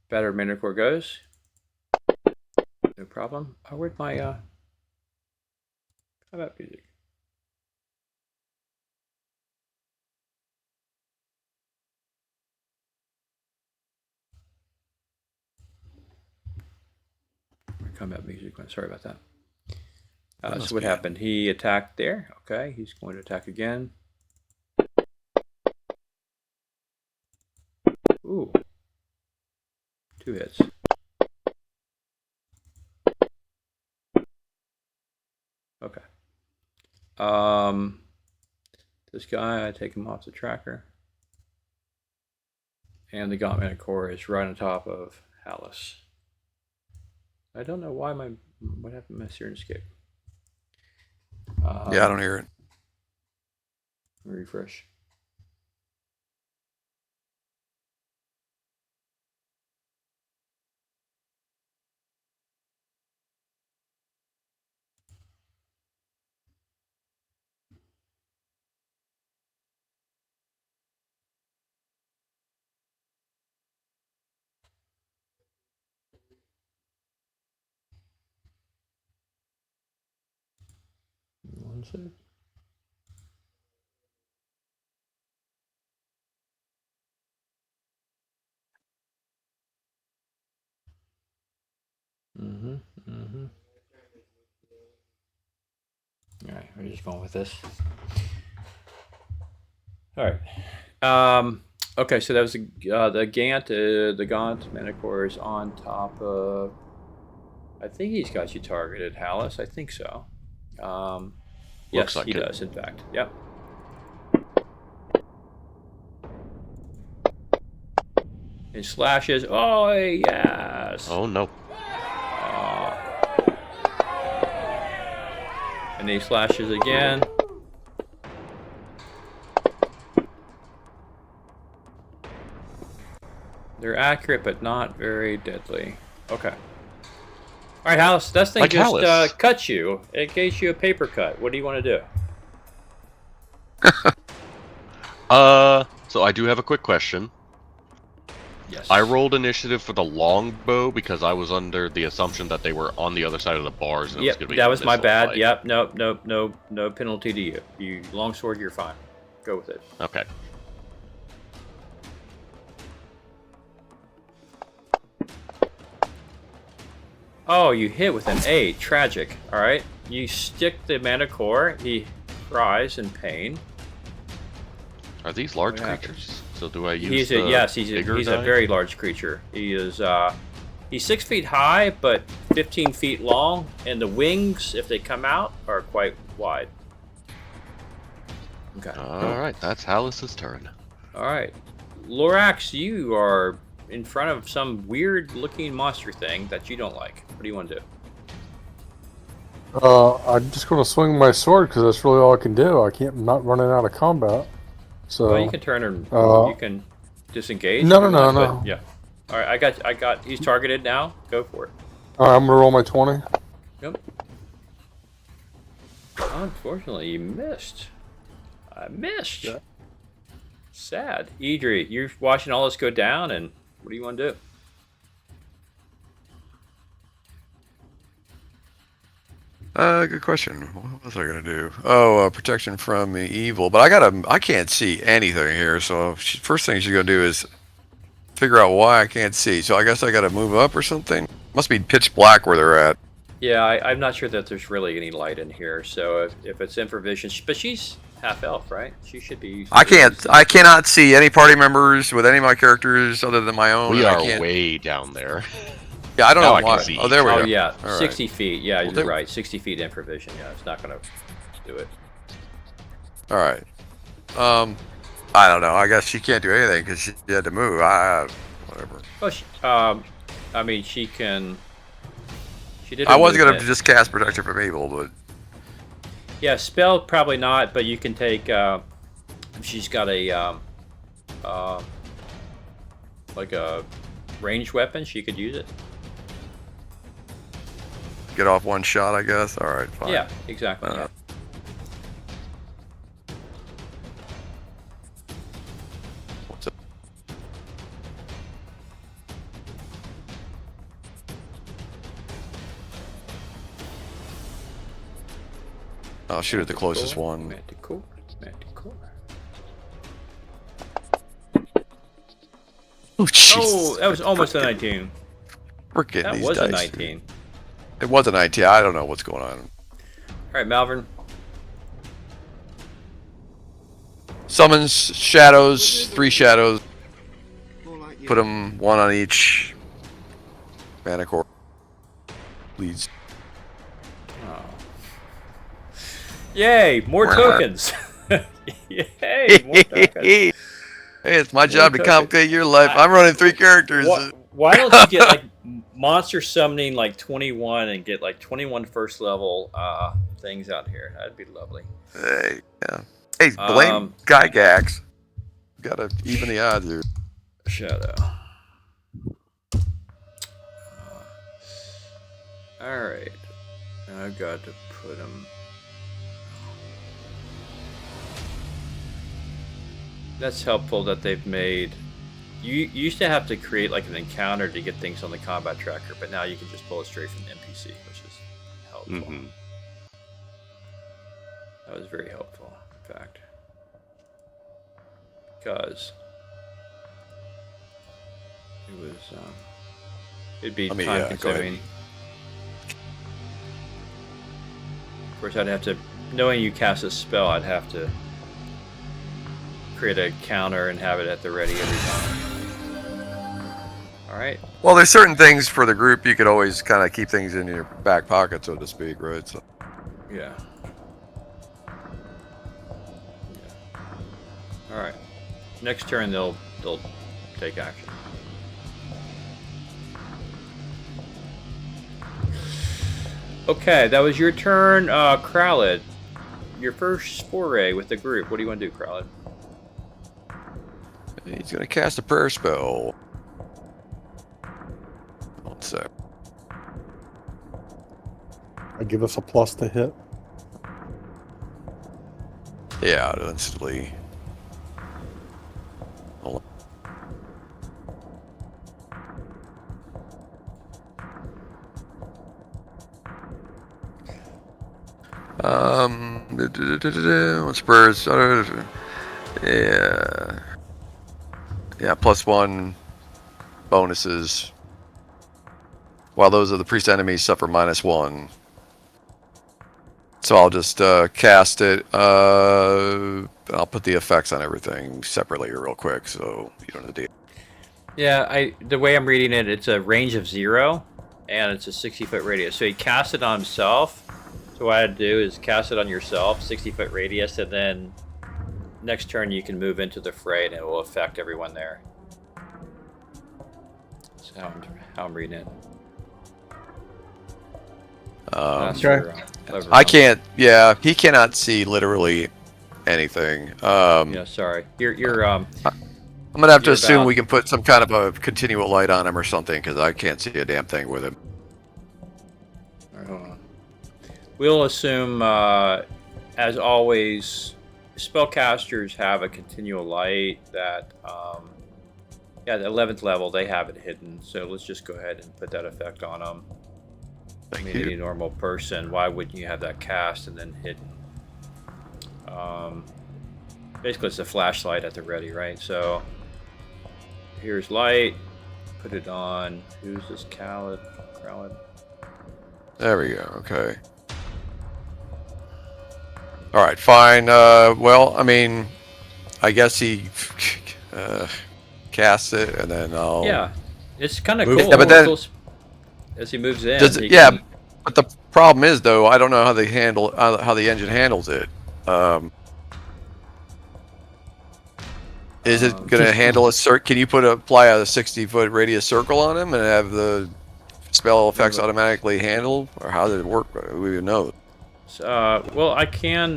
better mana core goes. No problem. Oh, where'd my combat music? Combat music went. Sorry about that. So what happened? He attacked there. Okay, he's going to attack again. Ooh. 2 hits. Okay. This guy, I take him off the tracker. And the Gauntlet core is right on top of Hallis. I don't know why what happened to my Syrinscape. Yeah, I don't hear it. Refresh. One sec. All right, we're just going with this. All right. Okay, so that was the Gaunt mana core is on top of. I think he's got you targeted, Hallis. I think so. Yes, like he it. does. In fact, yep. It slashes. Oh yes. Oh no. And he slashes again. They're accurate, but not very deadly. Okay. All right, Hallis. That thing Like just cuts you. It gives you a paper cut. What do you want to do? So I do have a quick question. Yes. I rolled initiative for the longbow because I was under the assumption that they were on the other side of the bars. And Yep, it was that was my bad. Fight. Yep, no penalty to you. You longsword, you're fine. Go with it. Okay. Oh, you hit with an 8. Tragic. All right. You stick the manticore. He cries in pain. Are these large What creatures? So do I use He's the he's a very large creature. He is he's 6 feet high, but 15 feet long, and the wings, if they come out, are quite wide. Okay. All right, that's Hallis's turn. All right, Lorax, you are in front of some weird-looking monster thing that you don't like. What do you want to do? I'm just going to swing my sword because that's really all I can do. I'm not running out of combat. So Well, you can turn and you can disengage. No. Yeah. All right, I got. He's targeted now. Go for it. All right, I'm gonna roll my 20. Yep. Unfortunately, you missed. I missed. Yeah. Sad. Idri, you're watching all this go down, and what do you want to do? Good question. What was I gonna do? Oh, protection from the evil. But I can't see anything here. So first thing she's gonna do is figure out why I can't see. So I guess I gotta move up or something. Must be pitch black where they're at. Yeah, I'm not sure that there's really any light in here. So if it's infravision, but she's half elf, right? She should be. I cannot see any party members with any of my characters other than my own. We are way down there. Yeah, I don't Now know I can why. see. Oh, there we Oh go. yeah, All right. 60 feet. Yeah, Well, you're right. 60 feet infravision. Yeah, it's not gonna do it. All right. I don't know. I guess she can't do anything because she had to move. Whatever. Well, I mean, she can. She did. I was gonna movement. just cast protection from evil, but Yeah, spell probably not, but you can take. She's got a like a ranged weapon. She could use it. get off one shot, I guess. All right, fine. Yeah, exactly. Yeah. What's up? I'll shoot at the closest one. Manticore. Oh, jeez. Oh, that was almost a 19. Frickin' That these was a dice. 19. It was a 19. I don't know what's going on. All right, Malvern. Summons shadows, 3 shadows. Put them 1 on each manticore. Please. Oh. Yay! More tokens. Yay! More tokens. Hey, it's my job to tokens. complicate your life. I'm running 3 characters. Why don't you get like monster summoning like 21 and get like 21 first level things out here? That'd be lovely. Hey, yeah. Hey, blame Gygax. Gotta even the odds here. Shadow. All right. I've got to put him. That's helpful that they've made. You used to have to create like an encounter to get things on the combat tracker, but now you can just pull it straight from the NPC, which is helpful. Mm-hmm. That was very helpful, in fact. Because it was, it'd be time go consuming. ahead. Of course, I'd have to, knowing you cast a spell, I'd have to create a counter and have it at the ready every time. Alright. Well, there's certain things for the group you could always kind of keep things in your back pocket, so to speak, right? So. Yeah. Alright. Next turn they'll take action. Okay, that was your turn, Kralid. Your first foray with the group. What do you want to do, Kralid? He's gonna cast a prayer spell. 1 sec. I give us a plus to hit. Yeah, it'll instantly. Hold on. What's birds? Yeah. Yeah, +1 bonuses. While those of the priest enemies suffer -1. So I'll just cast it. I'll put the effects on everything separately real quick, so you don't have to do. Yeah, the way I'm reading it, it's a range of 0, and it's a 60-foot radius. So he casts it on himself. So what I'd do is cast it on yourself, 60-foot radius, and then next turn you can move into the fray, and it will affect everyone there. That's how I'm reading it. I can't. Yeah, he cannot see literally anything. Yeah, sorry. You're I'm gonna have to assume we can put some kind of a continual light on him or something, because I can't see a damn thing with him. All right, hold on. We'll assume, as always, spellcasters have a continual light that, yeah, the 11th level, they have it hidden. So let's just go ahead and put that effect on them. Thank you. Any normal person, why wouldn't you have that cast and then hidden? Basically, it's a flashlight at the ready, right? So here's light. Put it on. Who's this? Crowlid? There we go. Okay. All right. Fine. Well, I mean, I guess he casts it, and then I'll. Yeah, it's kind of move. cool. Yeah, but then as he moves in, yeah, but the problem is though, I don't know how they handle how the engine handles it. Is it going to handle a circle? Can you apply a 60-foot radius circle on him and have the spell effects automatically handled, or how did it work? We don't know. Well, I can.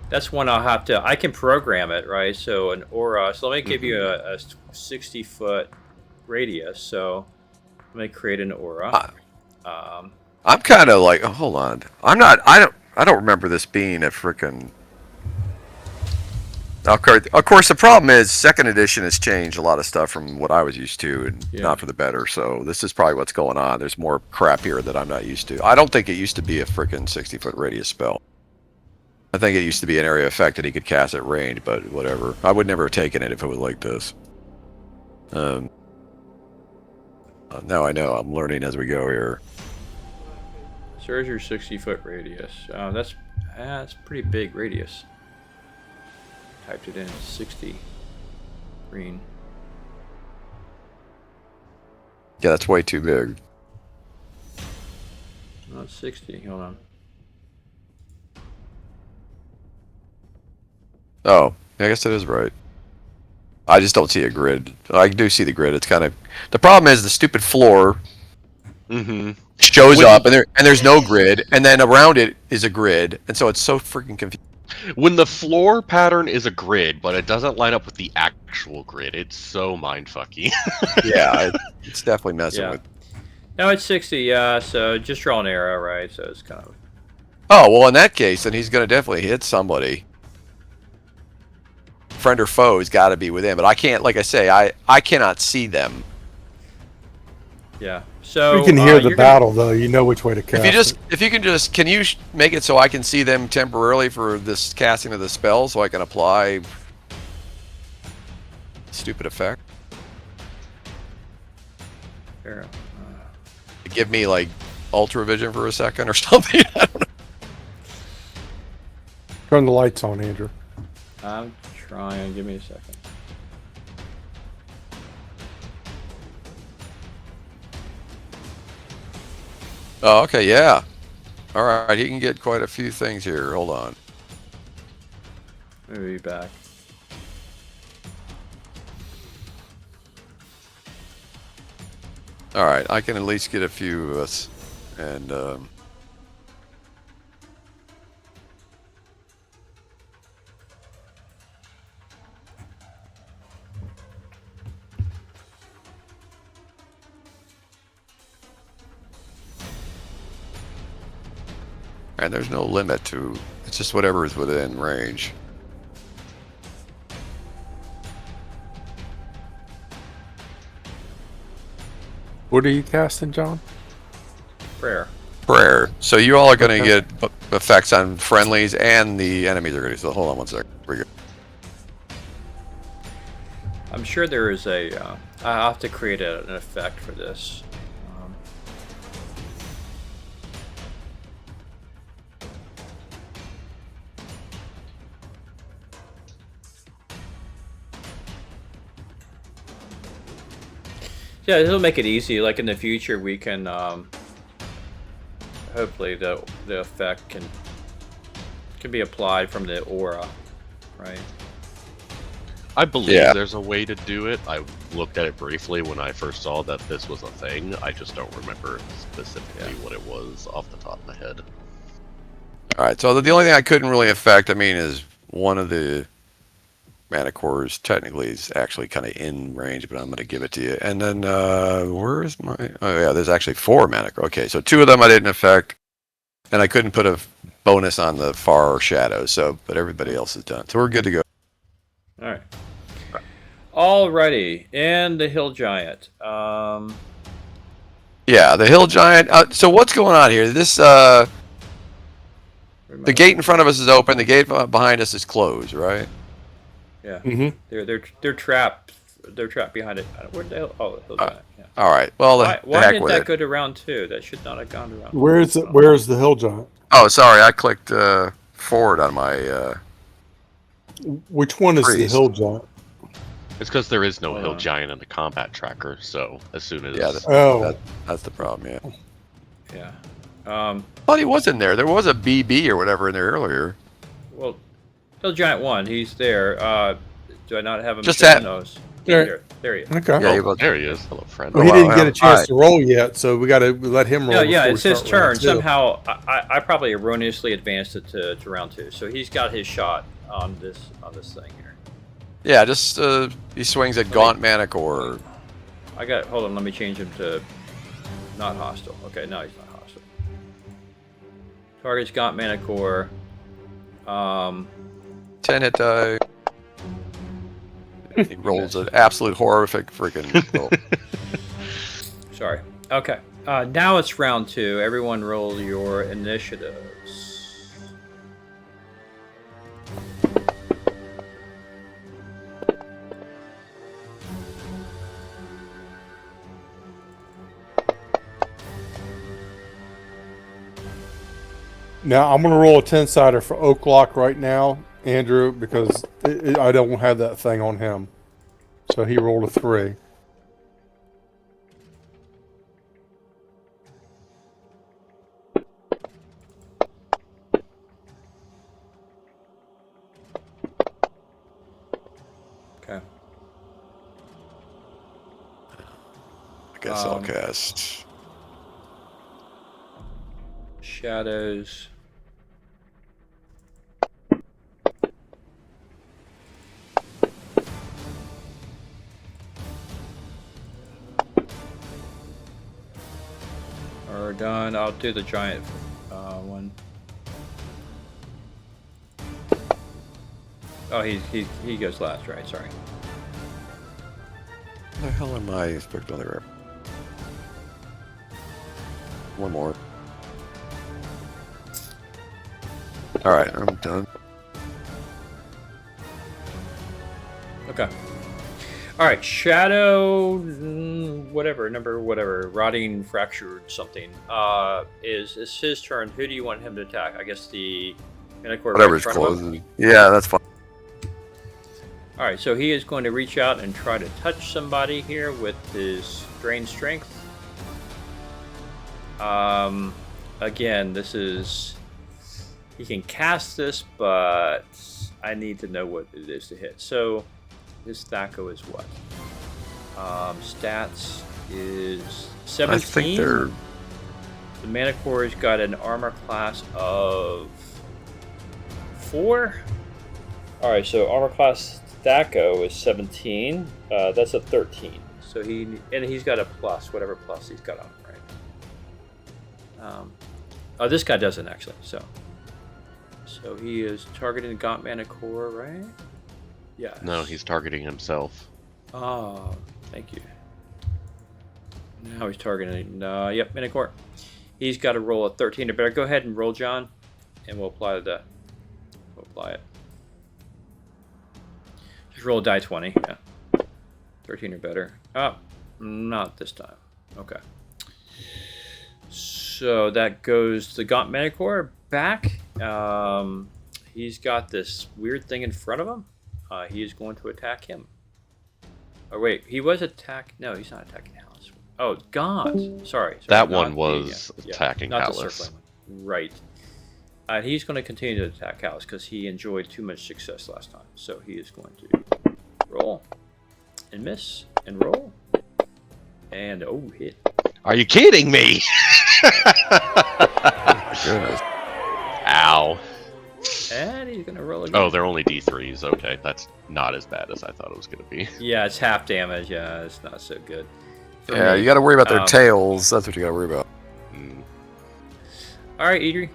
That's one I'll have to. I can program it, right? So an aura. So let me give you a 60-foot radius. So let me create an aura. I'm kind of like, hold on. I don't remember this being a freaking. Of course, the problem is 2nd edition has changed a lot of stuff from what I was used to, and not for the better. So this is probably what's going on. There's more crap here that I'm not used to. I don't think it used to be a freaking 60-foot radius spell. I think it used to be an area effect that he could cast at range, but whatever. I would never have taken it if it was like this. Now I know. I'm learning as we go here. So there's your 60-foot radius. That's pretty big radius. Typed it in 60 green. Yeah, that's way too big. Not 60. Hold on. Oh, I guess it is right. I just don't see a grid. I do see the grid. It's kind of the problem is the stupid floor shows up and there's no grid, and then around it is a grid, and so it's so freaking confusing. When the floor pattern is a grid, but it doesn't line up with the actual grid, it's so mindfucky. Yeah, it's definitely messing with. No, it's 60. Yeah, so just draw an arrow, right? So it's kind of. Oh well, in that case, then he's going to definitely hit somebody. Friend or foe has got to be within, but I can't. Like I say, I cannot see them. Yeah. So you can hear the battle, though. You know which way to cast. Can you make it so I can see them temporarily for this casting of the spell, so I can apply stupid effect? Sure. Give me like ultra vision for a second or something. I don't know. Turn the lights on, Andrew. I'm trying. Give me a second. Oh, okay, yeah. All right, he can get quite a few things here. Hold on. Maybe back. All right, I can at least get a few of us, and there's no limit to, it's just whatever is within range. What are you casting, John? Prayer. Prayer. So you all are going to Okay. get effects on friendlies and the enemies are going to. So hold on one second. Here we go. I'm sure there is a. I'll have to create an effect for this. Yeah, it'll make it easy. Like in the future, we can. Hopefully, the effect can be applied from the aura, right? I believe Yeah. there's a way to do it. I looked at it briefly when I first saw that this was a thing. I just don't remember specifically what it was off the top of my head. All right. So the only thing I couldn't really affect, I mean, is one of the mana cores technically is actually kind of in range, but I'm going to give it to you. And then where is my? Oh yeah, there's actually 4 mana core. Okay, so 2 of them I didn't affect, and I couldn't put a bonus on the far shadow. So, but everybody else is done. So we're good to go. All right. Alrighty, and the hill giant. Yeah, the hill giant. So what's going on here? This the gate in front of us is open. The gate behind us is closed, right? Yeah, Mm-hmm. they're trapped. They're trapped behind it. Where the hell? Oh, the hill giant. Yeah. All right. Well, Why the heck didn't with that it. go to round 2? That should not have gone to round 2. Where is it? Where is the hill giant? Oh, sorry, I clicked forward on my. Which one is the Priest. hill giant? It's because there is no Hold hill on. giant in the combat tracker, so as soon as... Yeah, that's the problem. Yeah. Yeah. Thought he was in there. There was a BB or whatever in there earlier. Well, hill giant 1. He's there. Do I not have him? Just shown? that- No, There. there he is. Okay. Yeah, he Oh, was. there he is. Hello, friend. Well, he wow, didn't get wow. a chance Alright. to roll yet, so we got to let him roll. Yeah, before it's we his start turn. round 2. Somehow, I probably erroneously advanced it to round 2, so he's got his shot on this thing here. Yeah, just he swings at Gaunt Mana Core. Hold on, let me change him to not hostile. Okay, no, he's not hostile. Target's Gaunt Mana Core. 10 hit die. He rolls an absolute horrific freaking roll. Sorry. Okay. Now it's round 2. Everyone roll your initiatives. Now I'm going to roll a 10-sider for Oaklock right now, Andrew, because I don't have that thing on him. So he rolled a 3. Okay. I guess I'll cast. Shadows. Are done. I'll do the giant one. Oh, he goes last, right? Sorry. Where the hell am I supposed to do? One more. All right, I'm done. Okay. All right, Shadow, whatever, rotting, fractured, something. Is his turn. Who do you want him to attack? I guess the Minotaur. Whatever's right in front of him? close. Yeah, that's fine. All right, so he is going to reach out and try to touch somebody here with his drain strength. Again, this is... He can cast this, but I need to know what it is to hit. So, his Thaco is what? Stats is 17. I think they're... The Manicore's got an armor class of 4. Alright, so armor class Thaco is 17. That's a 13. So he's got a plus, whatever plus he's got on, right? Oh, this guy doesn't actually, so he is targeting Gaunt Manicore, right? Yeah. No, he's targeting himself. Oh, thank you. Now he's targeting. Yep, Minotaur. He's got to roll a 13 or better. Go ahead and roll, John, and we'll apply that. We'll apply it. Just roll a die 20. Yeah. 13 or better. Oh, not this time. Okay. So that goes the Gaunt Minotaur back. He's got this weird thing in front of him. He is going to attack him. Oh, wait. He was attack. No, he's not attacking Alice. Oh, Gaunt. Sorry. That one was attacking not Alice. The circling one. Right. He's going to continue to attack Alice because he enjoyed too much success last time. So he is going to roll and miss and roll. And, oh, hit. Are you kidding me? Ow. And he's going to roll again. Oh, they're only D3s. Okay, that's not as bad as I thought it was going to be. Yeah, it's half damage. Yeah, it's not so good. Yeah, you got to worry about their tails. That's what you got to worry about. All right, Idri.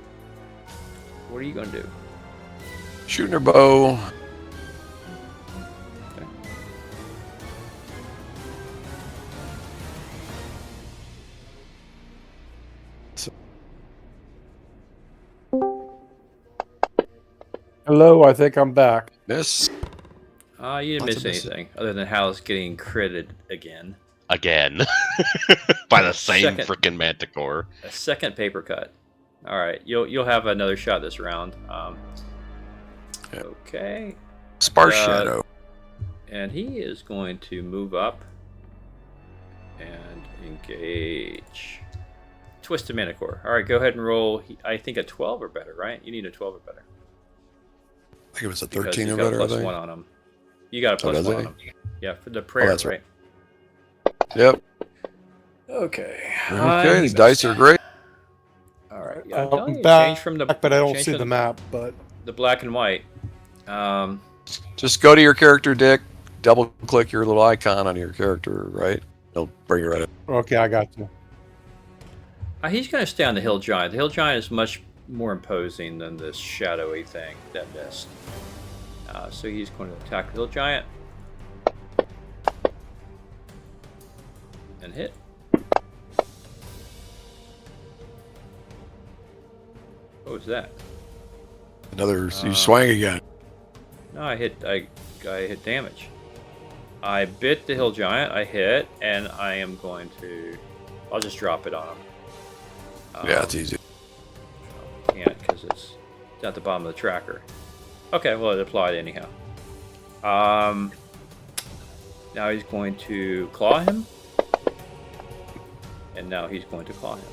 What are you going to do? Shooting her bow. Okay. Hello, I think I'm back. Miss. You didn't miss anything other than Hal's getting critted again. Again. By the same Second. freaking Manticore. A second paper cut. All right, you'll have another shot this round. Okay. Sparse Shadow. And he is going to move up and engage. Twisted Manticore. All right, go ahead and roll. I think a 12 or better, right? You need a 12 or better. I think it was a Because 13 he's or got a better. plus I think. one on him. You got a plus does one he? on him. Yeah, for the prayer, that's right? Yep. Okay. Okay, these dice are great. All right. Yeah, I'm telling I'm you, back, change from the, but I don't change see from the map. But the black and white. Just go to your character, Dick. Double click your little icon on your character, right? It'll bring you right up. okay, I got you. He's going to stay on the Hill Giant. The Hill Giant is much more imposing than this shadowy thing that missed. So he's going to attack the Hill Giant. And hit. What was that? Another, you swang again. No, I hit damage. I bit the Hill Giant, I hit, and I am going to... I'll just drop it on him. Yeah, it's easy. Can't because it's at the bottom of the tracker. Okay, well it applied anyhow. Now he's going to claw him. And now he's going to claw him.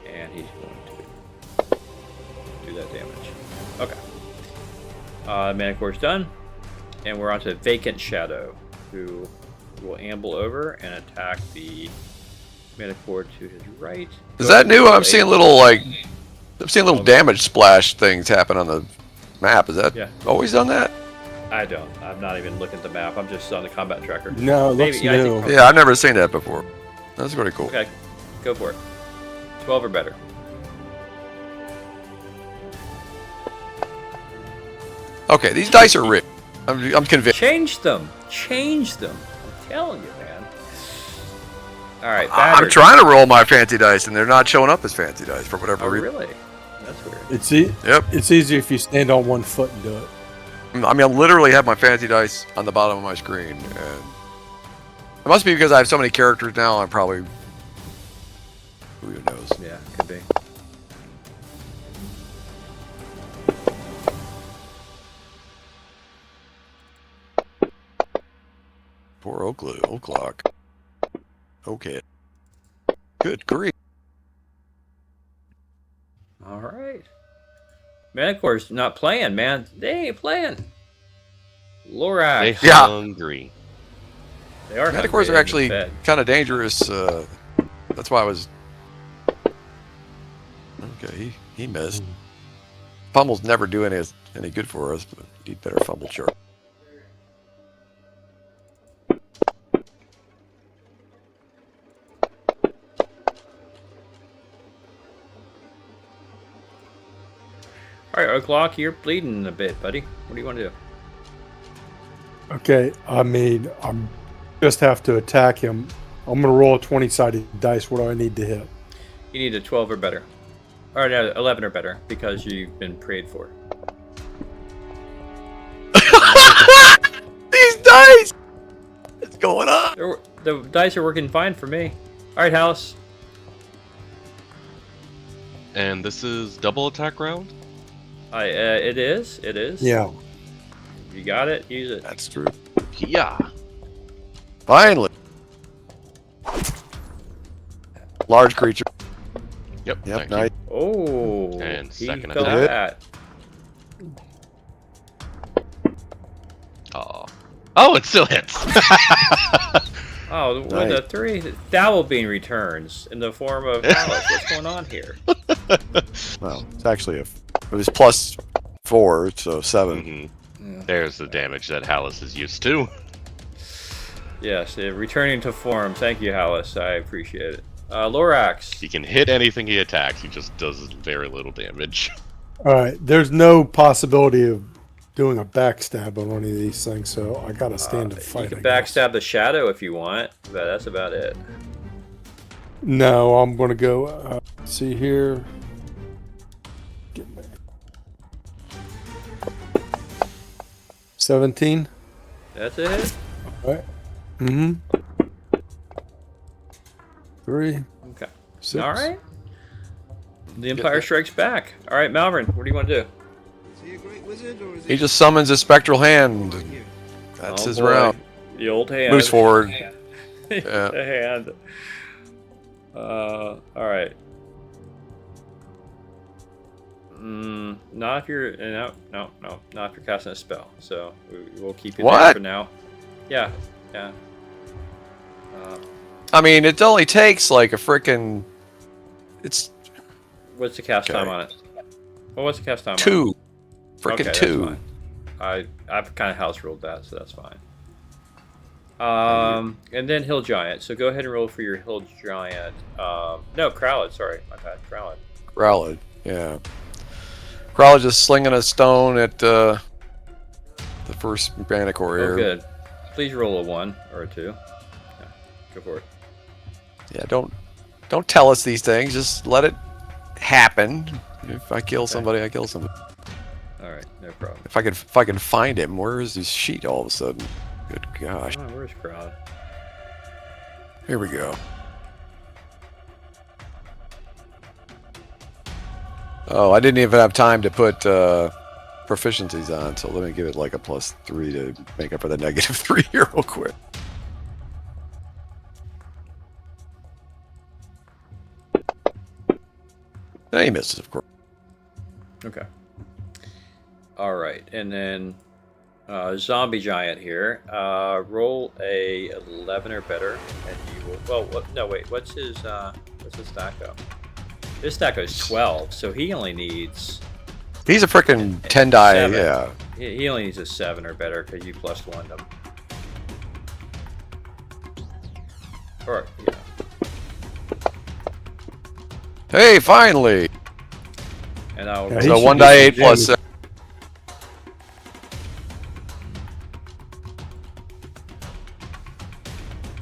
And he's going to do that damage. Okay. Manicore's done. And we're on to Vacant Shadow, who will amble over and attack the Manicore to his right. Is that new? I'm seeing little damage splash things happen on the map. Is that always done that? I don't. I'm not even looking at the map. I'm just on the combat tracker. No, it looks I think new. probably. Yeah, I've never seen that before. That's pretty cool. Okay, go for it. 12 or better. Okay, these dice are rigged. I'm convinced. Change them. Change them. I'm telling you, man. All right. I'm battered. trying to roll my fancy dice, and they're not showing up as fancy dice for whatever Oh, reason. really? That's weird. Yep. It's easier if you stand on one foot and do it. I mean, I literally have my fancy dice on the bottom of my screen, and it must be because I have so many characters now. I'm probably, who knows? Yeah, could be. Poor O'Clock. Okay. Good grief. All right. Manicore's not playing, man. They ain't playing. Lorax. They hungry. They are. Manticores are actually kind of dangerous. That's why I was. Okay, he missed. Pummels never do any good for us, but he'd better fumble sharp. All right, O'Clock, you're bleeding a bit, buddy. What do you want to do? Okay, I mean, I'm just have to attack him. I'm going to roll a 20-sided dice. What do I need to hit? You need a 12 or better. Or no, 11 or better, because you've been prayed for. These dice! What's going on? The dice are working fine for me. Alright, House. And this is double attack round? It is. It is. Yeah. You got it. Use it. That's true. Yeah. Finally. Large creature. Yep. Yep, thank you. nice. Oh. And he second felt attack. that. Oh, it still hits. Oh, with Nice. a 3 Dowel being returns in the form of Alice. What's going on here? Well, it's actually it was +4, so 7. Mhm. Yeah. There's the damage that Hallis is used to. Yes, returning to form. Thank you, Hallis. I appreciate it. Lorax. He can hit anything he attacks. He just does very little damage. All right. There's no possibility of doing a backstab on any of these things, so I got to stand and fight. You can I guess. backstab the shadow if you want, but that's about it. No, I'm going to go. See here. Get my 17. That's a hit. All right. Mm-hmm. 3. Okay. 6. All right. The Empire Strikes Back. All right, Malvern, what do you want to do? Is he a great wizard or is He just summons a spectral hand. That's Oh, his boy. round. The old hand. Moves forward. The hand. All right. Not if you're no, not if you're casting a spell. So we'll keep it there What? for now. Yeah. I mean, it only takes like a frickin'. It's What's the cast Okay. time on it? Well, what's the cast time on it? 2. Frickin' Okay, that's 2. fine. I've kind of house ruled that, so that's fine. And then Hill Giant. So go ahead and roll for your Hill Giant. No, Crowled. Sorry, my bad. Crowled. Growlithe, yeah. Growlithe just slinging a stone at the first Manicore Oh, here. good. Please roll a 1 or a 2. Yeah, go for it. Yeah, don't tell us these things. Just let it happen. If I kill somebody, I kill somebody. All right, no problem. If I can find him, where is his sheet all of a sudden? Good gosh. Oh, where's Crowd? Here we go. Oh, I didn't even have time to put proficiencies on, so let me give it like a +3 to make up for the -3 here real quick. And he misses, of course. Okay. All right, and then Zombie Giant here. Roll a 11 or better, and you will. Well, no, wait. What's his stack up? His stack is 12, so he only needs. He's a freaking 10 die, 7. yeah. He only needs a 7 or better because you +1 them. Or yeah. Hey, finally! And I'll. Yeah, he So should 1 do die some 8 plus damage. 7.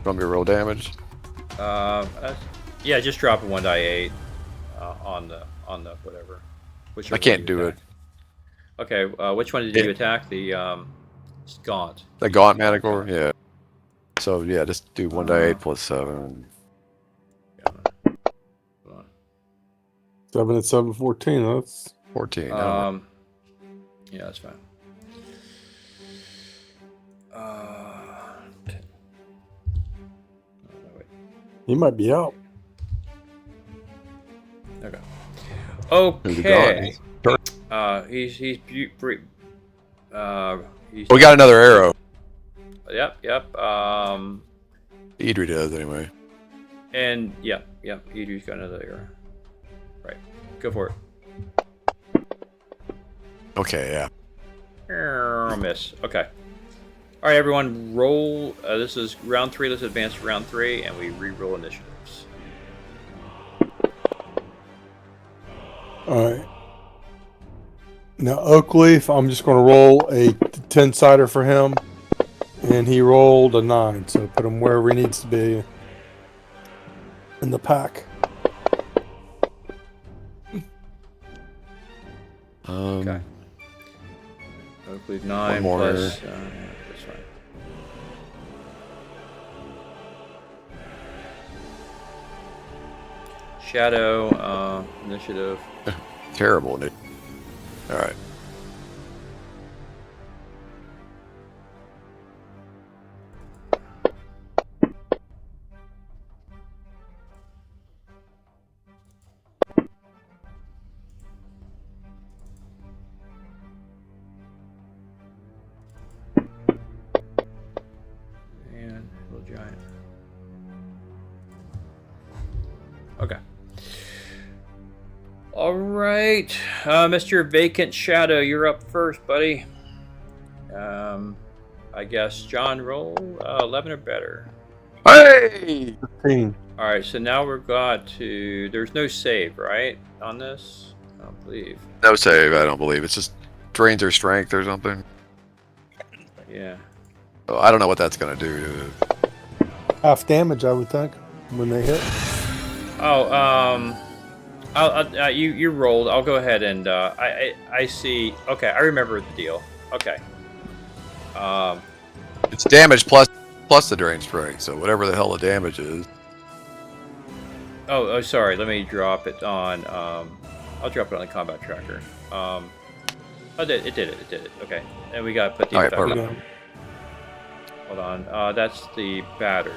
Gonna be real damage. Yeah, just drop a 1 die 8 on the whatever. I can't do it. Okay, which one did you attack? The Gaunt. The Gaunt Manicore, yeah. So yeah, just do 1 die 8 plus 7. Hold on. 7 and 7, 14. That's 14. Yeah, that's fine. 10. Oh, no, wait. he might be out. Okay. Who's the Okay. Gaunt? He's he's We got another arrow. Yep. Idri does anyway. And yep. Idri's got another arrow. Right. Go for it. Okay, yeah. Miss. Okay. All right, everyone. Roll. This is round 3. Let's advance to round 3, and we re-roll initiatives. All right. Now, Oakleaf, I'm just going to roll a 10-sider for him. And he rolled a 9, so put him wherever he needs to be in the pack. Okay. Hopefully 9 more. plus. Yeah, that's right. Shadow initiative. Terrible. All right. And little giant. Okay. All right, Mr. Vacant Shadow, you're up first, buddy. I guess John, roll 11 or better. Hey! 15. All right, so now we've got to. There's no save, right, on this? I don't believe. No save, I don't believe. It's just drains their strength or something. Yeah. Oh, I don't know what that's going to do. Half damage, I would think, when they hit. Oh, you rolled. I'll go ahead and I see. Okay, I remember the deal. Okay. It's damage plus the drain strength, so whatever the hell the damage is. Oh, sorry. Let me drop it on. I'll drop it on the combat tracker. Oh, it did it. Okay, and we got to put the All right, effect perfect. on. Hold on. That's the battered.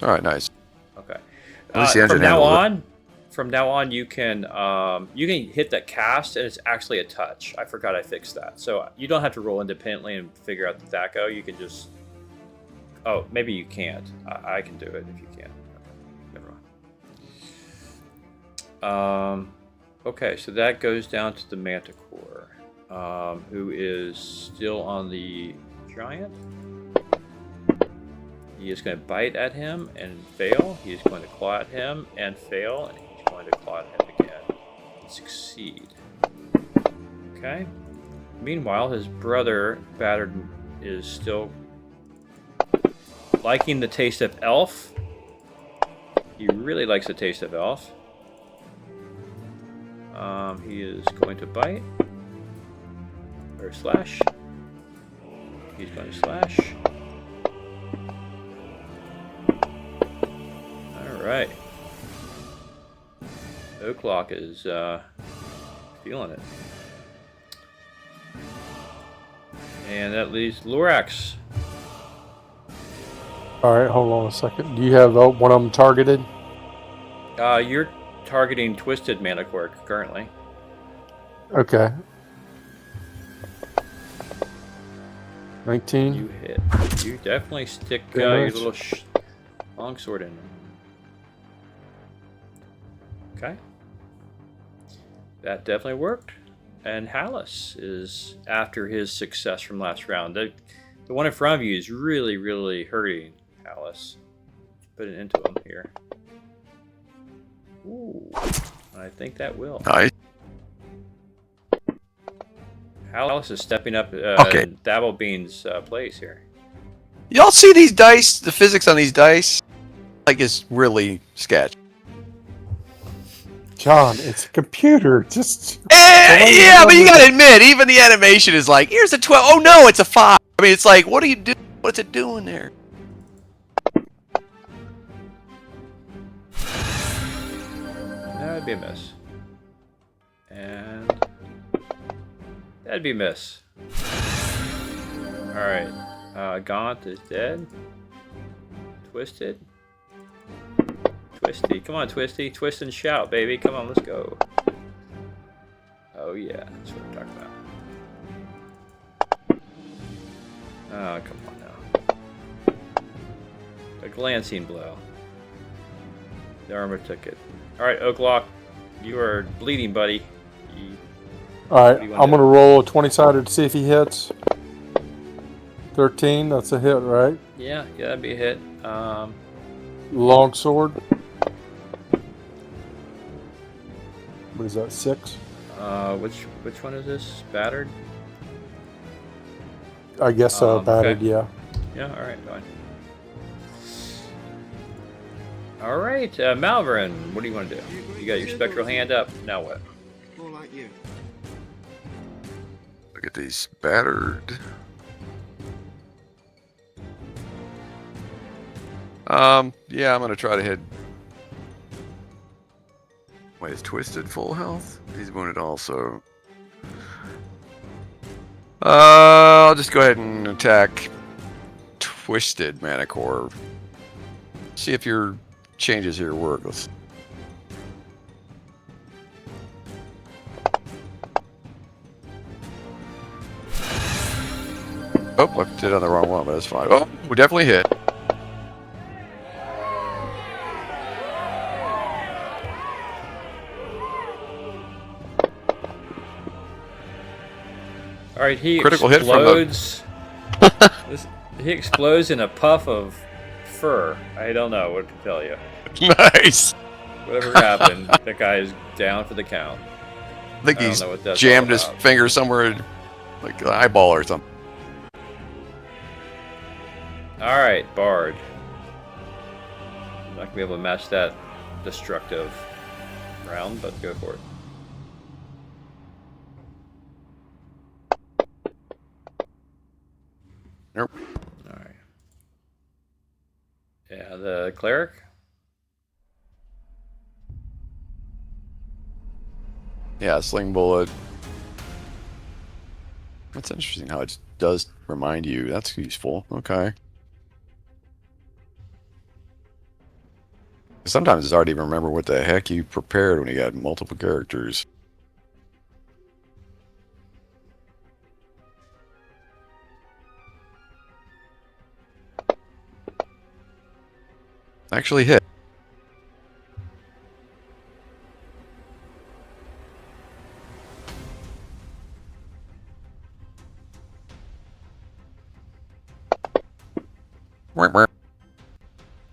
All right, nice. Okay. At least the engine From now on, you can hit that cast, and it's actually a touch. I forgot I fixed that, so you don't have to roll independently and figure out the THACO. You can just. Oh, maybe you can't. I can do it if you can. Okay. Never mind. Okay, so that goes down to the Manticore, who is still on the giant. He is going to bite at him and fail. He is going to claw at him and fail, and he's going to claw at him again and succeed. Okay. Meanwhile, his brother, Battered, is still liking the taste of elf. He really likes the taste of elf. He is going to bite. Or slash. He's going to slash. Alright. Oaklock is feeling it. And that leaves Lorax. All right, hold on a second. Do you have one of them targeted? You're targeting Twisted Manticore currently. Okay. 19. You hit. You definitely stick your little longsword in him. Okay. That definitely worked. And Hallis is after his success from last round. The one in front of you is really, really hurting Hallis. Put it into him here. Ooh. I think that will. Nice. Hallis is stepping up Okay. in Dabblebean's place here. Y'all see these dice? The physics on these dice? Like, it's really sketch. John, it's a computer. Just. Yeah, but you gotta admit, even the animation is like, here's a 12. Oh no, it's a 5. I mean, it's like, what do you do? What's it doing there? That'd be a miss. And that'd be a miss. Alright. Gaunt is dead. Twisted. Twisty. Come on, Twisty. Twist and shout, baby. Come on, let's go. Oh, yeah. That's what I'm talking about. Oh, come on now. A glancing blow. The armor took it. Alright, Oaklock. You are bleeding, buddy. All right, I'm going to roll a 20-sided to see if he hits. 13, that's a hit, right? Yeah, that'd be a hit. Long sword. What is that, 6? Which one is this? Battered? I guess so. Battered, okay. yeah. Yeah, alright, fine. Alright, Malvern, what do you want to do? You got your spectral hand up. Now what? More like you. Look at these battered. Yeah, I'm gonna try to hit. Wait, is Twisted full health? He's wounded also. I'll just go ahead and attack Twisted Manicore. See if your changes here work. Let's... Oh, I did it on the wrong one, but that's fine. Oh, we definitely hit. All right, he Critical hit from explodes. He explodes in a puff of fur. I don't know what to tell you. Nice. Whatever happened, that guy is down for the count. I think I don't he's know what that's jammed all his about. finger somewhere, like an eyeball or something. All right, Bard. I'm not gonna be able to match that destructive round, but go for it. Nope. All right. Yeah, the cleric. Yeah, sling bullet. That's interesting how it does remind you. That's useful. Okay. Sometimes it's hard to even remember what the heck you prepared when you got multiple characters. Actually hit.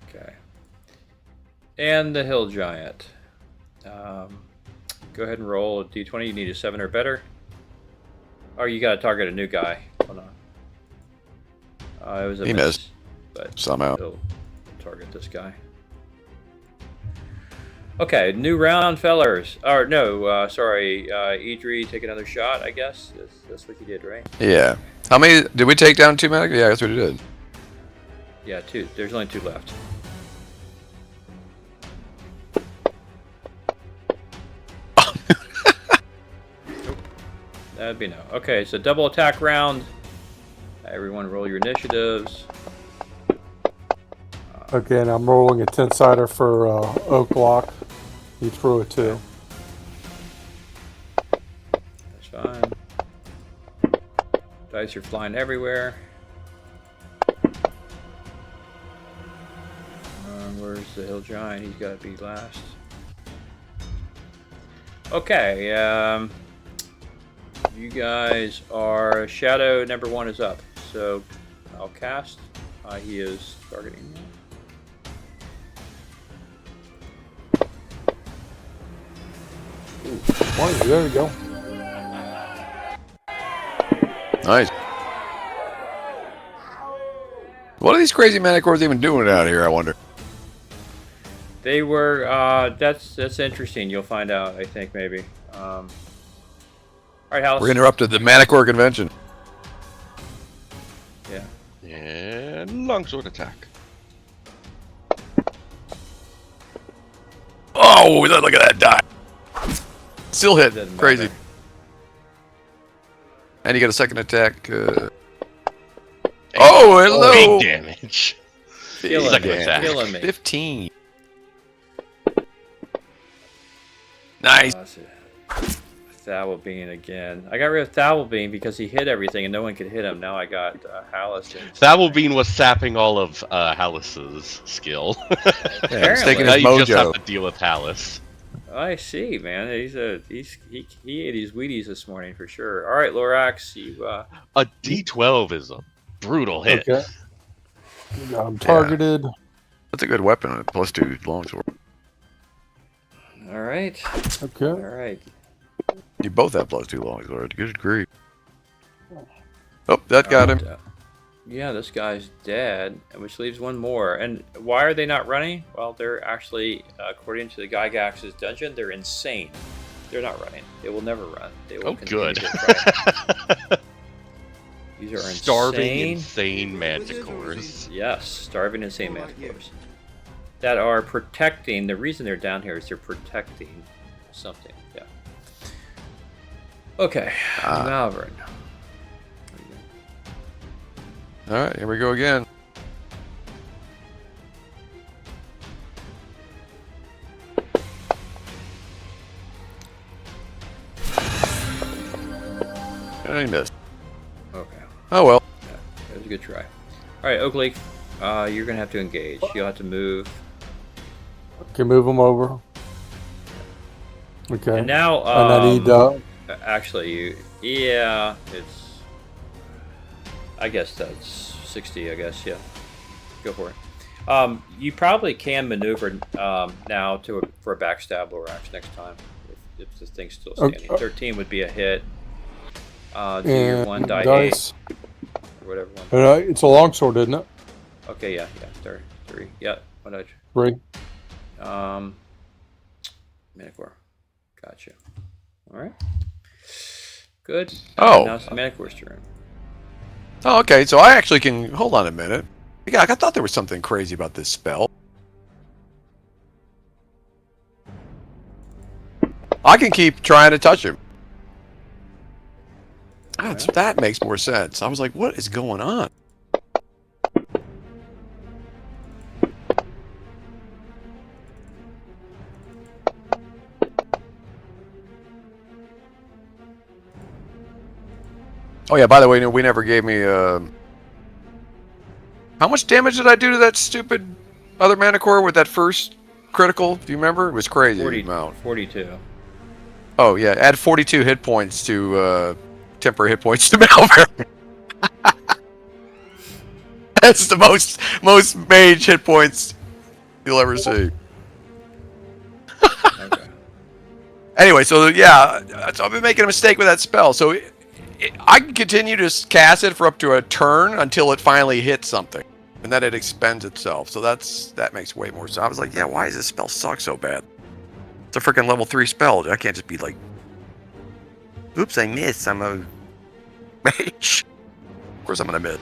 Okay. And the hill giant. Go ahead and roll a d20. You need a 7 or better. Oh, you got to target a new guy. Hold on. It was a He miss, missed. but Somehow. he'll target this guy. Okay, new round, fellers. Or no, sorry, Idri, take another shot. I guess that's what you did, right? Yeah. How many did we take down? 2 medic? Yeah, that's what we did. Yeah, 2. There's only 2 left. Nope. That'd be no. Okay, so double attack round. Everyone roll your initiatives. Again, I'm rolling a 10-sider for Oak Lock. He threw a 2. That's fine. Dice are flying everywhere. Where's the hill giant? He's got to be last. Okay, you guys are... Shadow number 1 is up. So I'll cast. He is targeting me. There we go. Nice. What are these crazy Manicores even doing out here, I wonder? They were, that's interesting. You'll find out, I think, maybe. All right, House. We're interrupted the Manicore convention. Yeah. And longsword attack. Oh, look at that die. Still hit. Doesn't Crazy. matter. And you get a second attack. Oh, hello. Big damage. Killing Second me. attack. Killing me. 15. Nice. Thawelbean again. I got rid of Thawelbean because he hit everything and no one could hit him. Now I got Hallis. Thawelbean was sapping all of Hallis's skill. Yeah, he's taking Now his you just have mojo. to deal with Hallis. I see, man. He ate his Wheaties this morning for sure. All right, Lorax, you A D12 is a brutal hit. Okay. I'm targeted. That's a good weapon. A +2 longsword. all right. Okay. All right. You both have +2 longsword. Good grief. Oh, that got him. Yeah, this guy's dead, which leaves one more. And why are they not running? Well, they're actually, according to the Gygax's dungeon, they're insane. They're not running. They will never run. They will continue good. to try. These are Starving, insane manticores. Yes, starving insane manticores that are protecting. The reason they're down here is they're protecting something. Yeah. Okay, Malvern. All right, here we go again. And I missed. Okay. Oh well. Yeah, that was a good try. All right, Oakley, you're gonna have to engage. You'll have to move. Can move them over. Okay. And now, and I need. Actually, yeah, it's. I guess that's 60. I guess, yeah. Go for it. You probably can maneuver now for a backstab lower axe next time if the thing's still standing. 13 would be a hit. Do your one dice. Or whatever one. It's a longsword, isn't it? Okay, yeah. 3. Yeah, what dice? 3. Manticore. Gotcha. All right. Good. Oh. Now it's the Manticore's turn. Oh, okay. So I actually can hold on a minute. Yeah, I thought there was something crazy about this spell. I can keep trying to touch him. That makes more sense. I was like, what is going on? Oh yeah, by the way, we never gave me how much damage did I do to that stupid other Manticore with that first critical? Do you remember? It was crazy. 42. Oh yeah, add 42 hit points to temporary hit points to Malvern. That's the most mage hit points you'll ever see. Okay. Anyway, so yeah, so I've been making a mistake with that spell. So I can continue to cast it for up to a turn until it finally hits something, and then it expends itself. So that makes way more sense. I was like, yeah, why does this spell suck so bad? It's a freaking level 3 spell. I can't just be like, oops, I missed. I'm a mage. Of course, I'm gonna miss.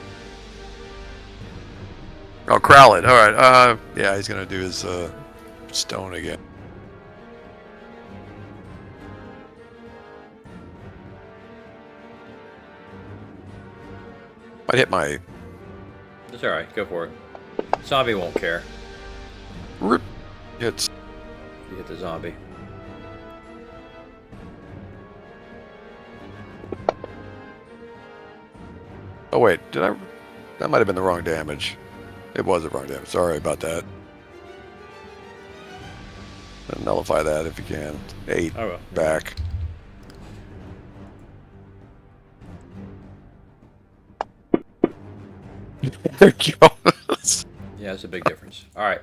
Oh, Crowlett. All right. Yeah, he's gonna do his stone again. Might hit my. It's all right. Go for it. Zombie won't care. Rip. Hits. You hit the zombie. Oh wait, did I? That might have been the wrong damage. It was the wrong damage. Sorry about that. Nullify that if you can. 8 back. There goes. Yeah, it's a big difference. All right.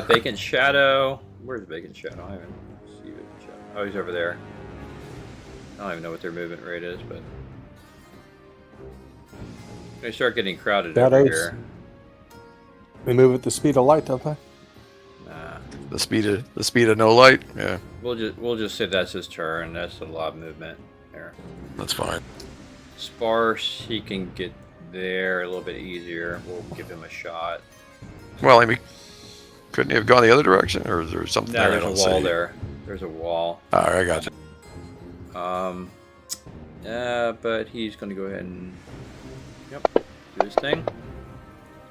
Vacant Shadow. Where's Vacant Shadow? I haven't seen Vacant Shadow. Oh, he's over there. I don't even know what their movement rate is, but they start getting crowded over here. They move at the speed of light, don't they? Nah. The speed of no light. Yeah. We'll just say that's his turn. That's a lot of movement there. That's fine. Sparse, he can get there a little bit easier. We'll give him a shot. Well, I mean, couldn't he have gone the other direction, or is there something No, there? there's a wall there. There's a wall. All right, I got you. But he's gonna go ahead and do his thing.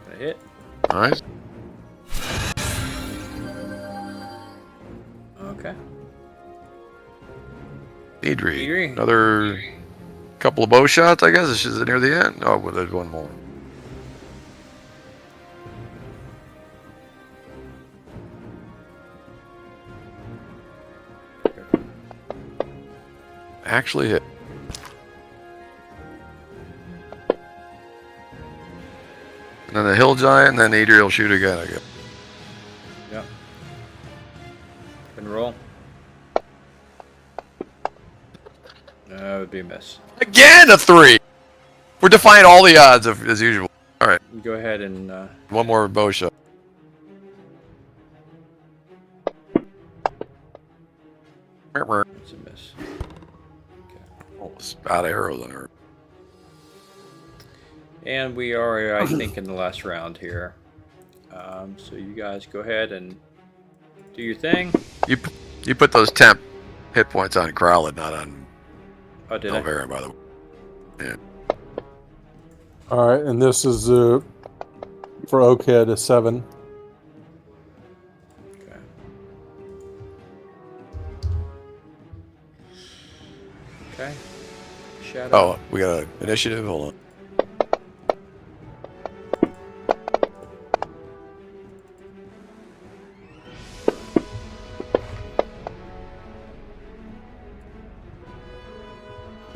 Gonna hit. All right. Okay. Deidre. Another couple of bow shots, I guess. This is near the end. Oh, well, there's one more. Actually hit. And then the hill giant, and then Adriel will shoot again, I guess. Yep. Can roll. That would be a miss. Again, a 3! We're defying all the odds as usual. All right. Go ahead and one more bow shot. It's a miss. Okay. Oh, it's out of arrows on her. And we are, I think, in the last round here. So you guys go ahead and do your thing. You put those temp hit points on Growlithe, not on Elvira, by the way. Yeah. All right, and this is for Oakhead a 7. Okay. Okay. Shadow. Oh, we got an initiative. Hold on.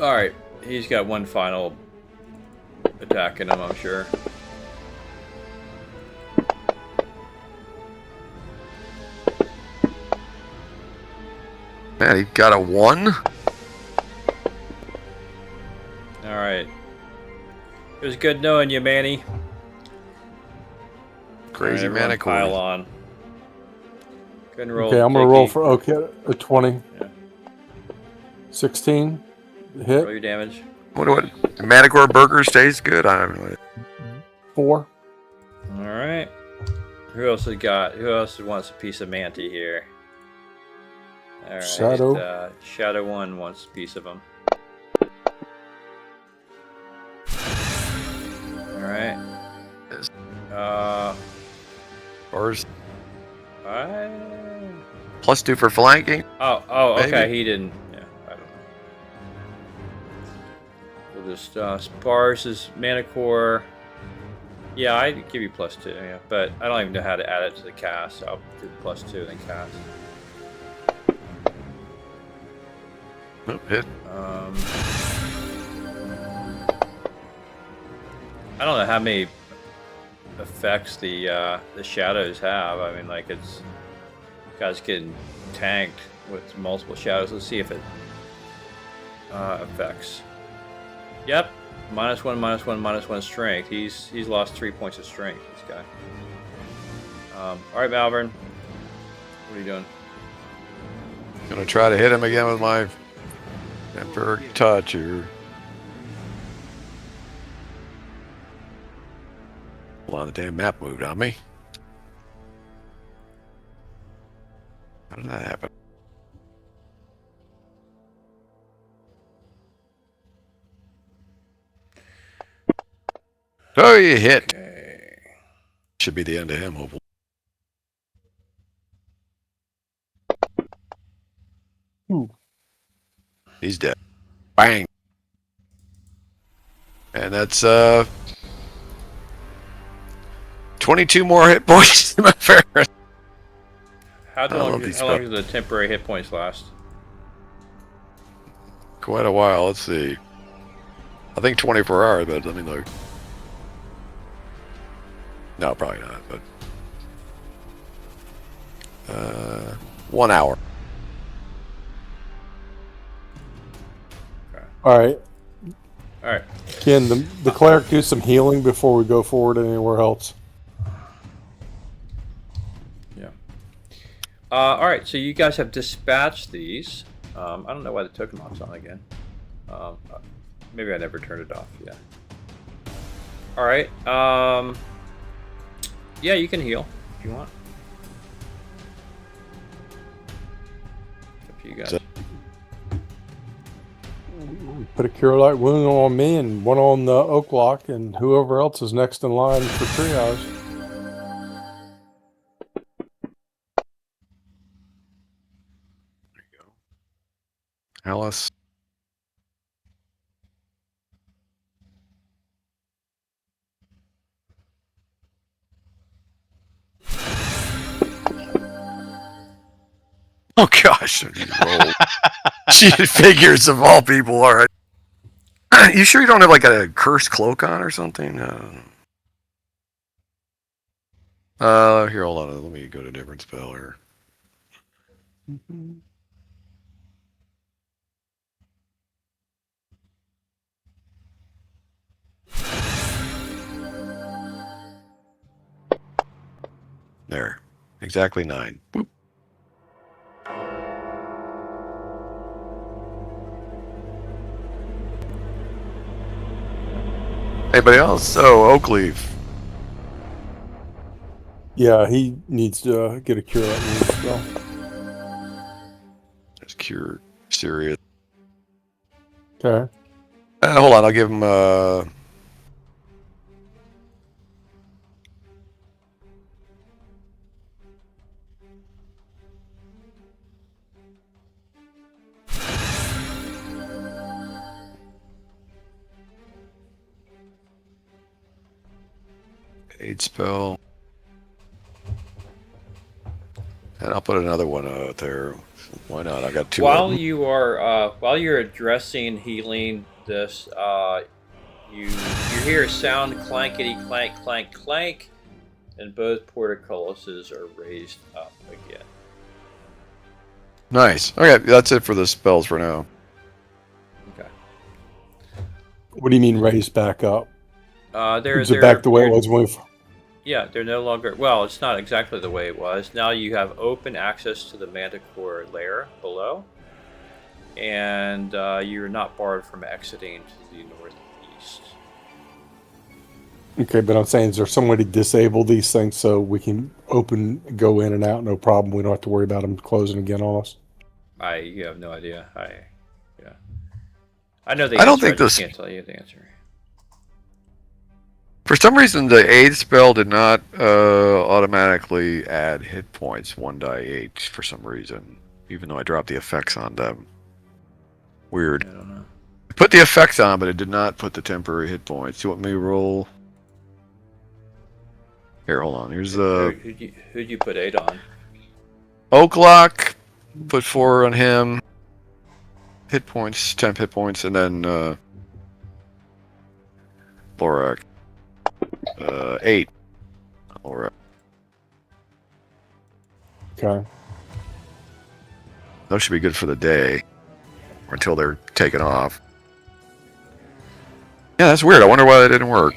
All right, he's got one final attack in him, I'm sure. Man, he got a 1. All right. It was good knowing you, Manny. Crazy right, manic pile on. Go and roll. Okay, I'm gonna roll for Oakhead a 20. Yeah. 16 hit. Roll your damage. What Manticore burger stays good? I don't know. 4. All right. Who else has got? Who else wants a piece of Manti here? All right. Shadow. Shadow 1 wants a piece of him. All right. Or I... +2 for flanking. Oh, okay. Maybe. He didn't. Yeah, I don't know. We'll just Sparse is Manicore. Yeah, I'd give you +2. Yeah, but I don't even know how to add it to the cast. So I'll do +2 then cast. Nope, hit. I don't know how many effects the shadows have. I mean, like it's guys getting tanked with multiple shadows. Let's see if it affects. Yep, -1, -1, -1 strength. He's lost 3 points of strength. This guy. All right, Malvern. What are you doing? Gonna try to hit him again with my Emperor Toucher. Hold on, the damn map moved on me. How did that happen? Oh, you hit. Okay. Should be the end of him, hopefully. He's dead. Bang. And that's 22 more hit points to my Ferris. How long do the temporary hit points last? Quite a while. Let's see. I think 24 hours, but let me look. No, probably not, but 1 hour. Okay. All right. All right. Can the cleric do some healing before we go forward anywhere else? Yeah. All right. So you guys have dispatched these. I don't know why the token lock's on again. Maybe I never turned it off. Yeah. All right. Yeah, you can heal if you want. Up to you guys. Put a cure light wound on me and one on the oak lock, and whoever else is next in line for triage. There you go. Alice. Oh gosh, she figures of all people. All right, you sure you don't have like a cursed cloak on or something? Here, hold on. Let me go to a different spell here. There. Exactly 9. Boop. Anybody else? So, Oakleaf. Yeah, he needs to get a cure that wound spell. There's cure. Serious. Okay. Hold on, I'll give him aid spell. And I'll put another one out there. Why not? I got 2 of While them. you are while you're addressing healing this, you hear a sound clankety clank clank clank, and both portcullises are raised up again. Nice. Okay, that's it for the spells for now. Okay. What do you mean raised back up? Is Is it back the way it was when we... Yeah, they're no longer. Well, it's not exactly the way it was. Now you have open access to the Manticore lair below, and you're not barred from exiting to the northeast. Okay, but I'm saying, is there some way to disable these things so we can go in and out, no problem? We don't have to worry about them closing again on us. You have no idea. I know the I answer. don't think I just this- can't tell you the answer. For some reason, the aid spell did not automatically add hit points 1 die 8 for some reason, even though I dropped the effects on them. Weird. I don't know. I put the effects on, but it did not put the temporary hit points. Do you want me to roll? Here, hold on. Here's the Who'd you put 8 on? Oaklock. Put 4 on him. Hit points, temp hit points, and then Lorak. 8. Lorak. Okay. Those should be good for the day, or until they're taken off. Yeah, that's weird. I wonder why that didn't work.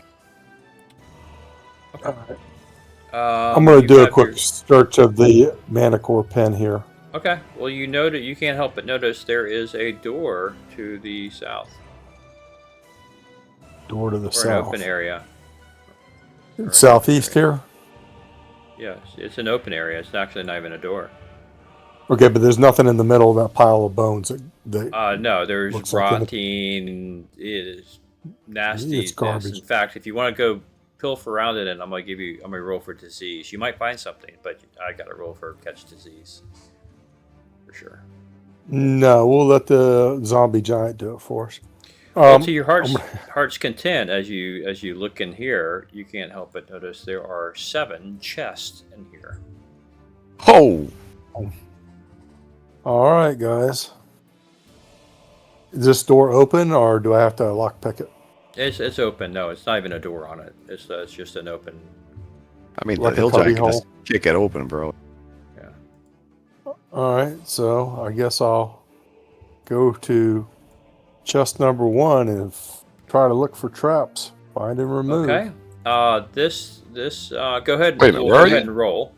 I'm going to do a quick search of the Manticore pen here. Okay. Well, you can't help but notice there is a door to the south. Door to the Or south. an open area. Southeast here? Yes, it's an open area. It's actually not even a door. Okay, but there's nothing in the middle of that pile of bones. No, there's looks like rotting. It is nasty. It's garbage. In fact, if you want to go pilfer around it, and I'm gonna roll for disease. You might find something, but I got to roll for catch disease for sure. No, we'll let the zombie giant do it for us. Well, to your heart's content, as you look in here, you can't help but notice there are 7 chests in here. Oh! All right, guys. Is this door open, or do I have to lockpick it? It's open. No, it's not even a door on it. It's just an open. I mean, Like the a hill cubby giant can just hole? kick it open, bro. Yeah. All right, so I guess I'll go to chest number 1 and try to look for traps. Find and remove. Okay. This go ahead. Wait a minute, where go are ahead you? and roll.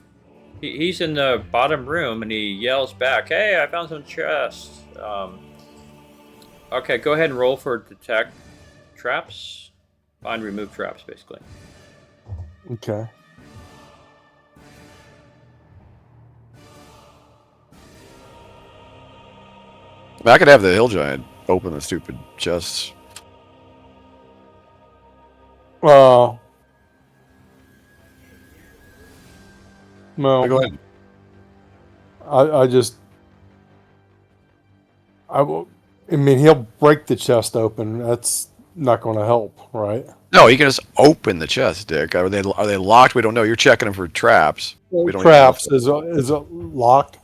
He's in the bottom room and he yells back, "Hey, I found some chests." Okay, go ahead and roll for detect traps. Find remove traps, basically. Okay. I mean, I could have the hill giant open the stupid chests. Well, Go no, ahead. I mean, he'll break the chest open. That's not going to help, right? No, you can just open the chest, Dick. Are they locked? We don't know. You're checking them for traps. We don't Traps. even know. Is it locked?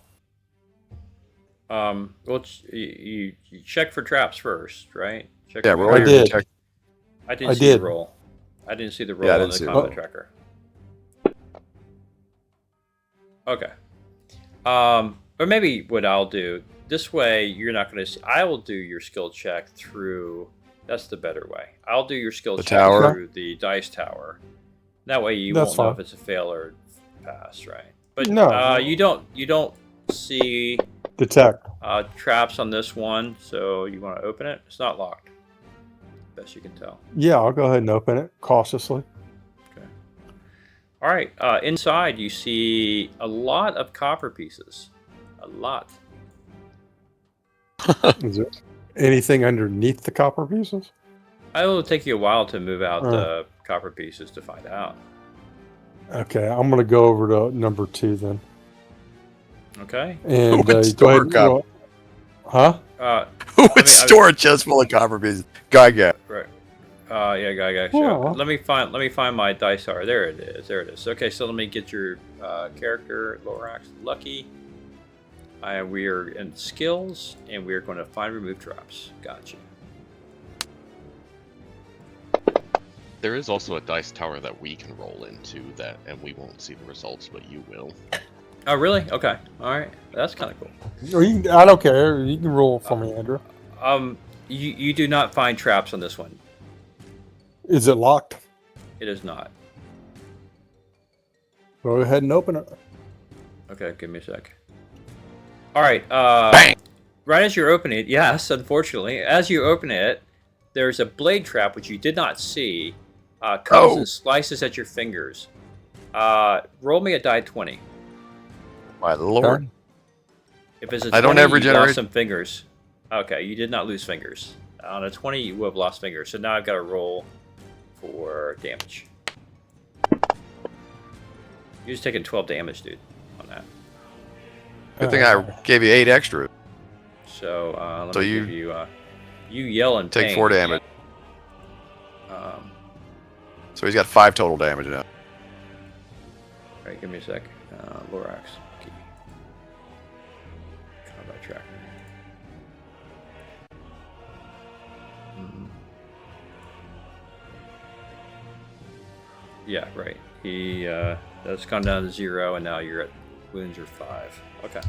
Well, you check for traps first, right? Check Yeah, for roll I your did. detect. I didn't I see did. the roll. I didn't see the roll Yeah, I on didn't the see the combat roll. tracker. Okay. Or maybe what I'll do this way, you're not going to see. I will do your skill check through. That's the better way. I'll do your skill The check tower? through the dice tower. That way, you That's won't know fine. if it's a fail or pass, right? But No. you don't see Detect. traps on this one, so you want to open it. It's not locked, best you can tell. Yeah, I'll go ahead and open it cautiously. Okay. All right. Inside, you see a lot of copper pieces. A lot. Is there anything underneath the copper pieces? It will take you a while to move out the copper pieces to find out. Okay, I'm gonna go over to number 2 then. Okay. And Who would go store ahead and copper? Huh? Who would store a chest full of copper pieces? Guy. Right. Yeah, guy. Well. Let me find my dice are. There it is. Okay, so let me get your character, Lorax, lucky. We are in skills, and we are going to find remove traps. Gotcha. There is also a dice tower that we can roll into that, and we won't see the results, but you will. Oh, really? Okay. All right. That's kind of cool. Or I don't care. You can roll for me, Andrew. You do not find traps on this one. Is it locked? It is not. Go ahead and open it. Okay, give me a sec. All right. Bang! Right as you're opening it, yes, unfortunately, as you open it, there's a blade trap which you did not see. Comes and slices at your fingers. Roll me a die 20. My lord. If it's a 20, I don't ever you generate lost some fingers. Okay, you did not lose fingers. On a 20, you will have lost fingers. So now I've got to roll for damage. You're just taking 12 damage, dude, on that. Good thing I gave you 8 extra. So let me give you... you yell in Take pain. 4 damage. So he's got 5 total damage now. Alright, give me a sec. Lorax. Key. Combat tracker. Yeah, right. He that's gone down to 0, and now you're at wounds are 5. Okay.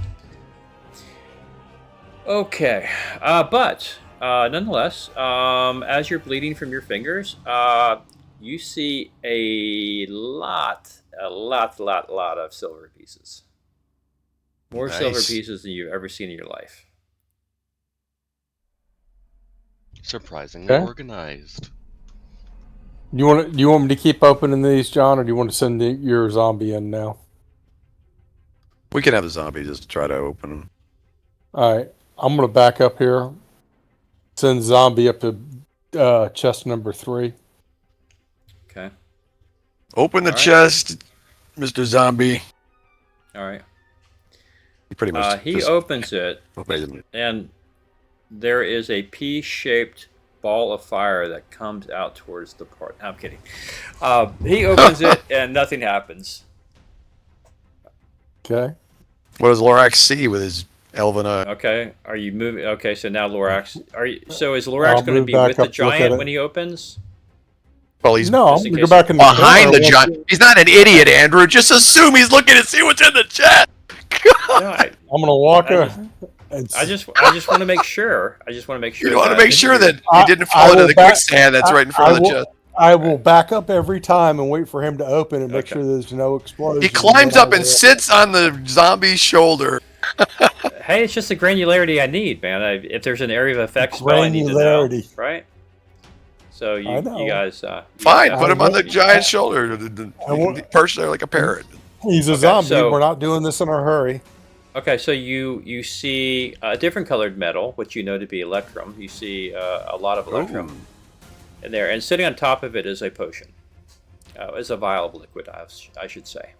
Okay, but nonetheless, as you're bleeding from your fingers, you see a lot of silver pieces. More silver pieces than you've ever seen in your life. Surprisingly organized. Do you want me to keep opening these, John, or do you want to send your zombie in now? We can have the zombie just try to open them. All right, I'm gonna back up here. Send zombie up to chest number 3. Okay. Open the chest, Mr. Zombie. All right. He pretty much. He opens it, Amazingly. and there is a P-shaped ball of fire that comes out towards the part. I'm kidding. He opens it, and nothing happens. Okay. What does Lorax see with his elven eye? Okay. Are you moving? Okay, so now Lorax. So is Lorax going to move be back with the up, look at giant it. when he opens? Well, he's No, I'm Just in gonna go case- back in the behind corner the and giant. He's not an idiot, Andrew. Just assume he's looking to see what's in the chest. No, I I'm gonna walk. I just want to make sure. I just want to make sure. You want to that- make sure that I- you didn't I fall into will the back- quicksand that's right in front of the chest. I will back up every time and wait for him to open and make Okay. sure there's no explosion. He climbs then I up and will- sits on the zombie's shoulder. Hey, it's just the granularity I need, man. If there's an area of effect spell I need to know, Granularity. right? So I know. you guys, Fine, yeah. put him on the won't- giant's shoulder. I won't- Perch there like a parrot. He's a Okay, zombie. so- We're not doing this in a hurry. Okay, so you see a different colored metal, which you know to be electrum. You see a lot of electrum in there, and sitting on top of it is a potion. Is a vial of liquid, I should say.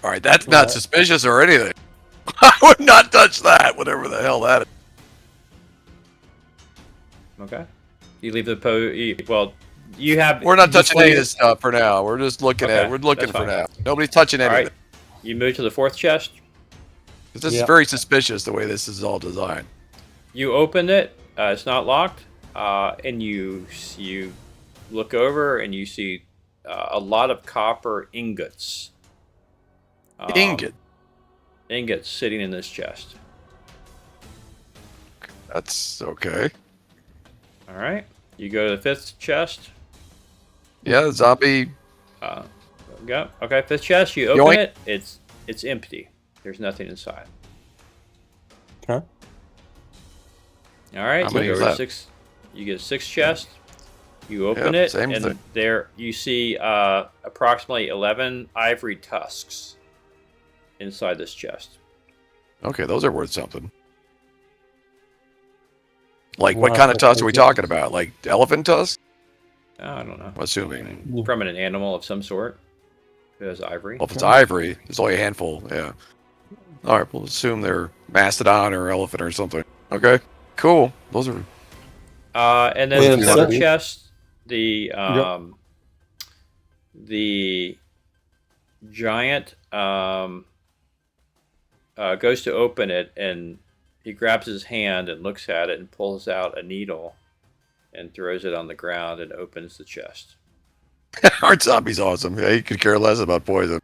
All right, that's not suspicious or anything. I would not touch that, whatever the hell that is. Okay, you leave the well, you have. We're not touching before any you- of this stuff for now. We're just looking at Okay, it. We're looking that's for fine. now. Nobody's touching All anything. right, you move to the fourth chest. This Yeah. is very suspicious the way this is all designed. You open it. It's not locked, and you look over and you see a lot of copper ingots. Ingots sitting in this chest. That's okay. All right. You go to the fifth chest. Yeah, the zombie. Go. Okay, fifth chest. You open Yoink. it. It's empty. There's nothing inside. Okay. All right. How You many go is to that? 6. You get 6 chests. You open Yep, it, same and thing. there you see approximately 11 ivory tusks inside this chest. Okay, those are worth something. Like, what Wow, kind of tusks are we that's- talking about? Like elephant tusks? I don't know. I'm assuming. From an animal of some sort. Who has ivory? Well, if it's ivory, there's only a handful. Yeah. All right, we'll assume they're mastodon or elephant or something. Okay, cool. Those are. And then Yeah, the so- seventh chest, the giant goes to open it, and he grabs his hand and looks at it and pulls out a needle and throws it on the ground and opens the chest. Art Zombie's awesome. Yeah, he could care less about poison.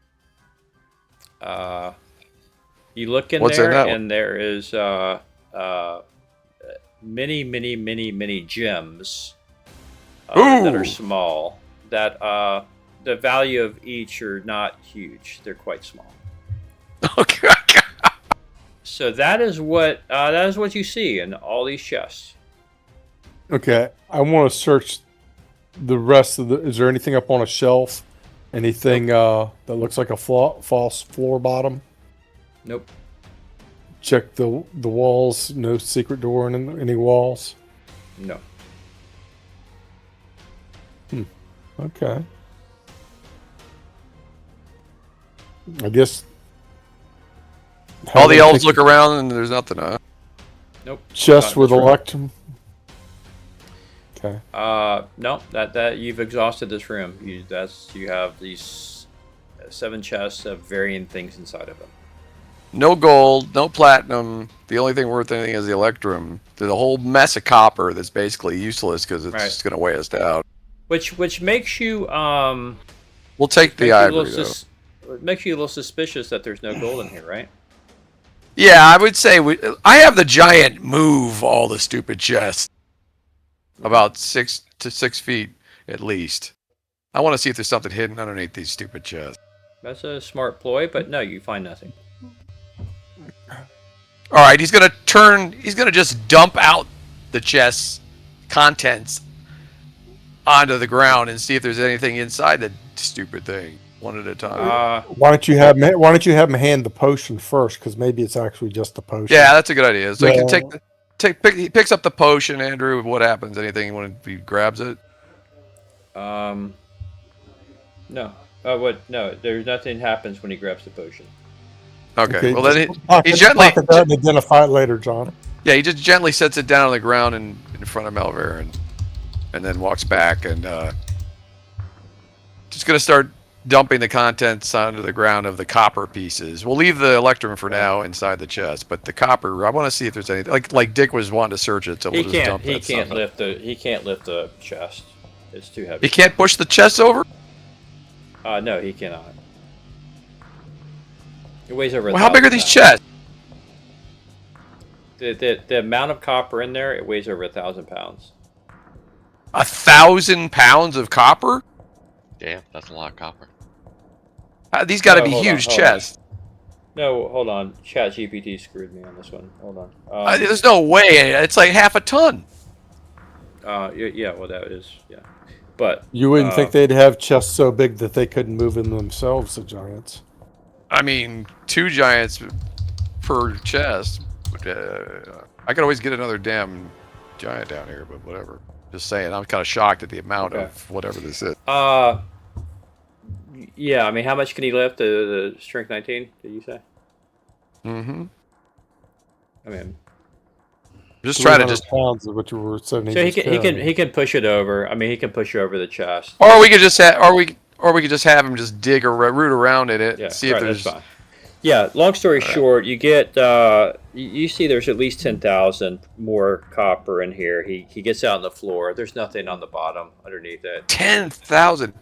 You look in What's in there, that one? and there is many gems that are small. That the value of each are not huge; they're quite small. Okay. So that is what you see in all these chests. Okay, I want to search the rest of the. Is there anything up on a shelf? Anything that looks like a false floor bottom? Nope. Check the walls. No secret door in any walls. No. Okay. I guess. All the elves look around and there's nothing. Nope. Chest Not in with this room. electrum. Okay. No. That you've exhausted this room. You have these 7 chests of varying things inside of them. No gold, no platinum. The only thing worth anything is the electrum. There's a whole mess of copper that's basically useless because it's just going to weigh us down. Which makes you We'll take the ivory, though. it makes you a little suspicious that there's no gold in here, right? Yeah, I would say I have the giant move all the stupid chests. About 6 to 6 feet at least. I want to see if there's something hidden underneath these stupid chests. That's a smart ploy, but no, you find nothing. All right, he's gonna just dump out the chest's contents onto the ground and see if there's anything inside the stupid thing, one at a time. Why don't you have him hand the potion first? Because maybe it's actually just a potion. Yeah, that's a good idea. So he can Yeah. he picks up the potion, Andrew. What happens? Anything when he grabs it? No. No, there's nothing happens when he grabs the potion. Okay. Well, then Pocket he gently, that and identify it later, John. yeah, he just gently sets it down on the ground in front of Melver, and then walks back and just gonna start dumping the contents onto the ground of the copper pieces. We'll leave the electrum for now inside the chest, but the copper, I want to see if there's anything like Dick was wanting to search it. So we'll just dump that He can't stuff. lift the chest. It's too heavy. He can't push the chest over. No, he cannot. It weighs over. Well, how big are these 1,000 chests? pounds. The amount of copper in there, it weighs over 1,000 pounds. 1,000 pounds of copper? Damn, that's a lot of copper. These got to No, be hold on, huge hold on. chests. No, hold on. ChatGPT screwed me on this one. Hold on. There's no way. It's like half a ton. Yeah. Well, that is But You wouldn't think they'd have chests so big that they couldn't move in themselves, the giants. I mean, 2 giants per chest. I could always get another damn giant down here, but whatever. Just saying, I'm kind of shocked at the amount of whatever this is. Yeah. I mean, how much can he lift? The strength 19? Did you say? Mm-hmm. I mean, Just trying to 300 pounds is what you were saying. so he can push it over. I mean, he can push over the chest. Or we could just have him just dig or root around in it. Yeah, See if right, there's. that's fine. Yeah. Long story short, you get you see there's at least 10,000 more copper in here. He gets out on the floor. There's nothing on the bottom underneath it. 10,000.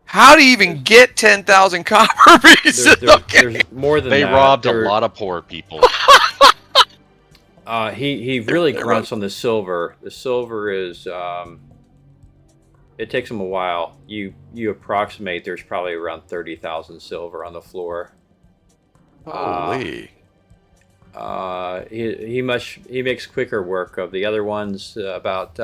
How do you even get 10,000 copper pieces? There's more than They that. robbed a lot of poor people. He really grunts on the silver. The silver is It takes them a while. You approximate there's probably around 30,000 silver on the floor. Holy. He makes quicker work of the other ones. About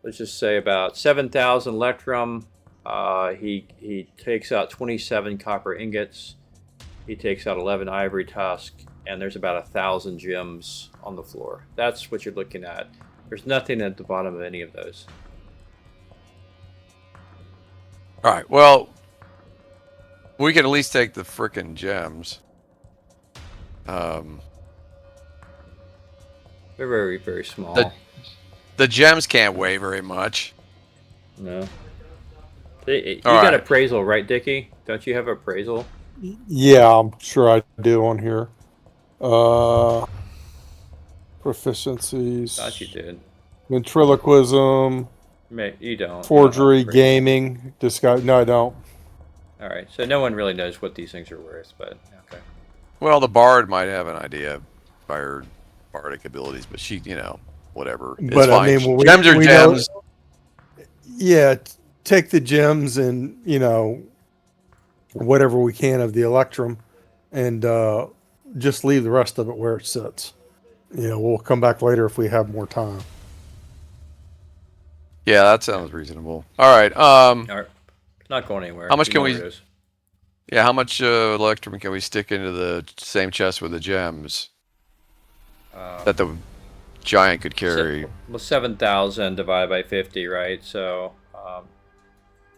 let's just say about 7,000 electrum. He takes out 27 copper ingots. He takes out 11 ivory tusk, and there's about 1,000 gems on the floor. That's what you're looking at. There's nothing at the bottom of any of those. All right. Well, we can at least take the frickin' gems. They're very, very small. The gems can't weigh very much. No. You got appraisal, right, Dickie? Don't you have appraisal? Yeah, I'm sure I do on here. Proficiencies. Thought you did. Ventriloquism. You don't. Forgery, You don't have appraisal. gaming, disguise. No, I don't. All right. So no one really knows what these things are worth, but okay. Well, the bard might have an idea by her bardic abilities, but she, whatever. It's But fine. I mean, when gems are we gems. Yeah, take the gems and whatever we can of the electrum, and just leave the rest of it where it sits. We'll come back later if we have more time. Yeah, that sounds reasonable. All right. All right. It's not going anywhere. How much You can know we- where it is. Yeah, how much electrum can we stick into the same chest with the gems that the giant could carry? Well, 7,000 divided by 50, right? So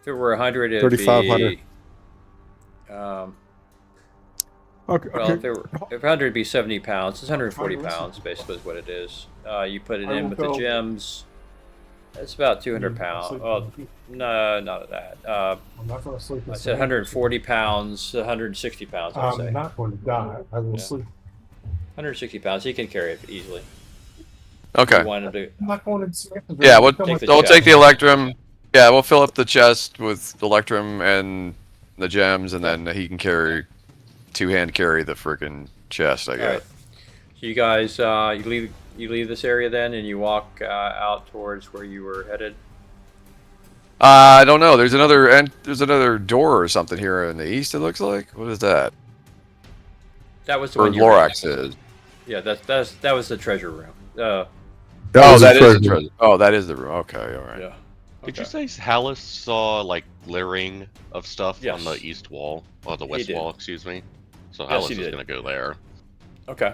if it were 100, it would be 3,500. Okay. Well, okay. if 100 would be 70 pounds, it's 140 pounds basically is what it is. You put it in with the gems. It's about 200 pounds. Oh, no, not that. I'm not going to sleep. I said 140 pounds, 160 pounds, I'd say. I'm not going to die. I will sleep. 160 pounds. He can carry it easily. Okay. You wanted to, I'm not going to sleep. Yeah, we'll Take the take chest. the electrum. Yeah, we'll fill up the chest with electrum and the gems, and then he can two-hand carry the freaking chest, I all guess. right. So you guys, you leave this area then, and you walk out towards where you were headed. I don't know. There's another door or something here in the east. It looks like. What is that? That was the Or one you ran Lorax into. is. Yeah, that was the treasure room. Oh, was that the is the treasure. treasure. Oh, that is the room. Okay, all right. Yeah. Did you say Hallis saw like layering of stuff Yes. on the east wall or the He west did. wall? Excuse me. So Yes, Hallis he is did. gonna go there. Okay.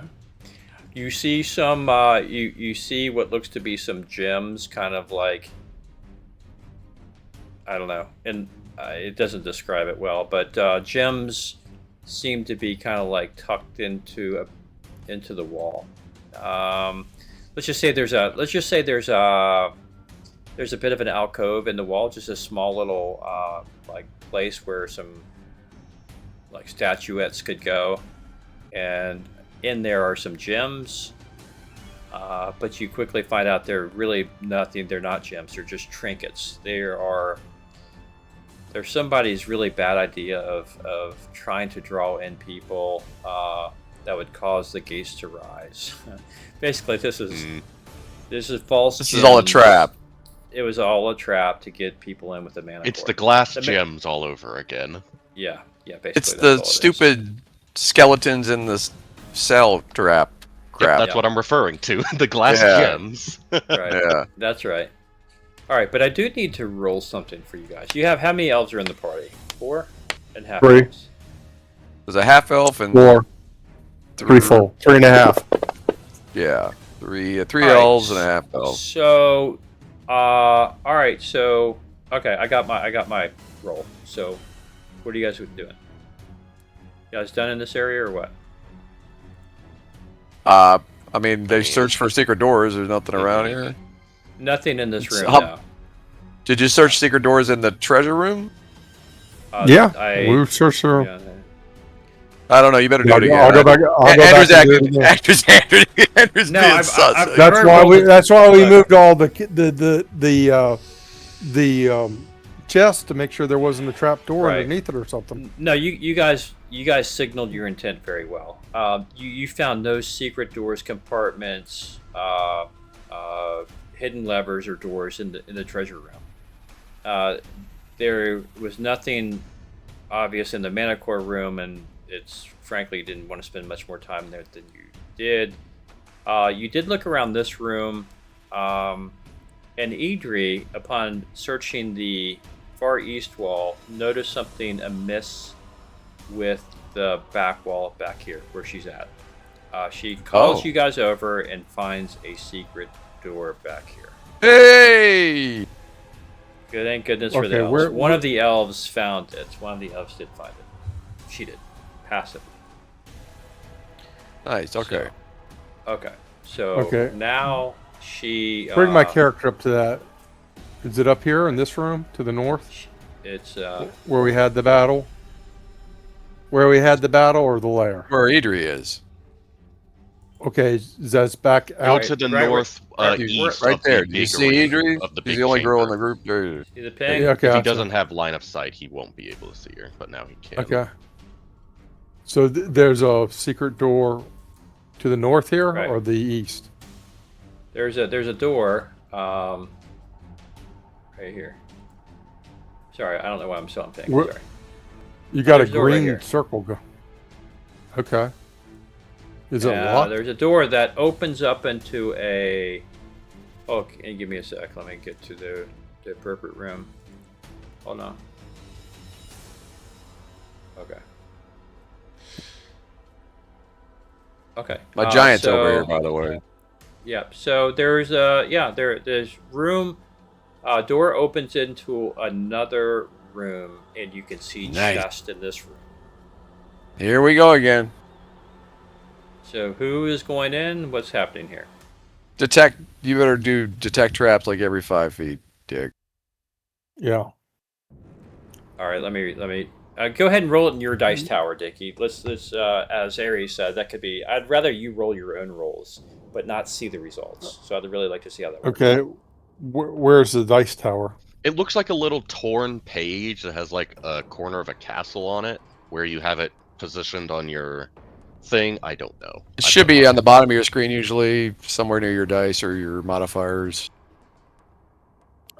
You see some. You see what looks to be some gems, kind of like. I don't know, and it doesn't describe it well, but gems seem to be kind of like tucked into the wall. Let's just say there's a bit of an alcove in the wall, just a small little like place where some like statuettes could go, and in there are some gems. But you quickly find out they're really nothing. They're not gems. They're just trinkets. They're somebody's really bad idea of trying to draw in people that would cause the gates to rise. Basically, this is false. This is all a gems. trap. It was all a trap to get people in with the mana. It's core. the glass The ma- gems all over again. Yeah, basically. It's that's the all it is. stupid skeletons in the cell trap crap. That's what I'm referring to. The glass Yeah. gems. Right. Yeah. That's right. All right, but I do need to roll something for you guys. You have how many elves are in the party? 4 and half. 3. elves. There's a half elf and 4. 3 full. 3.5. Yeah, three All right. elves and a half elf. So, all right. So, okay, I got my roll. So, what are you guys doing? You guys done in this area or what? I mean, they searched for secret doors. There's nothing around here. Nothing in this It's room. up- No. Did you search secret doors in the treasure room? Yeah, I, we searched through. yeah, I don't know. You better do it again. I'll go back. I'll go Andrew's back and do it acting. again. Andrew's No, being I've- sus. I've- That's I've why rolled we. it, That's why we but- moved all the chest to make sure there wasn't a trap door Right. underneath it or something. No, you guys signaled your intent very well. You found no secret doors, compartments, hidden levers or doors in the treasure room. there was nothing obvious in the Manicore room, and it's frankly didn't want to spend much more time there than you did. You did look around this room, and Idri, upon searching the far east wall, noticed something amiss with the back wall back here where she's at. She calls you guys over and finds a secret door back here. Hey! Good, thank goodness for the elves. One of the elves found it. One of the elves did find it. She did. Passively. Nice, okay. So now she... Bring my character up to that. Is it up here in this room to the north? It's... where we had the battle? Where we had the battle or the lair? Where Idri is. Okay, that's back out to the north east. Right there. Do you see Idri? She's the only girl in the group. See the ping? Okay, if he doesn't have line of sight, he won't be able to see her, but now he can. Okay. So there's a secret door to the north here or the east? There's a door right here. Sorry, I don't know why I'm still on ping. Sorry. You got a green circle. Okay. Is it locked? There's a door that opens up into a... Oh, can you give me a sec? Let me get to the appropriate room. Hold on. Okay. Okay. My giant's over here, by the way. Yep. So there's there's room. Door opens into another room, and you can see chest in this room. Here we go again. So who is going in? What's happening here? Detect. You better do detect traps like every 5 feet, Dick. Yeah. All right. Let me go ahead and roll it in your dice tower, Dickie. Let's as Aries said, that could be. I'd rather you roll your own rolls, but not see the results. So I'd really like to see how that works. Okay. Where's the dice tower? It looks like a little torn page that has like a corner of a castle on it, where you have it positioned on your thing. I don't know. It should be on the bottom of your screen, usually somewhere near your dice or your modifiers.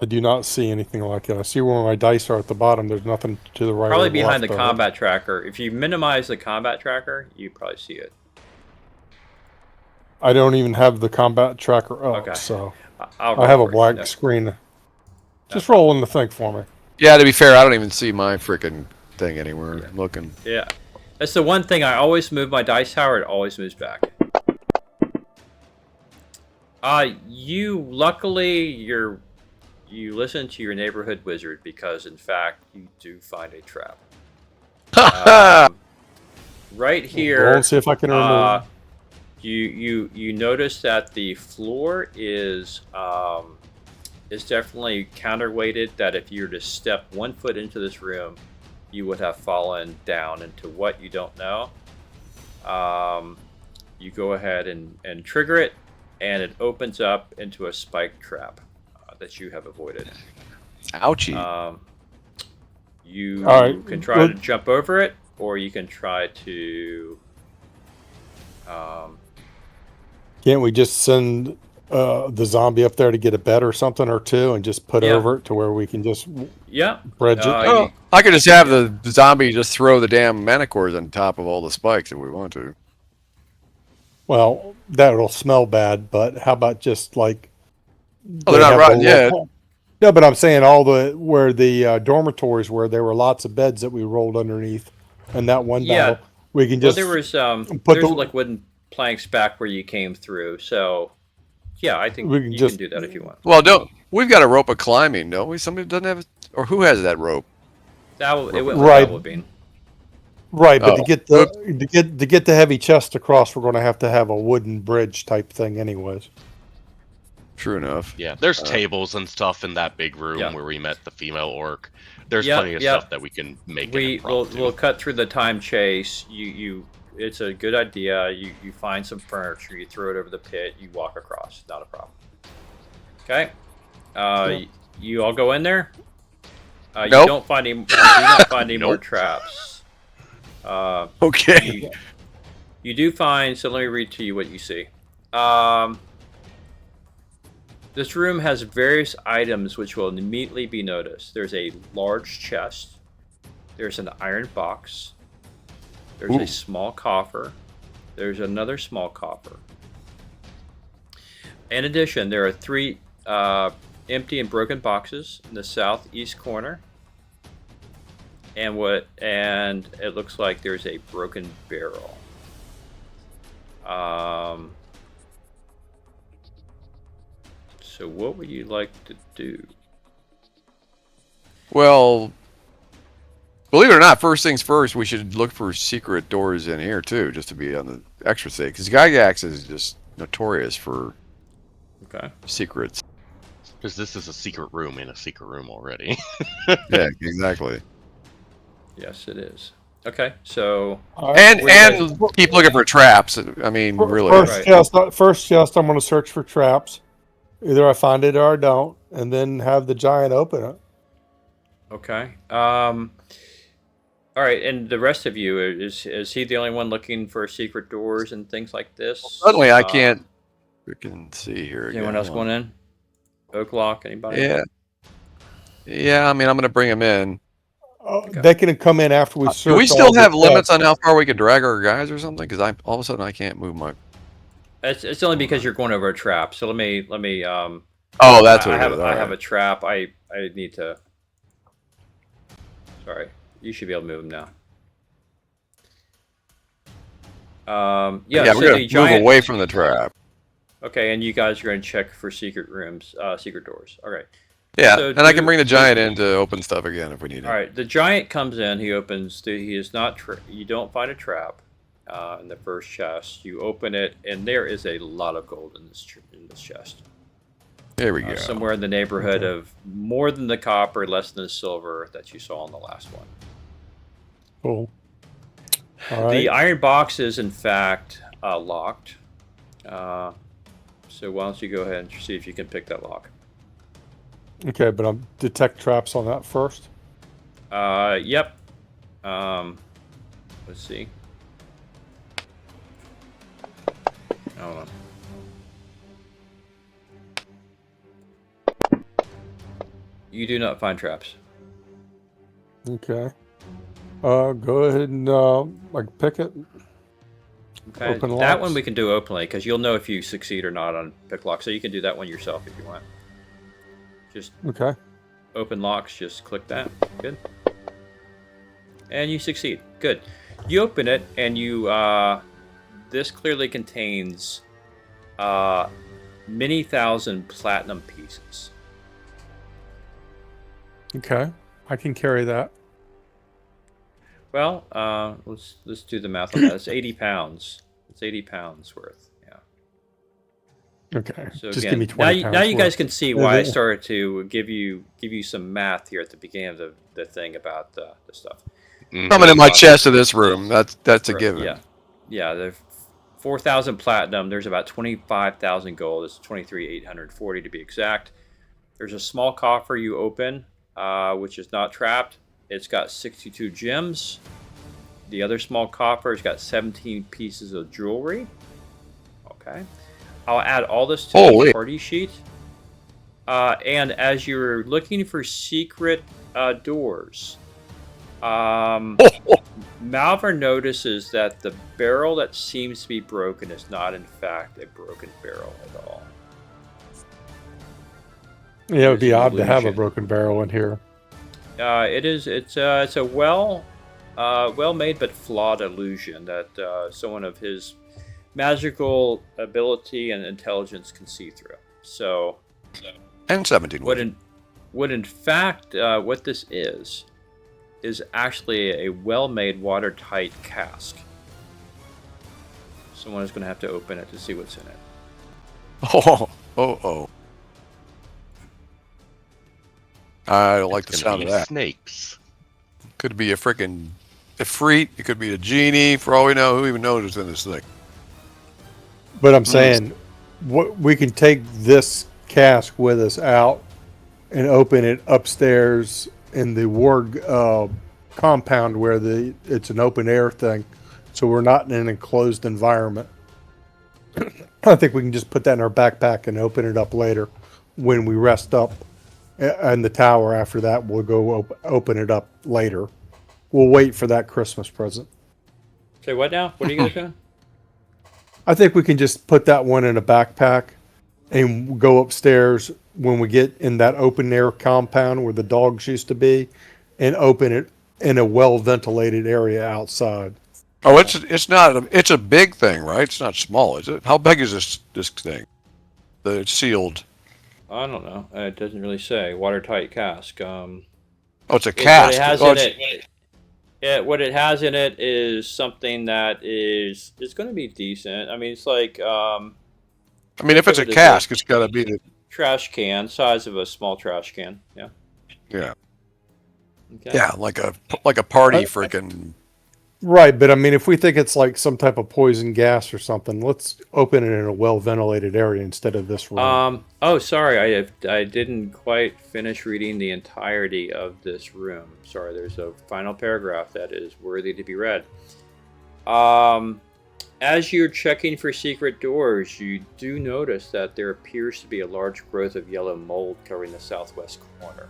I do not see anything like it. I see where my dice are at the bottom. There's nothing to the right. Probably behind the combat tracker. If you minimize the combat tracker, you probably see it. I don't even have the combat tracker up, so I have a blank screen. Just roll in the thing for me. Yeah, to be fair, I don't even see my freaking thing anywhere. I'm looking. Yeah. That's the one thing. I always move my dice tower. It always moves back. You listen to your neighborhood wizard because, in fact, you do find a trap. Right here. Let's see if I can remove. You notice that the floor is definitely counterweighted. That if you were to step 1 foot into this room, you would have fallen down into what you don't know. You go ahead and trigger it, and it opens up into a spike trap that you have avoided. Ouchie. You can try to jump over it, or you can try to... Can't we just send the zombie up there to get a bed or something or two and just put over it to where we can just bridge it? I could just have the zombie just throw the damn manicores on top of all the spikes if we want to. Well, that'll smell bad, but how about just like... Oh, they're not rotten yet. No, but I'm saying where the dormitories were, there were lots of beds that we rolled underneath, and that one battle, we can just... Well, there's like wooden planks back where you came through, so yeah, I think you can do that if you want. Well, we've got a rope of climbing, don't we? Somebody doesn't have or who has that rope? It went with Double Bean. Right, but to get the heavy chest across, we're going to have a wooden bridge type thing, anyways. True enough. Yeah, there's tables and stuff in that big room where we met the female orc. There's plenty of stuff that we can make. We'll cut through the time chase. It's a good idea. You find some furniture, you throw it over the pit, you walk across. Not a problem. Okay. You all go in there. You don't find any. You do not find any more traps. Okay. You do find. So let me read to you what you see. This room has various items which will immediately be noticed. There's a large chest. There's an iron box. There's a small coffer. There's another small coffer. In addition, there are 3 empty and broken boxes in the southeast corner. And it looks like there's a broken barrel. So what would you like to do? Well, believe it or not, first things first, we should look for secret doors in here too, just to be on the extra safe. Because Gygax is just notorious for secrets. Because this is a secret room in a secret room already. Yeah, exactly. Yes, it is. Okay, so and keep looking for traps. I mean, really. First chest, I'm going to search for traps. Either I find it or I don't, and then have the giant open it. Okay. All right, and the rest of you, is he the only one looking for secret doors and things like this? Well, suddenly I can't. We can see here. Anyone else going in? Oaklock, anybody? Yeah. Yeah, I mean, I'm going to bring him in. Okay. They can come in after we search. Do we still have limits on how far we can drag our guys or something? Because all of a sudden I can't move my. It's only because you're going over a trap. So let me. Oh, that's what I have. I right. have a trap. I need to. Sorry, you should be able to move them now. Yeah, so we're going to move away from the trap. Okay, and you guys are going to check for secret rooms, secret doors. All right. Yeah, so and I can bring the giant in to open stuff again if we need it. All right, the giant comes in. He opens. He is not. You don't find a trap in the first chest. You open it, and there is a lot of gold in this chest. There we go. Somewhere in the neighborhood of more than the copper, less than the silver that you saw in the last one. Cool. All right. The iron box is in fact locked. So why don't you go ahead and see if you can pick that lock. Okay, but I'll detect traps on that first. Yep. Let's see. Hold on. You do not find traps. Okay. Go ahead and pick it. Okay. Open that locks. one we can do openly because you'll know if you succeed or not on pick lock. So you can do that one yourself if you want. Just open locks. Just click that. Good. And you succeed. Good. You open it and you. This clearly contains many thousand platinum pieces. Okay, I can carry that. Well, let's do the math on that. It's 80 pounds. It's 80 pounds worth. Yeah. Okay. So just again, give me 20 now you guys worth. can see why I started to give you some math here at the beginning of the thing about the stuff. Coming in my chest of this room. That's a given. Yeah. Yeah. The 4,000 platinum. There's about 25,000 gold. It's 23,840 to be exact. There's a small coffer you open, which is not trapped. It's got 62 gems. The other small coffer has got 17 pieces of jewelry. Okay. I'll add all this to the party sheet. And as you're looking for secret doors, Malvern notices that the barrel that seems to be broken is not in fact a broken barrel at all. Yeah, it would be odd to have a broken barrel in here. It is. It's a well-made but flawed illusion that someone of his magical ability and intelligence can see through. So, and 17. What in fact what this is actually a well-made watertight cask. Someone is going to have to open it to see what's in it. Oh. I don't like the sound of that. Snakes. Could be a freaking Ifrit. It could be a genie. For all we know, who even knows what's in this thing? But I'm saying, we can take this cask with us out and open it upstairs in the ward compound where it's an open air thing, so we're not in an enclosed environment. I think we can just put that in our backpack and open it up later when we rest up in the tower. After that, we'll go open it up later. We'll wait for that Christmas present. Say what now? What are you guys doing? I think we can just put that one in a backpack and go upstairs when we get in that open air compound where the dogs used to be, and open it in a well ventilated area outside. Oh, it's not. It's a big thing, right? It's not small, is it? How big is this thing? The sealed. I don't know. It doesn't really say. Watertight cask. Oh, it's a cask. What it has in it is something that is going to be decent. I mean, it's like. I mean, if it's a cask, it's got to be the trash can, size of a small trash can. Yeah. Yeah. Okay. Yeah, like a party freaking. Right, but I mean, if we think it's like some type of poison gas or something, let's open it in a well-ventilated area instead of this room. Oh, sorry, I didn't quite finish reading the entirety of this room. Sorry, there's a final paragraph that is worthy to be read. As you're checking for secret doors, you do notice that there appears to be a large growth of yellow mold covering the southwest corner.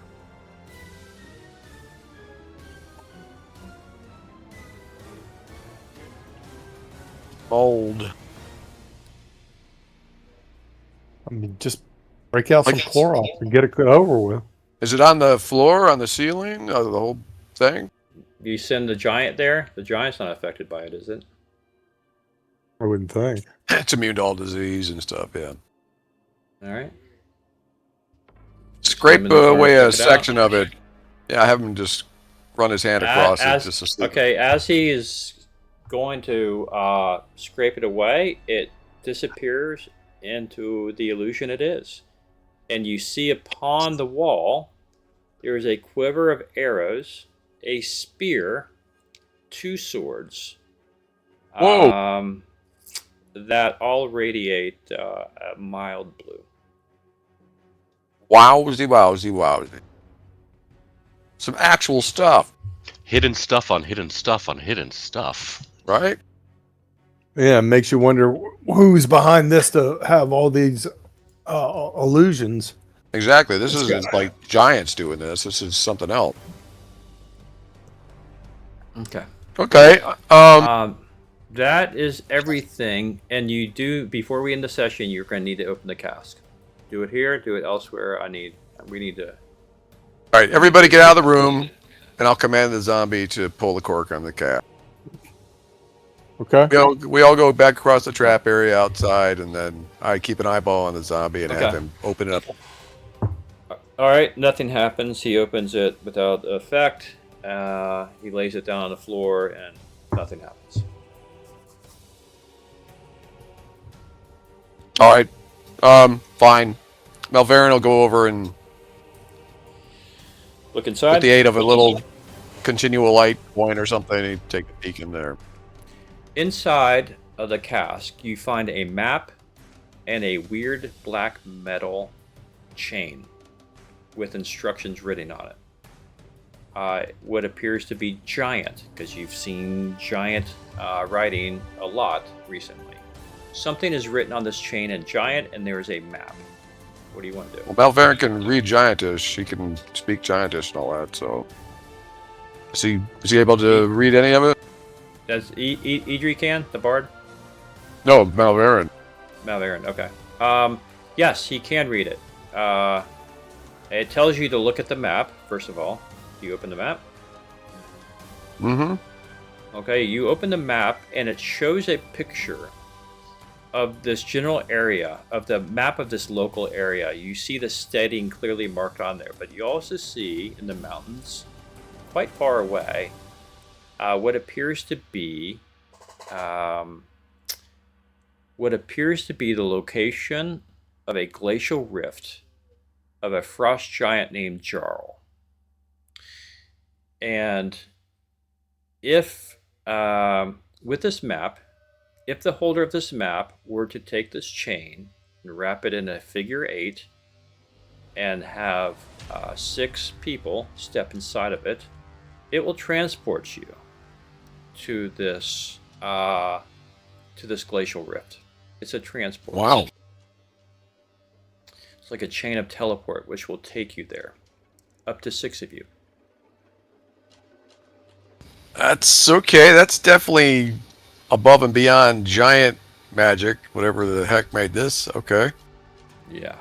Mold. I mean, just break out some Clorox and get it over with. Is it on the floor, on the ceiling, the whole thing? You send the giant there? The giant's not affected by it, is it? I wouldn't think. It's immune to all disease and stuff, yeah. All right. Scrape away a section of it. Yeah, have him just run his hand across it just to see. Okay, as he is going to scrape it away, it disappears into the illusion it is. And you see upon the wall, there is a quiver of arrows, a spear, 2 swords. Whoa! That all radiate a mild blue. Wowsy. Some actual stuff. Hidden stuff on hidden stuff on hidden stuff. Right? Yeah, it makes you wonder who's behind this to have all these illusions. Exactly. This isn't like giants doing this. This is something else. Okay. That is everything. And you do, before we end the session, you're going to need to open the cask. Do it here, do it elsewhere. We need to. All right, everybody get out of the room, and I'll command the zombie to pull the cork on the cap. Okay. We all go back across the trap area outside, and then I keep an eyeball on the zombie and have him open it up. All right, nothing happens. He opens it without effect. He lays it down on the floor, and nothing happens. All right, fine. Malverin will go over and look inside. With the aid of a little continual light point or something, he'd take a peek in there. Inside of the cask, you find a map and a weird black metal chain with instructions written on it. What appears to be giant, because you've seen giant writing a lot recently. Something is written on this chain in giant, and there is a map. What do you want to do? Well, Malverin can read Giantish. He can speak Giantish and all that, so... Is he able to read any of it? Does Idri can, the bard? No, Malverin. Malverin, okay. Yes, he can read it. It tells you to look at the map, first of all. Do you open the map? Mm-hmm. Okay, you open the map, and it shows a picture of this general area, of the map of this local area. You see the Steading clearly marked on there, but you also see in the mountains, quite far away, what appears to be the location of a glacial rift of a frost giant named Jarl. And if with this map, if the holder of this map were to take this chain and wrap it in a figure 8 and have 6 people step inside of it, it will transport you to this glacial rift. It's a transport. Wow. It's like a chain of teleport, which will take you there. Up to 6 of you. That's okay. That's definitely above and beyond giant magic, whatever the heck made this. Okay. Yeah.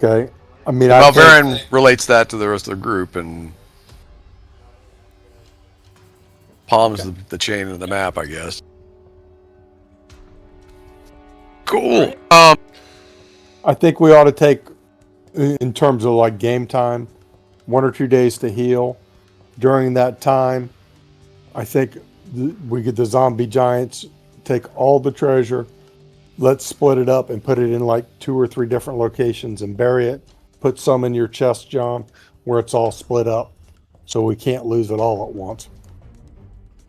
Okay. I mean, So Malverin relates that to the rest of the group, and palms the chain of the map, I guess. Cool. Right. I think we ought to take, in terms of like game time, 1 or 2 days to heal. During that time, I think we get the zombie giants, take all the treasure, let's split it up and put it in like 2 or 3 different locations and bury it. Put some in your chest, John, where it's all split up, so we can't lose it all at once.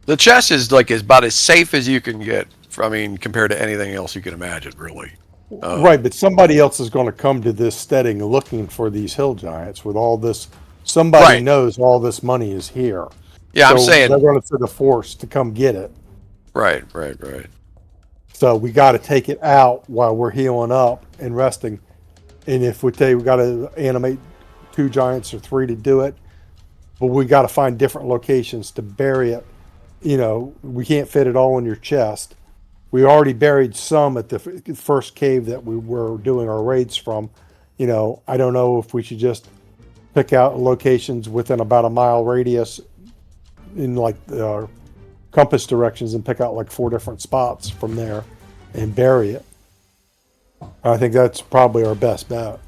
The chest is like about as safe as you can get. I mean, compared to anything else you can imagine, really. Right, but somebody else is going to come to this steading looking for these hill giants with all this. Somebody knows all this money is here. Yeah, so I'm saying they're going to send a force to come get it. Right. So we got to take it out while we're healing up and resting. And if we tell you we got to animate 2 giants or 3 to do it, but we got to find different locations to bury it. You know, we can't fit it all in your chest. We already buried some at the first cave that we were doing our raids from. You know, I don't know if we should just pick out locations within about a mile radius in like compass directions and pick out like 4 different spots from there and bury it. I think that's probably our best bet.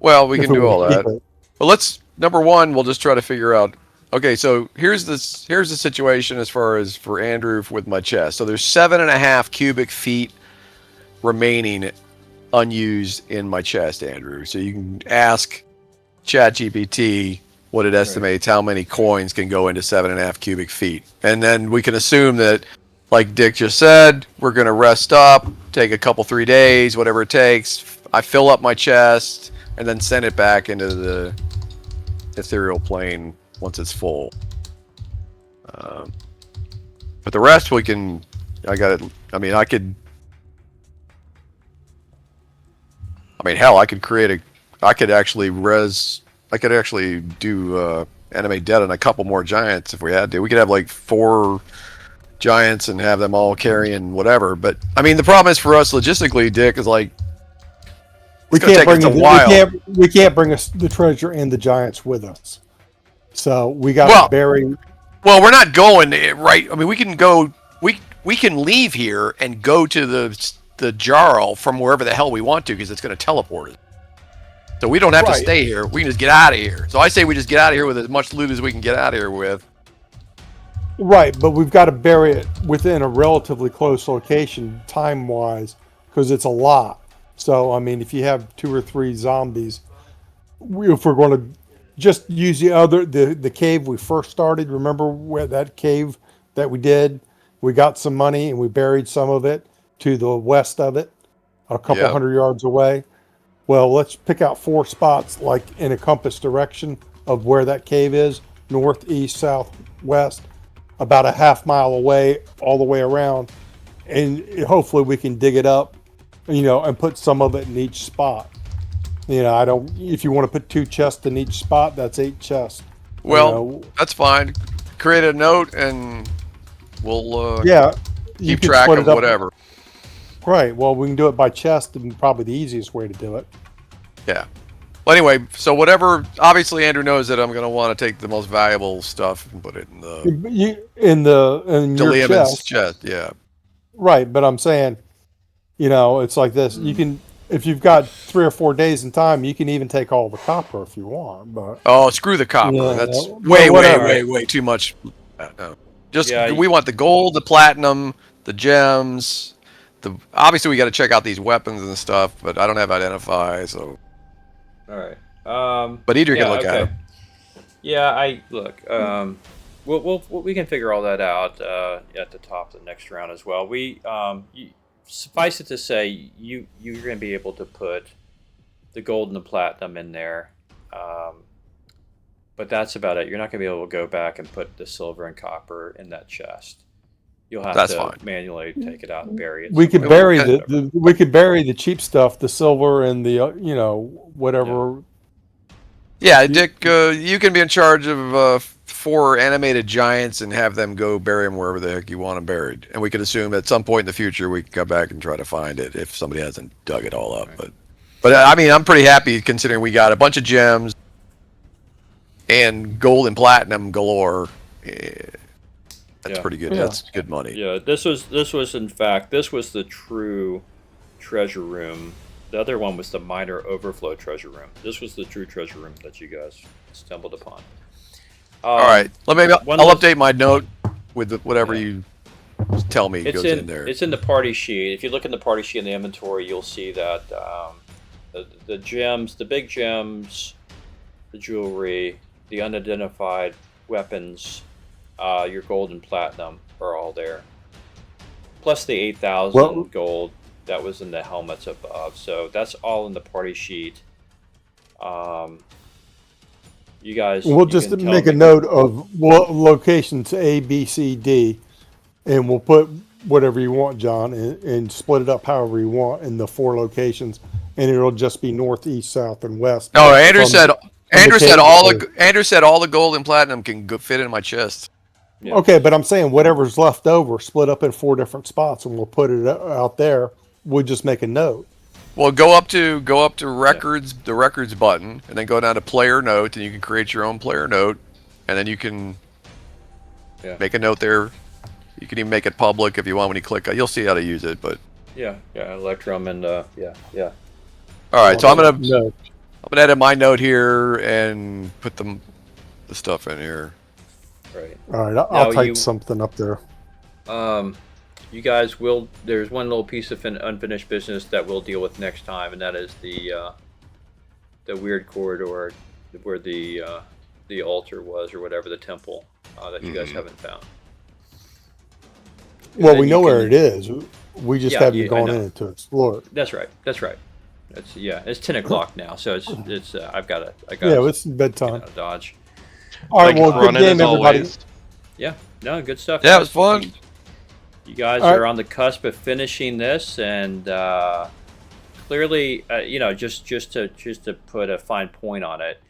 Well, we can do all that. But let's, number one, we'll just try to figure out. Okay, so here's the situation as far as for Andrew with my chest. So there's 7.5 cubic feet remaining unused in my chest, Andrew. So you can ask ChatGPT what it estimates how many coins can go into 7.5 cubic feet. And then we can assume that, like Dick just said, we're going to rest up, take a couple, 3 days, whatever it takes. I fill up my chest and then send it back into the ethereal plane once it's full. But the rest we can, hell, I could create I could actually do animate dead on a couple more giants if we had to. We could have like 4 giants and have them all carrying whatever. But I mean, the problem is for us logistically, Dick, is like we can't bring the treasure and the giants with us. So we got to bury. Well, we're not going right. I mean, we can go. We can leave here and go to the Jarl from wherever the hell we want to because it's going to teleport us. So we don't have to stay here. We can just get out of here. So I say we just get out of here with as much loot as we can get out of here with. Right, but we've got to bury it within a relatively close location, time-wise, because it's a lot. So, I mean, if you have 2 or 3 zombies, if we're going to just use the cave we first started, remember where that cave that we did? We got some money and we buried some of it to the west of it, a couple 100 yards away. Well, let's pick out 4 spots, like in a compass direction of where that cave is, north, east, south, west, about a half mile away, all the way around. And hopefully we can dig it up, and put some of it in each spot. If you want to put 2 chests in each spot, that's 8 chests. Well, that's fine. Create a note and we'll keep track of whatever. Right. Well, we can do it by chest, and probably the easiest way to do it. Yeah. Well, anyway, so whatever. Obviously, Andrew knows that I'm going to want to take the most valuable stuff and put it in your chest. Yeah. Right, but I'm saying, it's like this. You can, if you've got 3 or 4 days in time, you can even take all the copper if you want. But screw the copper. Yeah, that's way too much. No. We want the gold, the platinum, the gems. Obviously we got to check out these weapons and stuff, but I don't have identify, so. All right. But Idri can look at them. Yeah, we can figure all that out at the top of the next round as well. Suffice it to say, you're going to be able to put the gold and the platinum in there, but that's about it. You're not going to be able to go back and put the silver and copper in that chest. You'll have That's to fine. manually take it out and bury it. We could somewhere. bury Whatever. we could bury the cheap stuff, the silver and the whatever. Yeah, Dick, you can be in charge of 4 animated giants and have them go bury them wherever the heck you want them buried. And we could assume at some point in the future we can come back and try to find it if somebody hasn't dug it all up. Right. But I mean, I'm pretty happy considering we got a bunch of gems and gold and platinum galore. That's pretty good. Yeah. That's good money. Yeah, this was in fact the true treasure room. The other one was the minor overflow treasure room. This was the true treasure room that you guys stumbled upon. All right, I'll update my note with whatever Yeah. you tell me goes in there. It's in the party sheet. If you look in the party sheet in the inventory, you'll see that the gems, the big gems, the jewelry, the unidentified weapons, your gold and platinum are all there. Plus the 8,000 gold that was in the helmets above. So that's all in the party sheet. You guys. We'll you just can tell make a me- note of what locations A, B, C, D, and we'll put whatever you want, John, and split it up however you want in the 4 locations, and it'll just be north, east, south, and west. No, Andrew from- said the Andrew said all the gold and platinum can fit in my chest. Yeah. Okay, but I'm saying whatever's left over, split up in 4 different spots, and we'll put it out there. We'll just make a note. Well, go up to records, the records button, and then go down to player note, and you can create your own player note, and then you can make a note there. You can even make it public if you want when you click. You'll see how to use it, but Yeah, Electrum and yeah. all right. So I'm gonna No. edit my note here and put the stuff in here. Right. All right, I'll Now type you- something up there. You guys will. There's one little piece of unfinished business that we'll deal with next time, and that is the weird corridor where the altar was, or whatever, the temple that you guys haven't found. Well, then we you know where can- it is. We just Yeah, haven't I gone know. in to explore it. That's right. It's 10 o'clock now, so it's I got Yeah, it's bedtime. dodge. All right, Thank you well, for good running, game, as everybody. always. Yeah, no, good stuff. Yeah, it guys. was fun. You guys All right. are on the cusp of finishing this, and clearly, just to put a fine point on it,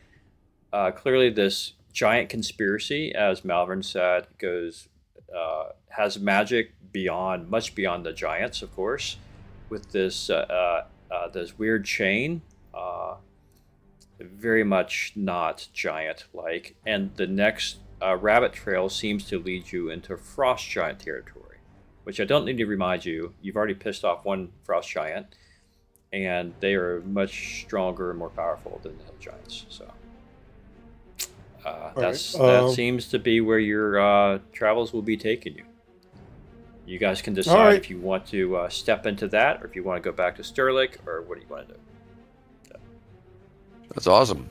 clearly this giant conspiracy, as Malvern said, has magic much beyond the giants, of course, with this weird chain, very much not giant-like, and the next rabbit trail seems to lead you into frost giant territory, which I don't need to remind you. You've already pissed off one frost giant, and they are much stronger and more powerful than the hill giants. So that seems to be where your travels will be taking you. You guys can decide right. if you want to step into that, or if you want to go back to Sterling, or what do you want to do. That's awesome.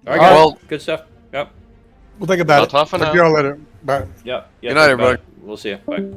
All right, All guys. right. Good stuff. Yep. We'll think about Not it. tough Talk enough. to y'all later. Bye. Yep. Good night, everybody. We'll see you. Bye.